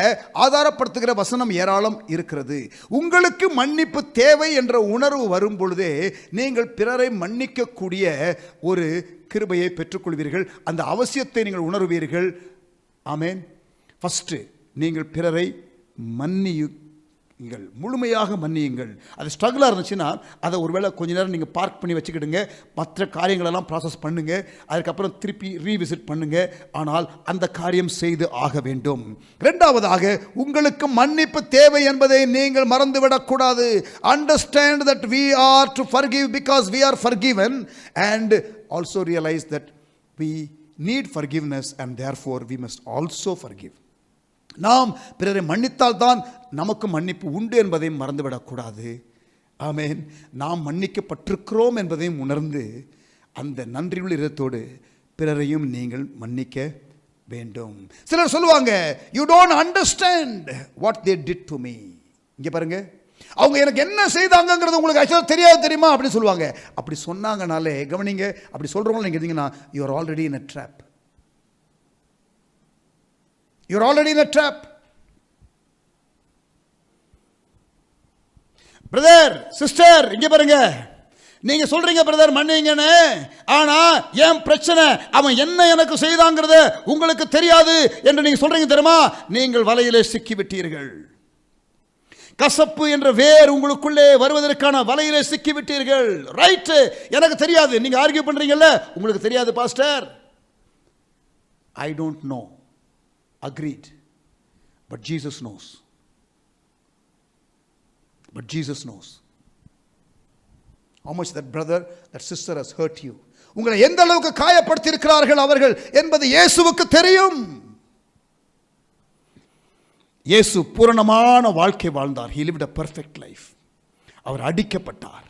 [SPEAKER 1] ஆதாரப்படுத்துகிற வசனம் ஏராளம் இருக்கிறது. உங்களுக்கு மன்னிப்பு தேவை என்ற உணர்வு வரும் பொழுதே நீங்கள் பிறரை மன்னிக்கக்கூடிய ஒரு கிருபையை பெற்றுக்கொள்வீர்கள். அந்த அவசியத்தை நீங்கள் உணர்வீர்கள். ஆமென். ஃபஸ்ட்டு நீங்கள் பிறரை முழுமையாக மன்னியுங்கள். அது ஸ்ட்ரகிளாக இருந்துச்சுன்னா அதை ஒருவேளை கொஞ்ச நேரம் நீங்கள் பார்க் பண்ணி வச்சுக்கிடுங்க. மற்ற காரியங்களெல்லாம் ப்ராசஸ் பண்ணுங்க. அதுக்கப்புறம் திருப்பி ரீவிசிட் பண்ணுங்க. ஆனால் அந்த காரியம் செய்து ஆக வேண்டும். ரெண்டாவதாக, உங்களுக்கு மன்னிப்பு தேவை என்பதை நீங்கள் மறந்துவிடக்கூடாது. Understand that we are to forgive because we are forgiven and also realize that we need forgiveness and therefore we must also forgive. நாம் பிறரை மன்னித்தால் தான் நமக்கு மன்னிப்பு உண்டு என்பதையும் மறந்துவிடக்கூடாது. ஆமென். நாம் மன்னிக்கப்பட்டிருக்கிறோம் என்பதையும் உணர்ந்து அந்த நன்றியுள்ள இதயத்தோடு பிறரையும் நீங்கள் மன்னிக்க வேண்டும். சிலர் சொல்லுவாங்க, you don't understand what they did to me. இங்கே பாருங்க, அவங்க எனக்கு என்ன செய்தாங்கிறது உங்களுக்கு ஆக்சுவலாக தெரியாது தெரியுமா அப்படின்னு சொல்லுவாங்க. அப்படி சொன்னாங்கனாலே கவனிங்க, அப்படி சொல்கிறவங்க நீங்கள் இருந்தீங்கன்னா you are already in a drop. You're already in a trap. Brother, sister, இங்க பாருங்க, நீங்க சொல்றீங்க பிரதர் மன்னிங்கன்னு, ஆனா ஏன் பிரச்சனை, அவன் என்ன எனக்கு செய்தாங்கிறத உங்களுக்கு தெரியாது என்று நீங்க சொல்றீங்க தெரியுமா? நீங்கள் வலையிலே சிக்கிவிட்டீர்கள். கசப்பு என்ற வேர் உங்களுக்குள்ளே வருவதற்கான வலையிலே சிக்கிவிட்டீர்கள். ரைட், எனக்கு தெரியாது. நீங்க ஆர்கியூ பண்றீங்கல்ல, உங்களுக்கு தெரியாது pastor. I don't know. Agreed. But Jesus knows. But Jesus knows how much that brother, that sister has hurt you. உங்களை எந்த அளவுக்கு காயப்படுத்தி இருக்கிறார்கள் அவர்கள் என்பது இயேசுவுக்கு தெரியும். இயேசு பூரணமான வாழ்க்கை வாழ்ந்தார். He lived a perfect life. அவர் அடிக்கப்பட்டார்,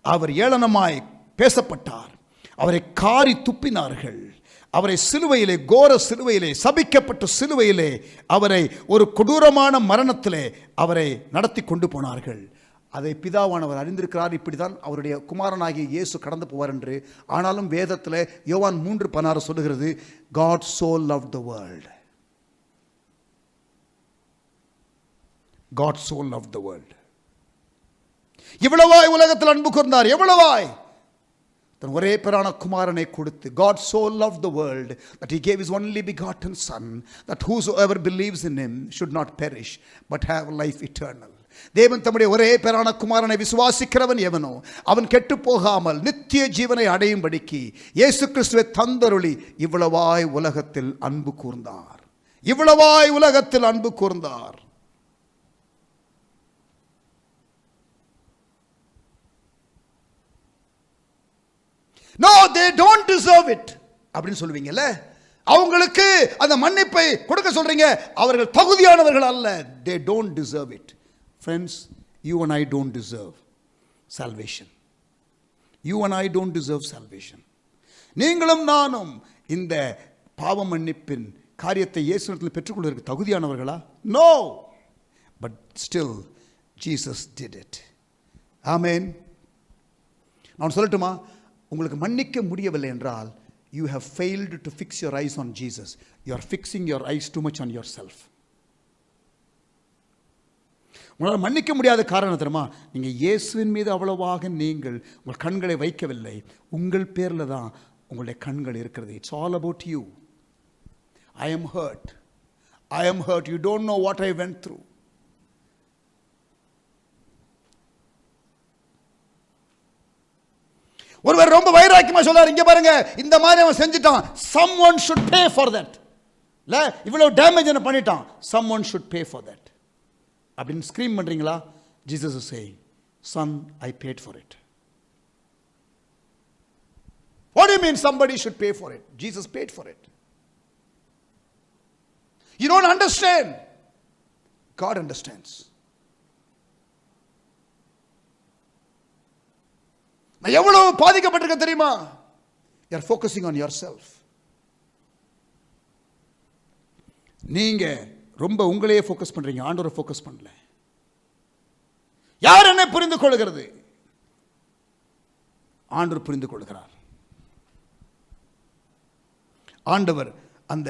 [SPEAKER 1] அவர் ஏளனமாய் பேசப்பட்டார், அவரை காரி துப்பினார்கள், அவரை சிலுவையிலே, கோர சிலுவையிலே, சபிக்கப்பட்ட சிலுவையிலே அவரை ஒரு கொடூரமான மரணத்திலே அவரை நடத்தி கொண்டு போனார்கள். அதை பிதாவானவர் அறிந்திருக்கிறார். இப்படி தான் அவருடைய குமாரனாகிய இயேசு கடந்து போவார் என்று. ஆனாலும் வேதத்தில் யோவான் 3:16 சொல்லுகிறது, God so loved the world. God so loved the world. இவ்வளவாய் உலகத்தில் அன்பு கூர்ந்தார், எவ்வளவாய் தன் ஒரே பேரான குமாரனை கொடுத்து. God so loved the world that he gave his only begotten son, that whosoever believes in him should not perish but have life eternal. தேவன் தம்முடைய ஒரே பேரான குமாரனை விசுவாசிக்கிறவன் எவனோ அவன் கெட்டு போகாமல் நித்திய ஜீவனை அடையும்படிக்கு இயேசு கிறிஸ்துவை தந்தருளி இவ்வளவாய் உலகத்தில் அன்பு கூர்ந்தார். இவ்வளவாய் உலகத்தில் அன்பு கூர்ந்தார். No, they don't deserve it அப்படின்னு சொல்லுவீங்கல்ல, அவங்களுக்கு அந்த மன்னிப்பை கொடுக்க சொல்றீங்க. அவர்கள் தகுதியானவர்கள் அல்ல. They don't deserve it. Friends, you and I don't deserve salvation. You and I don't deserve salvation. நீங்களும் நானும் இந்த பாவ மன்னிப்பின் காரியத்தை இயேசுவிடத்தில் பெற்றுக்கொள்வதற்கு தகுதியானவர்களா? No. But still Jesus did it. Amen. நான் சொல்லட்டுமா, உங்களுக்கு மன்னிக்க முடியவில்லை என்றால் you have failed to fix your eyes on Jesus. You are fixing your eyes too much on yourself. உங்களால் மன்னிக்க முடியாத காரணம் தெரியுமா? நீங்கள் இயேசுவின் மீது அவ்வளவாக நீங்கள் உங்கள் கண்களை வைக்கவில்லை. உங்கள் பேரில் தான் உங்களுடைய கண்கள் இருக்கிறது. It's all about you. I am hurt. I am hurt. You don't know what I went through. ஒருவர் ரொம்ப வைராக்கியமா சொல்றாரு, இங்க பாருங்க இந்த மாதிரி அவன் செஞ்சிட்டான், someone should pay for that. இல்ல இவ்வளவு டேமேஜ் என்ன பண்ணிட்டான், someone should pay for that அப்படின்னு ஸ்கிரீம் பண்றீங்களா? Jesus is saying, son, I paid for it. What do you mean somebody should pay for it? Jesus paid for it. You don't understand. God understands. நான் எவ்வளவு பாதிக்கப்பட்டிருக்க தெரியுமா? You are focusing on yourself. நீங்க ரொம்ப உங்களையே focus பண்றீங்க, ஆண்டவரை focus பண்ணல. யார் என்னை புரிந்து கொள்கிறது? ஆண்டவர் புரிந்து கொள்கிறார். ஆண்டவர் அந்த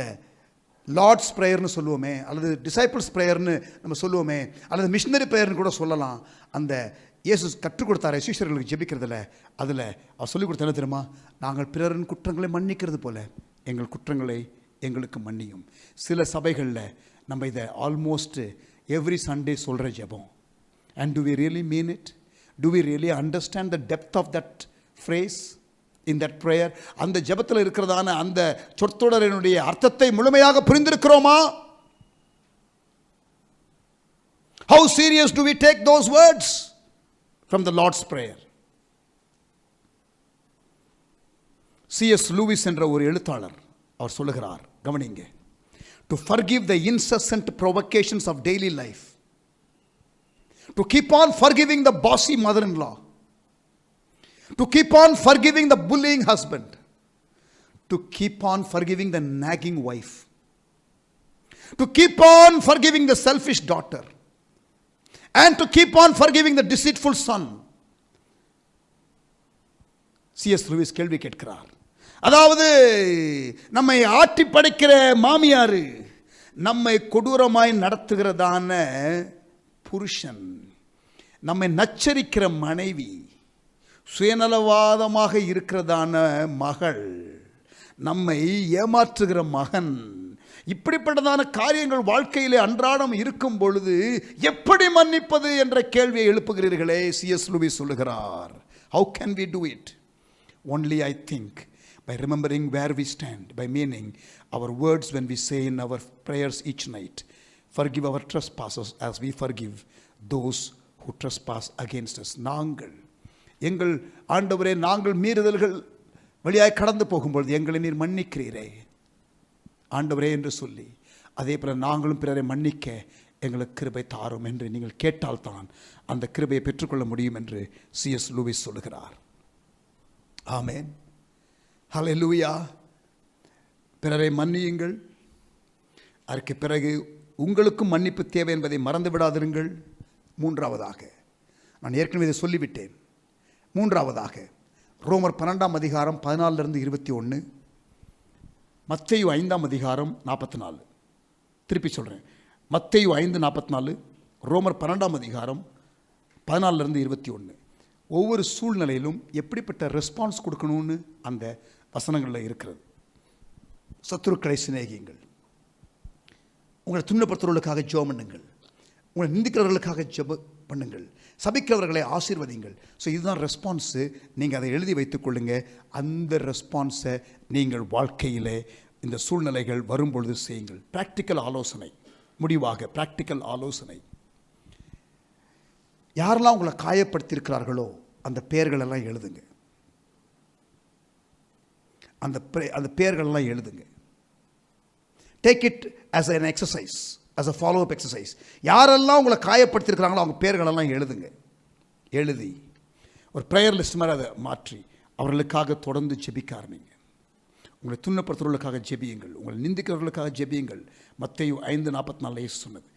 [SPEAKER 1] லார்ட்ஸ் பிரேயர்னு சொல்லுவோமே, அல்லது டிசைபிள்ஸ் பிரேயர்னு நம்ம சொல்லுவோமே, அல்லது மிஷனரி பிரேயர்னு கூட சொல்லலாம். அந்த இயேசு கற்றுக் கொடுத்தாரு சிஷ்யர்களுக்கு ஜெபிக்கிறதுல, அதில் அவர் சொல்லிக் கொடுத்த என்ன தெரியுமா? நாங்கள் பிறரின் குற்றங்களை மன்னிக்கிறது போல எங்கள் குற்றங்களை எங்களுக்கு மன்னியும். சில சபைகளில் நம்ம இதை ஆல்மோஸ்ட் எவ்ரி சண்டே சொல்கிற ஜெபம். And do we really mean it? Do we really understand the depth of that phrase in that prayer? அந்த ஜெபத்தில் இருக்கிறதான அந்த சொற்றொடரினுடைய அர்த்தத்தை முழுமையாக புரிந்திருக்கிறோமா? How serious do we take those words from the Lord's Prayer? C.S. Lewis என்ற ஒரு எழுத்தாளர் அவர் சொல்லுகிறார், கவனிங்க, to forgive the incessant provocations of daily life, to keep on forgiving the bossy mother-in-law, to keep on forgiving the bullying husband, to keep on forgiving the nagging wife, to keep on forgiving the selfish daughter, and to keep on forgiving the deceitful son. C.S. Lewis கேள்வி கேட்கிறார். அதாவது நம்மை ஆட்டி படைக்கிற மாமியாரு, நம்மை கொடூரமாய் நடத்துகிறதான புருஷன், நம்மை நச்சரிக்கிற மனைவி, சுயநலவாதமாக இருக்கிறதான மகள், நம்மை ஏமாற்றுகிற மகன், இப்படிப்பட்டதான காரியங்கள் வாழ்க்கையிலே அன்றாடம் இருக்கும் பொழுது எப்படி மன்னிப்பது என்ற கேள்வியை எழுப்புகிறீர்களே. C.S. Lewis சொல்லுகிறார், how can we do it? Only I think by remembering where we stand, by meaning our words when we say in our prayers each night, forgive our trespasses as we forgive those who trespass against us. நாங்கள் எங்கள் ஆண்டவரே, நாங்கள் மீறுதல்கள் வழியாய் கடந்து போகும்பொழுது எங்களை நீர் மன்னிக்கிறீரே ஆண்டவரே என்று சொல்லி, அதே போல நாங்களும் பிறரை மன்னிக்க எங்களுக்கு கிருபை தாரும் என்று நீங்கள் கேட்டால்தான் அந்த கிருபையை பெற்றுக்கொள்ள முடியும் என்று C.S. Lewis சொல்லுகிறார். ஆமென், ஹல்லேலூயா. பிறரை மன்னியுங்கள், அதற்கு பிறகு உங்களுக்கும் மன்னிப்பு தேவை என்பதை மறந்து விடாதிருங்கள். மூன்றாவதாக, நான் ஏற்கனவே இதை சொல்லிவிட்டேன், மூன்றாவதாக ரோமர் 12ஆம் அதிகாரம் 14-21, மத்தேயு 5ஆம் அதிகாரம் 44. திருப்பி சொல்கிறேன், மத்தேயு 5:44, ரோமர் 12ஆம் அதிகாரம் 14-21. ஒவ்வொரு சூழ்நிலையிலும் எப்படிப்பட்ட ரெஸ்பான்ஸ் கொடுக்கணும்னு அந்த வசனங்களில் இருக்கிறது. சத்துருக்களை சிநேகியுங்கள், உங்களை துன்பப்படுத்துறவர்களுக்காக ஜெபம் பண்ணுங்கள், உங்களை நிந்திக்கிறவர்களுக்காக பண்ணுங்கள், சபிக்கிறவர்களை ஆசீர்வதிங்கள். ஸோ இதுதான் ரெஸ்பான்ஸு. நீங்கள் அதை எழுதி வைத்துக்கொள்ளுங்க. அந்த ரெஸ்பான்ஸை நீங்கள் வாழ்க்கையிலே இந்த சூழ்நிலைகள் வரும்பொழுது செய்யுங்கள். ப்ராக்டிக்கல் ஆலோசனை. முடிவாக ப்ராக்டிக்கல் ஆலோசனை. யாரெல்லாம் உங்களை காயப்படுத்தியிருக்கிறார்களோ அந்த பெயர்களெல்லாம் எழுதுங்க. அந்த பெயர்களெல்லாம் எழுதுங்க. Take it as an exercise, as a follow up exercise. யாரெல்லாம் உங்களை காயப்படுத்தியிருக்கிறாங்களோ அவங்க பெயர்களெல்லாம் எழுதுங்க. எழுதி ஒரு ப்ரேயர் லிஸ்ட் மாதிரி அதை மாற்றி அவர்களுக்காக தொடர்ந்து ஜெபிக்க ஆரம்பிங்க. உங்களை துன்பப்படுத்துறவர்களுக்காக ஜெபியுங்கள், உங்களை நிந்திக்கிறவர்களுக்காக ஜெபியுங்கள். மத்தேயு 5:44 சொன்னது.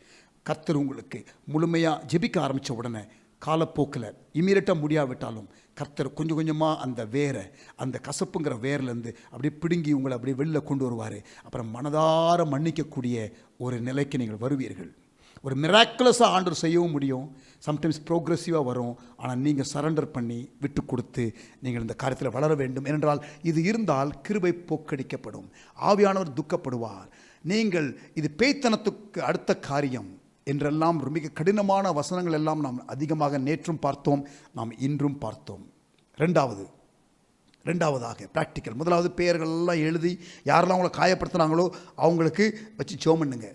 [SPEAKER 1] கர்த்தர் உங்களுக்கு முழுமையாக ஜெபிக்க ஆரம்பித்த உடனே காலப்போக்கில் இமீடியட்டாக முடியாவிட்டாலும் கர்த்தர் கொஞ்சம் கொஞ்சமாக அந்த வேரை, அந்த கசப்புங்கிற வேர்லேருந்து அப்படியே பிடுங்கி உங்களை அப்படியே வெளில கொண்டு வருவார். அப்புறம் மனதார மன்னிக்கக்கூடிய ஒரு நிலைக்கு நீங்கள் வருவீர்கள். ஒரு மிராக்குலஸாக ஆண்டவர் செய்யவும் முடியும். சம்டைம்ஸ் ப்ரோக்ரெசிவாக வரும். ஆனால் நீங்கள் சரண்டர் பண்ணி விட்டு கொடுத்து நீங்கள் இந்த காரியத்தில் வளர வேண்டும். ஏனென்றால் இது இருந்தால் கிருபை போக்கடிக்கப்படும், ஆவியானவர் துக்கப்படுவார். நீங்கள் இது பேய்த்தனத்துக்கு அடுத்த காரியம் என்றெல்லாம் மிக கடினமான வசனங்கள் எல்லாம் நாம் அதிகமாக நேற்றும் பார்த்தோம், நாம் இன்றும் பார்த்தோம். ரெண்டாவதாக ப்ராக்டிக்கல். முதலாவது பெயர்கள் எல்லாம் எழுதி யாரெல்லாம் அவங்களை காயப்படுத்துனாங்களோ அவங்களுக்கு வச்சு ஜெபம் பண்ணுங்க.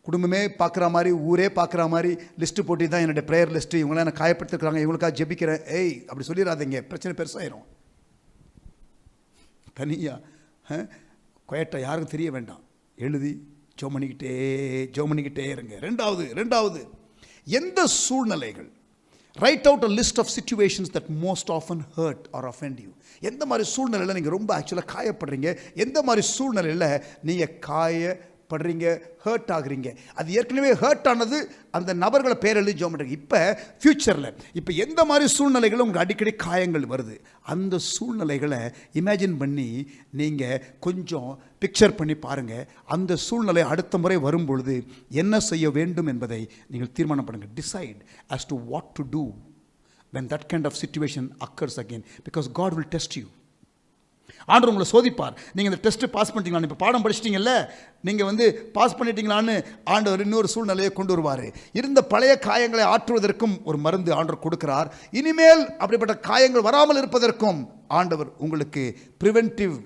[SPEAKER 1] குடும்பமே பார்க்குற மாதிரி, ஊரே பார்க்குற மாதிரி லிஸ்ட்டு போட்டு தான் என்னுடைய ப்ரேயர் லிஸ்ட்டு, இவங்களாம் என்னை காயப்படுத்திருக்கிறாங்க, இவங்களுக்காக ஜெபிக்கிறேன். அப்படி சொல்லிடாதீங்க, பிரச்சனை பெருசாயிரும். தனியாக குயட்டை யாருக்கும் தெரிய வேண்டாம். எழுதி ஜெபம் பண்ணிக்கிட்டே இருங்க. ரெண்டாவது எந்த சூழ்நிலைகள், write out a list of situations that most often hurt or offend you. எந்த மாதிரி சூழ்நிலையில் நீங்கள் ரொம்ப ஆக்சுவலாக காயப்படுறீங்க, எந்த மாதிரி சூழ்நிலையில் நீங்கள் காயப்படுறீங்க, ஹர்ட் ஆகுறீங்க. அது ஏற்கனவே ஹர்ட் ஆனது அந்த நபர்களை பேர் எழுதி ஜெபம் பண்ணுறீங்க. இப்போ ஃப்யூச்சரில் இப்போ எந்த மாதிரி சூழ்நிலைகளும் உங்களுக்கு அடிக்கடி காயங்கள் வருது, அந்த சூழ்நிலைகளை இமேஜின் பண்ணி நீங்கள் கொஞ்சம் பிக்சர் பண்ணி பாருங்கள். அந்த சூழ்நிலை அடுத்த முறை வரும்பொழுது என்ன செய்ய வேண்டும் என்பதை நீங்கள் தீர்மானம் பண்ணுங்கள். Decide as to what to do when that kind of situation occurs again, because God will test you. ஆண்டவர் உங்களை சோதிப்பார். நீங்கள் இந்த டெஸ்ட்டு பாஸ் பண்ணிட்டீங்களா, இப்போ பாடம் படிச்சிட்டிங்கல்ல, நீங்கள் பாஸ் பண்ணிட்டீங்களான்னு ஆண்டவர் இன்னொரு சூழ்நிலையை கொண்டு வருவார். இருந்த பழைய காயங்களை ஆற்றுவதற்கும் ஒரு மருந்து ஆண்டவர் கொடுக்கிறார். இனிமேல் அப்படிப்பட்ட காயங்கள் வராமல் இருப்பதற்கும் ஆண்டவர் உங்களுக்கு ப்ரிவென்டிவ்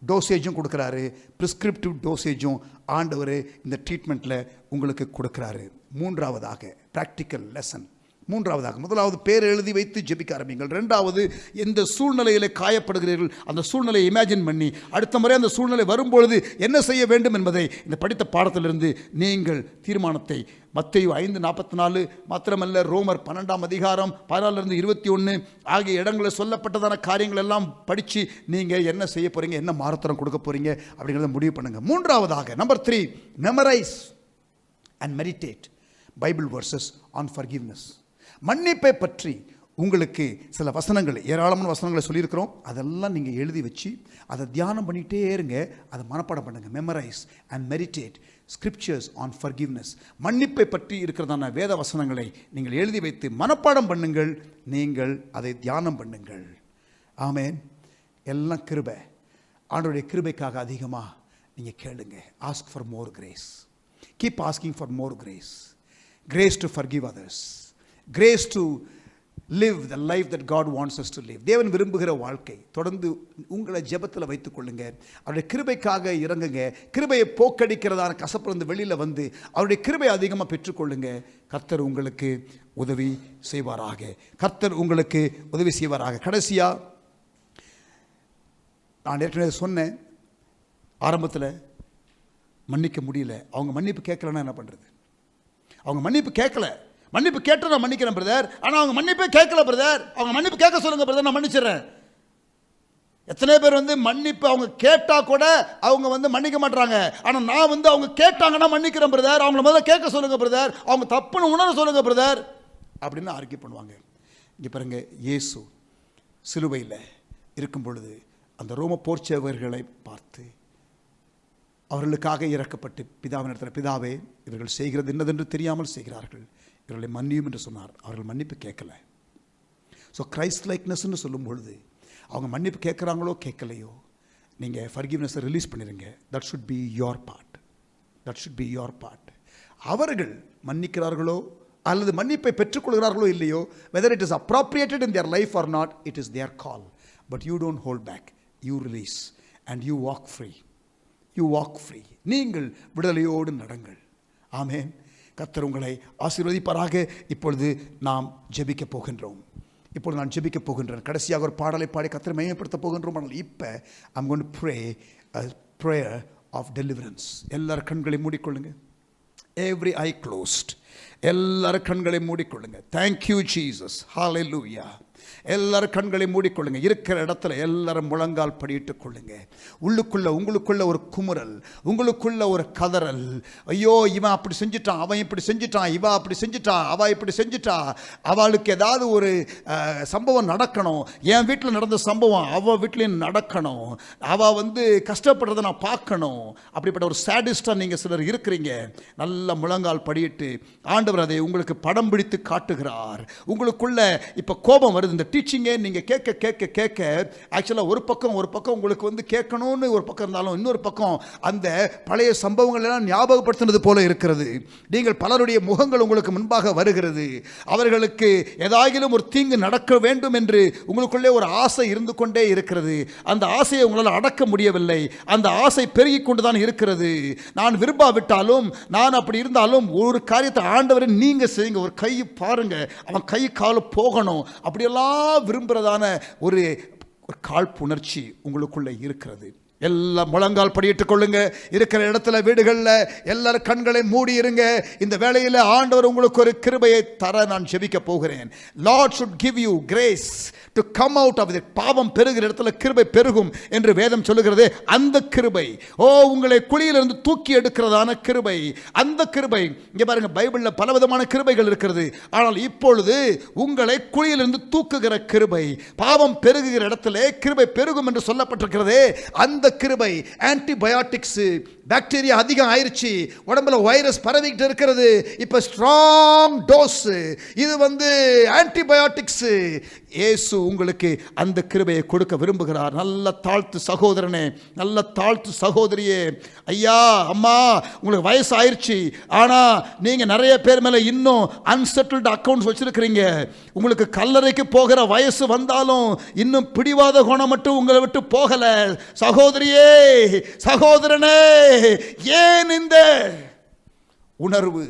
[SPEAKER 1] டோசேஜும் கொடுக்குறாரு, ப்ரிஸ்கிரிப்டிவ் டோசேஜும் ஆண்டவர் இந்த ட்ரீட்மெண்ட்டில் உங்களுக்கு கொடுக்குறாரு. மூன்றாவதாக ப்ராக்டிக்கல் லெசன். முதலாவது பேர் எழுதி வைத்து ஜெபிக்க ஆரம்பிங்கள். ரெண்டாவது, எந்த சூழ்நிலையில் காயப்படுகிறீர்கள் அந்த சூழ்நிலையை இமேஜின் பண்ணி அடுத்த முறை அந்த சூழ்நிலை வரும்பொழுது என்ன செய்ய வேண்டும் என்பதை இந்த படித்த பாடத்திலிருந்து நீங்கள் தீர்மானத்தை மத்தேயு 5:44 மாத்திரமல்ல, ரோமர் 12:14-21 ஆகிய இடங்களில் சொல்லப்பட்டதான காரியங்கள் எல்லாம் படித்து நீங்கள் என்ன செய்ய போகிறீங்க, என்ன மாறுத்தரம் கொடுக்க போகிறீங்க அப்படிங்கிறத முடிவு பண்ணுங்கள். மூன்றாவதாக number 3, memorise and meditate Bible versus on forgiveness. மன்னிப்பை பற்றி உங்களுக்கு சில வசனங்கள், ஏராளமான வசனங்களை சொல்லியிருக்கிறோம். அதெல்லாம் நீங்கள் எழுதி வச்சு அதை தியானம் பண்ணிகிட்டே இருங்க, அதை மனப்பாடம் பண்ணுங்கள். Memorise and meditate scriptures on forgiveness. மன்னிப்பை பற்றி இருக்கிறதான வேத வசனங்களை நீங்கள் எழுதி வைத்து மனப்பாடம் பண்ணுங்கள், நீங்கள் அதை தியானம் பண்ணுங்கள். ஆமேன். எல்லாம் கிருபை. ஆண்டவருடைய கிருபைக்காக அதிகமாக நீங்கள் கேளுங்க. Ask for more grace. Keep asking for more grace. Grace to forgive others. Grace to live the life that God wants us to live. தேவன் விரும்புகிற வாழ்க்கை. தொடர்ந்து உங்களை ஜெபத்தில் வைத்துக் கொள்ளுங்க. அவருடைய கிருபைக்காக இறங்குங்க. கிருபையை போக்கடிக்கிறதான கசப்பிலிருந்து வெளியில் வந்து அவருடைய கிருபை அதிகமாக பெற்றுக்கொள்ளுங்க. கர்த்தர் உங்களுக்கு உதவி செய்வாராக. கடைசியாக நான் ஏற்கனவே சொன்னேன், ஆரம்பத்தில் மன்னிக்க முடியல, அவங்க மன்னிப்பு கேட்கலன்னா என்ன பண்ணுறது? அவங்க மன்னிப்பு கேட்கல, மன்னிப்பு கேட்டு நான் மன்னிக்கிறேன் பிரதர், ஆனால் அவங்க மன்னிப்பே கேட்கல பிரதர், அவங்க மன்னிப்பு கேட்க சொல்லுங்க பிரதர், நான் மன்னிச்சிடறேன். எத்தனை பேர் மன்னிப்பு அவங்க கேட்டால் கூட அவங்க மன்னிக்க மாட்டாங்க. ஆனால் நான் அவங்க கேட்டாங்கன்னா மன்னிக்கிறேன் பிரதர், அவங்கள முதல்ல கேட்க சொல்லுங்க பிரதர், அவங்க தப்புன்னு உணர சொல்லுங்க பிரதர் அப்படின்னு ஆர்கியூ பண்ணுவாங்க. இங்கே பாருங்க, இயேசு சிலுவையில் இருக்கும் பொழுது அந்த ரோம போர்ச்சேவர்களை பார்த்து அவர்களுக்காக இறக்கப்பட்டு பிதாவினிடத்தில், பிதாவே இவர்கள் செய்கிறது என்னதென்று தெரியாமல் செய்கிறார்கள், இவர்களை மன்னியும் என்று சொன்னார். அவர்கள் மன்னிப்பு கேட்கல. ஸோ கிரைஸ்ட் லைக்னஸ்ன்னு சொல்லும் பொழுது அவங்க மன்னிப்பு கேட்குறாங்களோ கேட்கலையோ, நீங்கள் ஃபர்கிவ்னஸை ரிலீஸ் பண்ணிடுங்க. That should be your part. அவர்கள் மன்னிக்கிறார்களோ அல்லது மன்னிப்பை பெற்றுக்கொள்கிறார்களோ இல்லையோ, whether it is appropriated in their life or not, it is their call. But you don't hold back. You release and you walk free. You walk free. நீங்கள் விடுதலையோடு நடங்கள். ஆமென். கர்த்தர் உங்களை ஆசீர்வதிப்பாராக. இப்பொழுது நாம் ஜெபிக்க போகின்றோம். இப்பொழுது நான் ஜெபிக்க போகின்றேன். கடைசியாக ஒரு பாடலை பாடி கர்த்தரை மையப்படுத்த போகின்றோம். ஆனால் இப்போ I'm going to pray a prayer of deliverance. எல்லாரும் கண்களை மூடிக்கொள்ளுங்க. Every eye closed. எல்லாரும் கண்களை மூடிக்கொள்ளுங்க. Thank you Jesus. Hallelujah. எல்லாரும் கண்களை மூடிக்கொள்ளுங்க. இருக்கிற இடத்துல எல்லாரும் முழங்கால் படியிட்டுக் கொள்ளுங்க. உள்ளுக்குள்ள உங்களுக்குள்ள ஒரு குமுறல், உங்களுக்குள்ள ஒரு கதறல். ஐயோ, இவன் அப்படி செஞ்சுட்டான், அவன் இப்படி செஞ்சுட்டான், இவ அப்படி செஞ்சுட்டா, அவ இப்படி செஞ்சுட்டா, அவளுக்கு ஏதாவது ஒரு சம்பவம் நடக்கணும், என் வீட்டில் நடந்த சம்பவம் அவ வீட்லையும் நடக்கணும், அவ கஷ்டப்படுறதை நான் பார்க்கணும். அப்படிப்பட்ட ஒரு சேடிஸ்டாக நீங்கள் சிலர் இருக்கிறீங்க. நல்ல முழங்கால் படியிட்டு ஆண்டவர் அதை உங்களுக்கு படம் பிடித்து காட்டுகிறார். உங்களுக்குள்ள இப்போ கோபம் வருது. இந்த டீச்சிங்கை நீங்கள் கேட்க கேட்க கேட்க ஆக்சுவலாக ஒரு பக்கம் உங்களுக்கு கேட்கணும்னு ஒரு பக்கம் இருந்தாலும், இன்னொரு பக்கம் அந்த பழைய சம்பவங்கள் எல்லாம் ஞாபகப்படுத்தினது போல இருக்கிறது. நீங்கள் பலருடைய முகங்கள் உங்களுக்கு முன்பாக வருகிறது. அவர்களுக்கு ஏதாயிலும் ஒரு தீங்கு நடக்க வேண்டும் என்று உங்களுக்குள்ளே ஒரு ஆசை இருந்து கொண்டே இருக்கிறது. அந்த ஆசையை உங்களால் அடக்க முடியவில்லை. அந்த ஆசை பெருகி கொண்டு தான் இருக்கிறது. நான் விரும்பாவிட்டாலும், நான் அப்படி இருந்தாலும் ஒரு காரியத்தை ஆண்டவரை நீங்கள் செய்யுங்க. ஒரு கை பாருங்க, அவன் கை கால் போகணும், அப்படியெல்லாம் விரும்புகிறதான ஒரு காழ்ப்புணர்ச்சி உங்களுக்குள்ள இருக்கிறது. எல்லாம் முழங்கால் படியிட்டுக் கொள்ளுங்க. இருக்கிற இடத்துல, வீடுகளில் எல்லாரும் கண்களை மூடி இருங்க. இந்த வேளையில் ஆண்டவர் உங்களுக்கு ஒரு கிருபையை தர நான் ஜெபிக்க போகிறேன். Lord should give you grace to come out of it. பாவம் பெருகிற இடத்துல கிருபை பெருகும் என்று வேதம் சொல்லுகிறது. அந்த கிருபை, உங்களை குழியிலிருந்து தூக்கி எடுக்கிறதான கிருபை, அந்த கிருபை. இங்கே பாருங்க, பைபிளில் பலவிதமான கிருபைகள் இருக்கிறது. ஆனால் இப்பொழுது உங்களை குழியிலிருந்து தூக்குகிற கிருபை, பாவம் பெருகுகிற இடத்துல கிருபை பெருகும் என்று சொல்லப்பட்டிருக்கிறதே, அந்த கிருபை. ஆன்டிபயோட்டிக்ஸ், பாக்டீரியா அதிகம் ஆயிருச்சு, உடம்புல வைரஸ் பரவிக்கிட்டு இருக்கிறது. இப்ப ஸ்ட்ராங் டோஸ், இது ஆன்டிபயோட்டிக்ஸ். இயேசு உங்களுக்கு அந்த கிருபையை கொடுக்க விரும்புகிறார். நல்ல தாழ்த்து சகோதரனே, நல்ல தாழ்த்து சகோதரியே, ஐயா அம்மா, உங்களுக்கு வயசு ஆயிருச்சு, ஆனா நீங்க நிறைய பேர் மேல இன்னும் அன்செட்டில்டு அக்கௌண்ட்ஸ் வச்சிருக்கிறீங்க. உங்களுக்கு கல்லறைக்கு போகிற வயசு வந்தாலும் இன்னும் பிடிவாத குணம் மட்டும் உங்களை விட்டு போகல. சகோதரியே, சகோதரனே, ஏன் இந்த உணர்வு?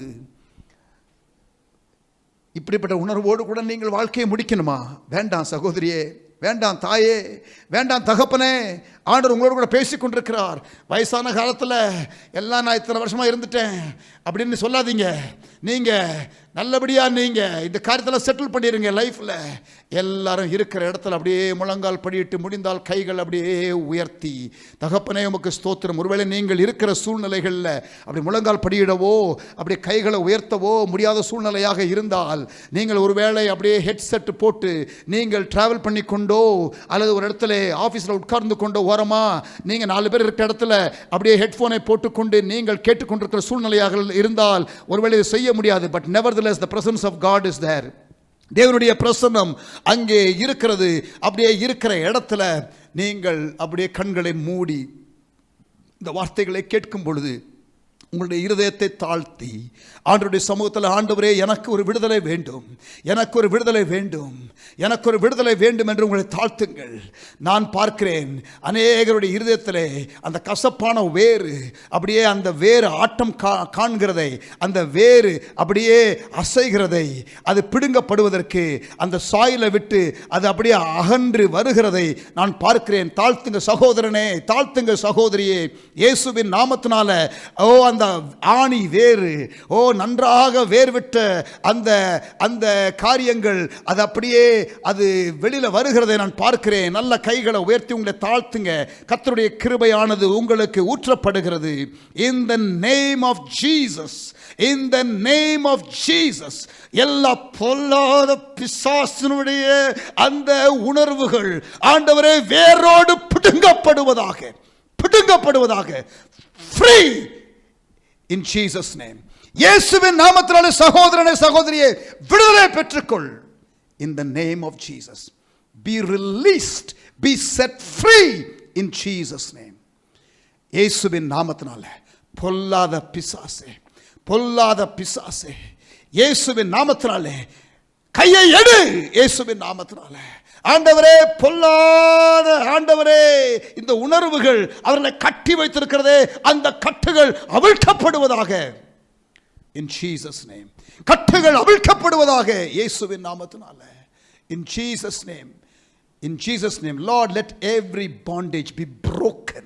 [SPEAKER 1] இப்படிப்பட்ட உணர்வோடு கூட நீங்கள் வாழ்க்கையை முடிக்கணுமா? வேண்டாம் சகோதரியே, வேண்டாம் தாயே, வேண்டாம் தகப்பனே. ஆண்டவர் உங்களோட கூட பேசி கொண்டிருக்கிறார். வயசான காலத்தில் எல்லாம் நான் இத்தனை வருஷமாக இருந்துட்டேன் அப்படின்னு சொல்லாதீங்க. நீங்கள் நல்லபடியாக நீங்கள் இந்த காரியத்தில் செட்டில் பண்ணிடுங்க. லைஃப்பில் எல்லாரும் இருக்கிற இடத்துல அப்படியே முழங்கால் படியிட்டு, முடிந்தால் கைகள் அப்படியே உயர்த்தி, தகப்பனே உமக்கு ஸ்தோத்திரம். ஒருவேளை நீங்கள் இருக்கிற சூழ்நிலைகளில் அப்படி முழங்கால் படியிடவோ, அப்படி கைகளை உயர்த்தவோ முடியாத சூழ்நிலையாக இருந்தால், நீங்கள் ஒருவேளை அப்படியே ஹெட்செட் போட்டு நீங்கள் ட்ராவல் பண்ணி கொண்டோ, அல்லது ஒரு இடத்துல ஆஃபீஸில் உட்கார்ந்து கொண்டோ, ஓரமா நீங்கள் 4 பேர் இருக்கிற இடத்துல அப்படியே ஹெட்ஃபோனை போட்டுக்கொண்டு நீங்கள் கேட்டுக்கொண்டிருக்கிற சூழ்நிலையாக இருந்தால் ஒருவேளை செய்ய முடியாது. But nevertheless the presence of God is there. தேவனுடைய பிரசன்னம் அங்கே இருக்கிறது. அப்படியே இருக்கிற இடத்துல நீங்கள் அப்படியே கண்களை மூடி இந்த வார்த்தைகளை கேட்கும் பொழுது உங்களுடைய இருதயத்தை தாழ்த்தி ஆண்டவருடைய சமூகத்தில், ஆண்டவரே எனக்கு ஒரு விடுதலை வேண்டும், எனக்கு ஒரு விடுதலை வேண்டும், எனக்கு ஒரு விடுதலை வேண்டும் என்று உங்களை தாழ்த்துங்கள். நான் பார்க்கிறேன் அநேகருடைய இருதயத்திலே அந்த கசப்பான வேறு, அப்படியே அந்த வேறு ஆட்டம் காண்கிறதை, அந்த வேறு அப்படியே அசைகிறதை, அது பிடுங்கப்படுவதற்கு அந்த சாயிலை விட்டு அது அப்படியே அகன்று வருகிறதை நான் பார்க்கிறேன். தாழ்த்துங்க சகோதரனே, தாழ்த்துங்க சகோதரியே, இயேசுவின் நாமத்தினால. அந்த ஆணி வேறு, நன்றாக வேர்விட்ட அந்த அந்த காரியங்கள் அது அப்படியே அது வெளியில வருகிறதை நான் பார்க்கிறேன். நல்ல கைகளை உயர்த்தி உங்களை தாழ்த்துங்க. கர்த்தருடைய கிருபையானது உங்களுக்கு ஊற்றப்படுகிறது. In the name of Jesus, in the name of Jesus, எல்லா பொல்லாத பிசாசினுடைய அந்த உணர்வுகள் ஆண்டவரே வேரோடு பிடுங்கப்படுவதாக, பிடுங்கப்படுவதாக. Free in Jesus name. இயேசுவின் நாமத்தினாலே சகோதரனே, சகோதரியே, விடுதலை பெற்றுக்கொள். In the name of Jesus, be released, be set free in Jesus name. இயேசுவின் நாமத்தினாலே பொல்லாத பிசாசே, பொல்லாத பிசாசே, இயேசுவின் நாமத்தினாலே கையை எடு, இயேசுவின் நாமத்தினாலே. ஆண்டவரே, பொல்லாத ஆண்டவரே, இந்த உணர்வுகள் அவர்களை கட்டி வைத்திருக்கிறதே, அந்த கட்டுகள் அவிழ்க்கப்படுவதாக. In Jesus name. கட்டுகள் அவிழ்க்கப்படுவதாக இயேசுவின் நாமத்தினாலே. In Jesus name. In Jesus name. Lord, let every bondage be broken.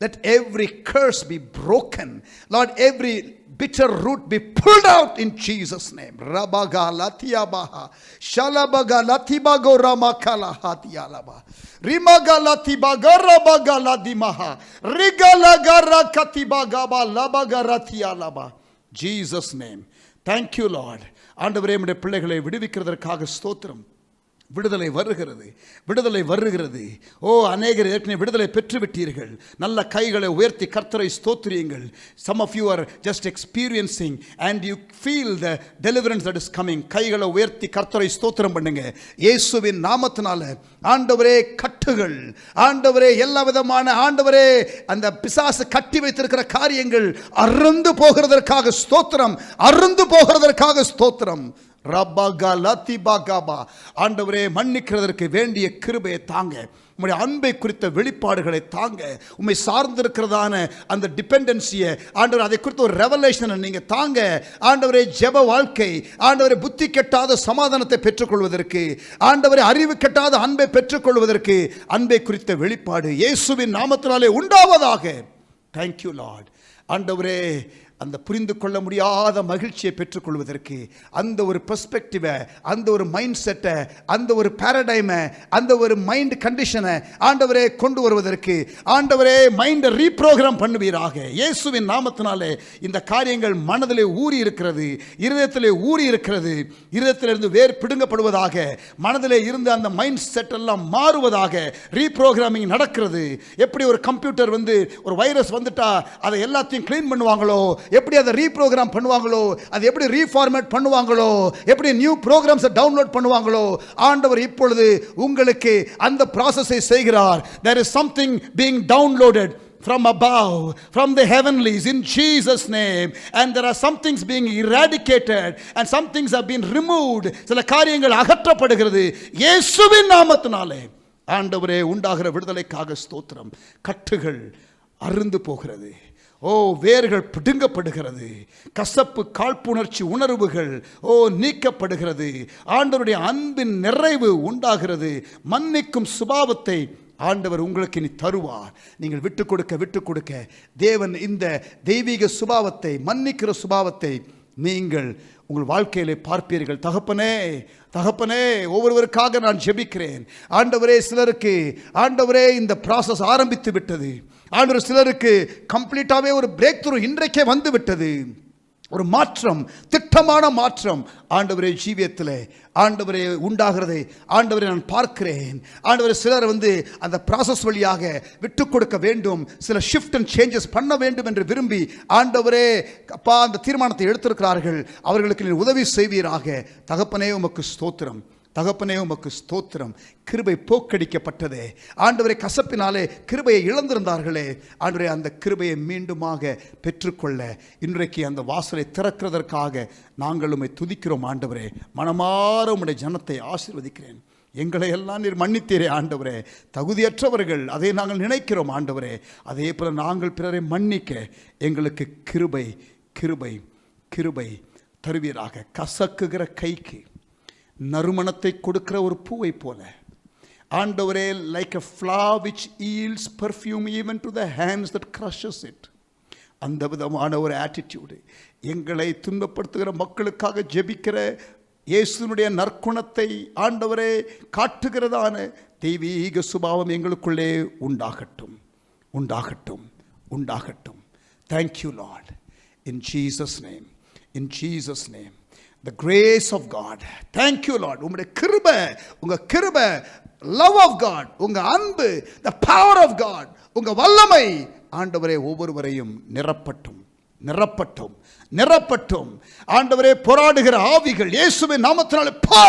[SPEAKER 1] Let every curse be broken. Lord, every bitter root be pulled out in Jesus name. Rabaga latiabaha shalabaga latibago ramakala hatialaba rimaga latibaga rabaga ladimaha rigala garra katibaga ba labaga ratialaba. Jesus name. Thank you Lord. ஆண்டவரே, நம்முடைய பிள்ளைகளை விடுவிக்கிறதற்காக ஸ்தோத்திரம். விடுதலை வருகிறது, விடுதலை வருகிறது. ஓ, அநேகர் ஏற்கனவே விடுதலை பெற்று விட்டீர்கள். நல்ல கைகளை உயர்த்தி கர்த்தரை ஸ்தோத்திரியுங்கள். Some of you are just experiencing and you feel the deliverance that is coming. கைகளை உயர்த்தி கர்த்தரை ஸ்தோத்திரம் பண்ணுங்க. இயேசுவின் நாமத்தினால ஆண்டவரே, கட்டுகள் ஆண்டவரே, எல்லா விதமான ஆண்டவரே, அந்த பிசாசு கட்டி வைத்திருக்கிற காரியங்கள் அறுந்து போகிறதற்காக ஸ்தோத்திரம், அறுந்து போகிறதற்காக ஸ்தோத்திரம். ஆண்டவரே, மன்னிக்கிறதற்கு வேண்டிய கிருபையை தாங்க. உம்முடைய அன்பை குறித்த வெளிப்பாடுகளை தாங்க. உம்மை சார்ந்திருக்கிறதான அந்த டிபெண்டன்சியை ஆண்டவர், அதை குறித்த ஒரு ரெவலேஷனை நீங்க தாங்க. ஆண்டவரே, ஜெப வாழ்க்கை ஆண்டவரே, புத்தி கெட்டாத சமாதானத்தை பெற்றுக்கொள்வதற்கு, ஆண்டவரே, அறிவு கெட்டாத அன்பை பெற்றுக்கொள்வதற்கு, அன்பை குறித்த வெளிப்பாடு இயேசுவின் நாமத்தினாலே உண்டாவதாக. Thank you Lord. ஆண்டவரே, அந்த புரிந்து கொள்ள முடியாத மகிழ்ச்சியை பெற்றுக்கொள்வதற்கு, அந்த ஒரு பெர்ஸ்பெக்டிவை, அந்த ஒரு மைண்ட் செட்டை, அந்த ஒரு பேரடைமை, அந்த ஒரு மைண்ட் கண்டிஷனை ஆண்டவரே கொண்டு வருவதற்கு, ஆண்டவரே, மைண்டை ரீப்ரோகிராம் பண்ணுவீராக. இயேசுவின் நாமத்தினாலே இந்த காரியங்கள் மனதிலே ஊறி இருக்கிறது, இருதயத்திலே ஊறி இருக்கிறது. இருதயத்திலிருந்து வேர் பிடுங்கப்படுவதாக, மனதிலே இருந்து அந்த மைண்ட் செட் எல்லாம் மாறுவதாக. ரீப்ரோகிராமிங் நடக்கிறது. எப்படி ஒரு கம்ப்யூட்டர் ஒரு வைரஸ் வந்துட்டா அதை எல்லாத்தையும் கிளீன் பண்ணுவாங்களோ, எப்படி அதை ரீப்ரோகிராம் பண்ணுவாங்களோ, அது எப்படி ரீஃபார்மேட் பண்ணுவாங்களோ, எப்படி நியூ ப்ரோக்ராம்ஸை டவுன்லோட் பண்ணுவாங்களோ, ஆண்டவர் இப்பொழுது உங்களுக்கு அந்த ப்ராசஸை செய்கிறார். There is something being downloaded from above, from the heavenlies, in Jesus name, and there are some things being eradicated and some things have been removed. சில காரியங்கள் அகற்றப்படுகிறது இயேசுவின் நாமத்தினாலே. ஆண்டவரே, உண்டாகிற விடுதலைக்காக ஸ்தோத்திரம். கட்டுகள் அறுந்து போகிறது. ஓ, வேர்கள் பிடுங்கப்படுகிறது. கசப்பு, காழ்ப்புணர்ச்சி உணர்வுகள் நீக்கப்படுகிறது. ஆண்டவருடைய அன்பின் நிறைவு உண்டாகிறது. மன்னிக்கும் சுபாவத்தை ஆண்டவர் உங்களுக்கு இனி தருவார். நீங்கள் விட்டு கொடுக்க தேவன் இந்த தெய்வீக சுபாவத்தை, மன்னிக்கிற சுபாவத்தை நீங்கள் உங்கள் வாழ்க்கையிலே பார்ப்பீர்கள். தகப்பனே, ஒவ்வொருவருக்காக நான் ஜெபிக்கிறேன். ஆண்டவரே, சிலருக்கு ஆண்டவரே இந்த ப்ராசஸ் ஆரம்பித்து விட்டது. ஆண்டவர், சிலருக்கு கம்ப்ளீட்டாகவே ஒரு பிரேக் த்ரூ இன்றைக்கே வந்து விட்டது. ஒரு மாற்றம், திட்டமான மாற்றம் ஆண்டவரே ஜீவியத்தில் ஆண்டவரே உண்டாகிறதை ஆண்டவரை நான் பார்க்கிறேன். ஆண்டவரே, சிலர் அந்த ப்ராசஸ் வழியாக விட்டு கொடுக்க வேண்டும், சில ஷிஃப்ட் அண்ட் சேஞ்சஸ் பண்ண வேண்டும் என்று விரும்பி ஆண்டவரே அப்பா அந்த தீர்மானத்தை எடுத்திருக்கிறார்கள். அவர்களுக்கு நீர் உதவி செய்வீராக. தகப்பனே, உமக்கு ஸ்தோத்திரம். தகப்பனே, உமக்கு ஸ்தோத்திரம். கிருபை போக்கடிக்கப்பட்டதே ஆண்டவரே, கசப்பினாலே கிருபையை இழந்திருந்தார்களே ஆண்டவரே, அந்த கிருபையை மீண்டுமாக பெற்றுக்கொள்ள இன்றைக்கு அந்த வாசலை திறக்கிறதற்காக நாங்கள் உம்மை துதிக்கிறோம். ஆண்டவரே, மனமாற உம்முடைய ஜனத்தை ஆசீர்வதிக்கிறேன். எங்களை எல்லாம் நீர் மன்னித்தீரே ஆண்டவரே. தகுதியற்றவர்கள், அதை நாங்கள் நினைக்கிறோம் ஆண்டவரே. அதே போல நாங்கள் பிறரை மன்னிக்க எங்களுக்கு கிருபை கிருபை கிருபை தருவீராக. கசக்குகிற கைக்கு நறுமணத்தை கொடுக்கிற ஒரு பூவை போல ஆண்டவரே, like a flower which yields perfume even to the hands that crushes it, அந்த விதமான ஒரு ஆட்டிடியூடு எங்களை துன்பப்படுத்துகிற மக்களுக்காக ஜெபிக்கிற இயேசுனுடைய நற்குணத்தை ஆண்டவரே காட்டுகிறதான தெய்வீக சுபாவம் எங்களுக்குள்ளே உண்டாகட்டும் உண்டாகட்டும் உண்டாகட்டும். Thank you Lord, in Jesus name, in Jesus name. The grace of God. Thank you Lord. உம்முடைய கிருபை, உங்க கிருபை, love of God, உங்க அன்பு, the power of God, உங்க வல்லமை ஆண்டவரே ஒவ்வொருவரையும் நிரப்பட்டும் நிரப்பட்டும் நிரப்பட்டும். ஆண்டவரே, போராடுகிற ஆவிகள் இயேசுவின் நாமத்தினாலே போ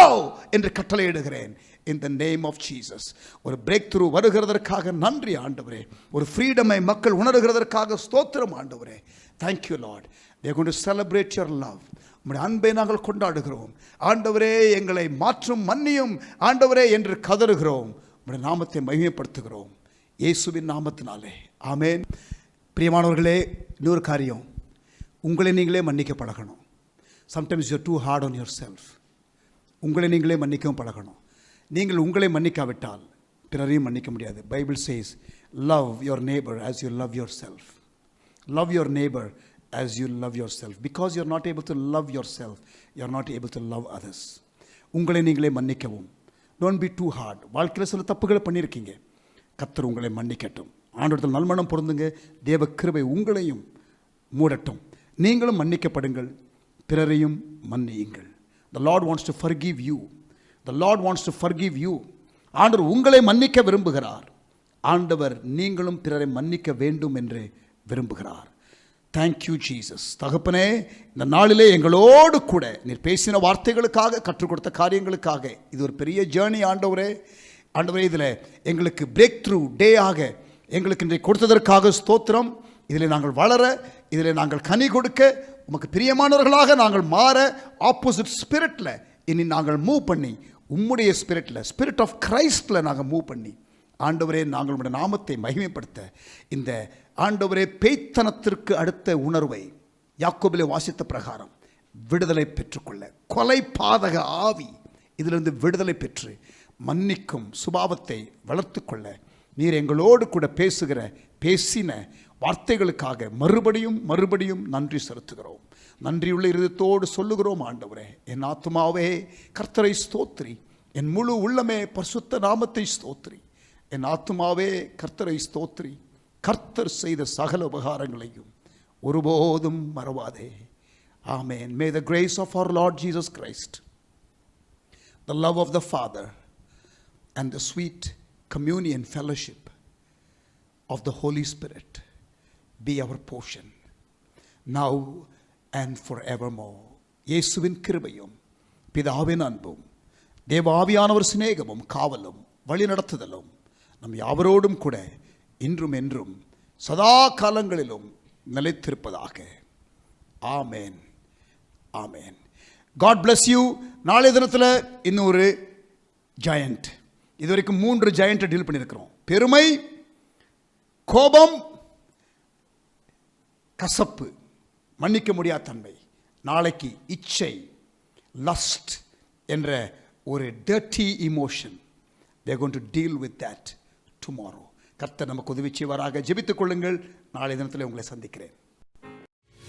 [SPEAKER 1] என்று கட்டளையிடுகிறேன். In the name of Jesus. ஒரு பிரேக் த்ரூ வருகிறதற்காக நன்றி ஆண்டவரே. ஒரு ஃப்ரீடமை மக்கள் உணர்கிறதற்காக ஸ்தோத்திரம் ஆண்டவரே. Thank you Lord. they are going to celebrate your love. உம்முடைய அன்பை நாங்கள் கொண்டாடுகிறோம். ஆண்டவரே எங்களை மாற்றும் மன்னியும் ஆண்டவரே என்று கதறுகிறோம். உம்முடைய நாமத்தை மகிமைப்படுத்துகிறோம் இயேசுவின் நாமத்தினாலே. ஆமென். பிரியமானவர்களே, இன்னொரு காரியம், உங்களை நீங்களே மன்னிக்க பழகணும். Sometimes you are too hard on yourself. உங்களை நீங்களே மன்னிக்கவும் பழகணும். நீங்கள் உங்களை மன்னிக்காவிட்டால் பிறரையும் மன்னிக்க முடியாது. Bible chase love your neighbour as you love your self. Love your neighbour as you love yourself. Because you are not able to love yourself, you are not able to love others. உங்களை நீங்களே மன்னிக்கவும். Don't be too hard. வாழ்க்கையில் சில தப்புகளை பண்ணியிருக்கீங்க, கர்த்தர் உங்களை மன்னிக்கட்டும். ஆண்டவரிடத்தில் நல்மனம் பொருந்துங்க. தேவ கிருபை உங்களையும் மூடட்டும். நீங்களும் மன்னிக்கப்படுங்கள், பிறரையும் மன்னியுங்கள். The Lord wants to forgive you. The Lord wants to forgive you. ஆண்டவர் உங்களை மன்னிக்க விரும்புகிறார். ஆண்டவர் நீங்களும் பிறரை மன்னிக்க வேண்டும் என்று விரும்புகிறார். Thank you Jesus. தகப்பனே, இந்த நாளிலே எங்களோடு கூட நீர் பேசின வார்த்தைகளுக்காக, கற்றுக் கொடுத்த காரியங்களுக்காக, இது ஒரு பெரிய ஜேர்னி ஆண்டவரே. ஆண்டவரே, இதில் எங்களுக்கு பிரேக் த்ரூ டே ஆக எங்களுக்கு இன்றைக்கு கொடுத்ததற்காக ஸ்தோத்திரம். இதில் நாங்கள் வளர, இதில் நாங்கள் கனி கொடுக்க, உமக்கு பிரியமானவர்களாக நாங்கள் மாற, ஆப்போசிட் ஸ்பிரிட்டில் இனி நாங்கள் மூவ் பண்ணி, உம்முடைய ஸ்பிரிட்டில், ஸ்பிரிட் ஆஃப் கிரைஸ்டில் நாங்கள் மூவ் பண்ணி, ஆண்டவரே நாங்கள் உடைய நாமத்தை மகிமைப்படுத்த, இந்த ஆண்டவரே பேய்த்தனத்திற்கு அடுத்த உணர்வை யாக்கோபிலே வாசித்த பிரகாரம் விடுதலை பெற்றுக்கொள்ள, கொலை பாதக ஆவி இதிலிருந்து விடுதலை பெற்று மன்னிக்கும் சுபாவத்தை வளர்த்து கொள்ள நீர் எங்களோடு கூட பேசின வார்த்தைகளுக்காக மறுபடியும் நன்றி செலுத்துகிறோம். நன்றியுள்ள இருதயத்தோடு சொல்லுகிறோம். ஆண்டவரே, என் ஆத்துமாவே கர்த்தரை ஸ்தோத்திரி, என் முழு உள்ளமே பரிசுத்த நாமத்தை ஸ்தோத்திரி. என் ஆத்துமாவே கர்த்தரை ஸ்தோத்திரி, கர்த்தர் செய்த சகல உபகாரங்களையும் ஒருபோதும் மறவாதே. ஆமென். May the grace of our Lord Jesus Christ, the love of the Father, and the sweet communion fellowship of the Holy Spirit be our portion now and forevermore. இயேசுவின் கிருபையும் பிதாவின் அன்பும் தேவ ஆவியானவர் சிநேகமும் காவலும் வழிநடத்துதலும் நம் யாவரோடும் கூட இன்றும் என்றும் சதா காலங்களிலும் நிலைத்திருப்பதாக. ஆமேன். ஆமேன். God bless you. நாளைய தினத்தில் இன்னொரு ஜெயண்ட். இதுவரைக்கும் 3 ஜெயண்ட்டை டீல் பண்ணியிருக்கிறோம். பெருமை, கோபம், கசப்பு, மன்னிக்க முடியாத தன்மை. நாளைக்கு இச்சை, லஸ்ட் என்ற ஒரு dirty emotion. we are going to deal with that tomorrow. கர்த்தர் நமக்கு உதவி செய்வாராக. ஜெபித்துக் கொள்ளுங்கள். நாளை தினத்தில் உங்களை சந்திக்கிறேன்.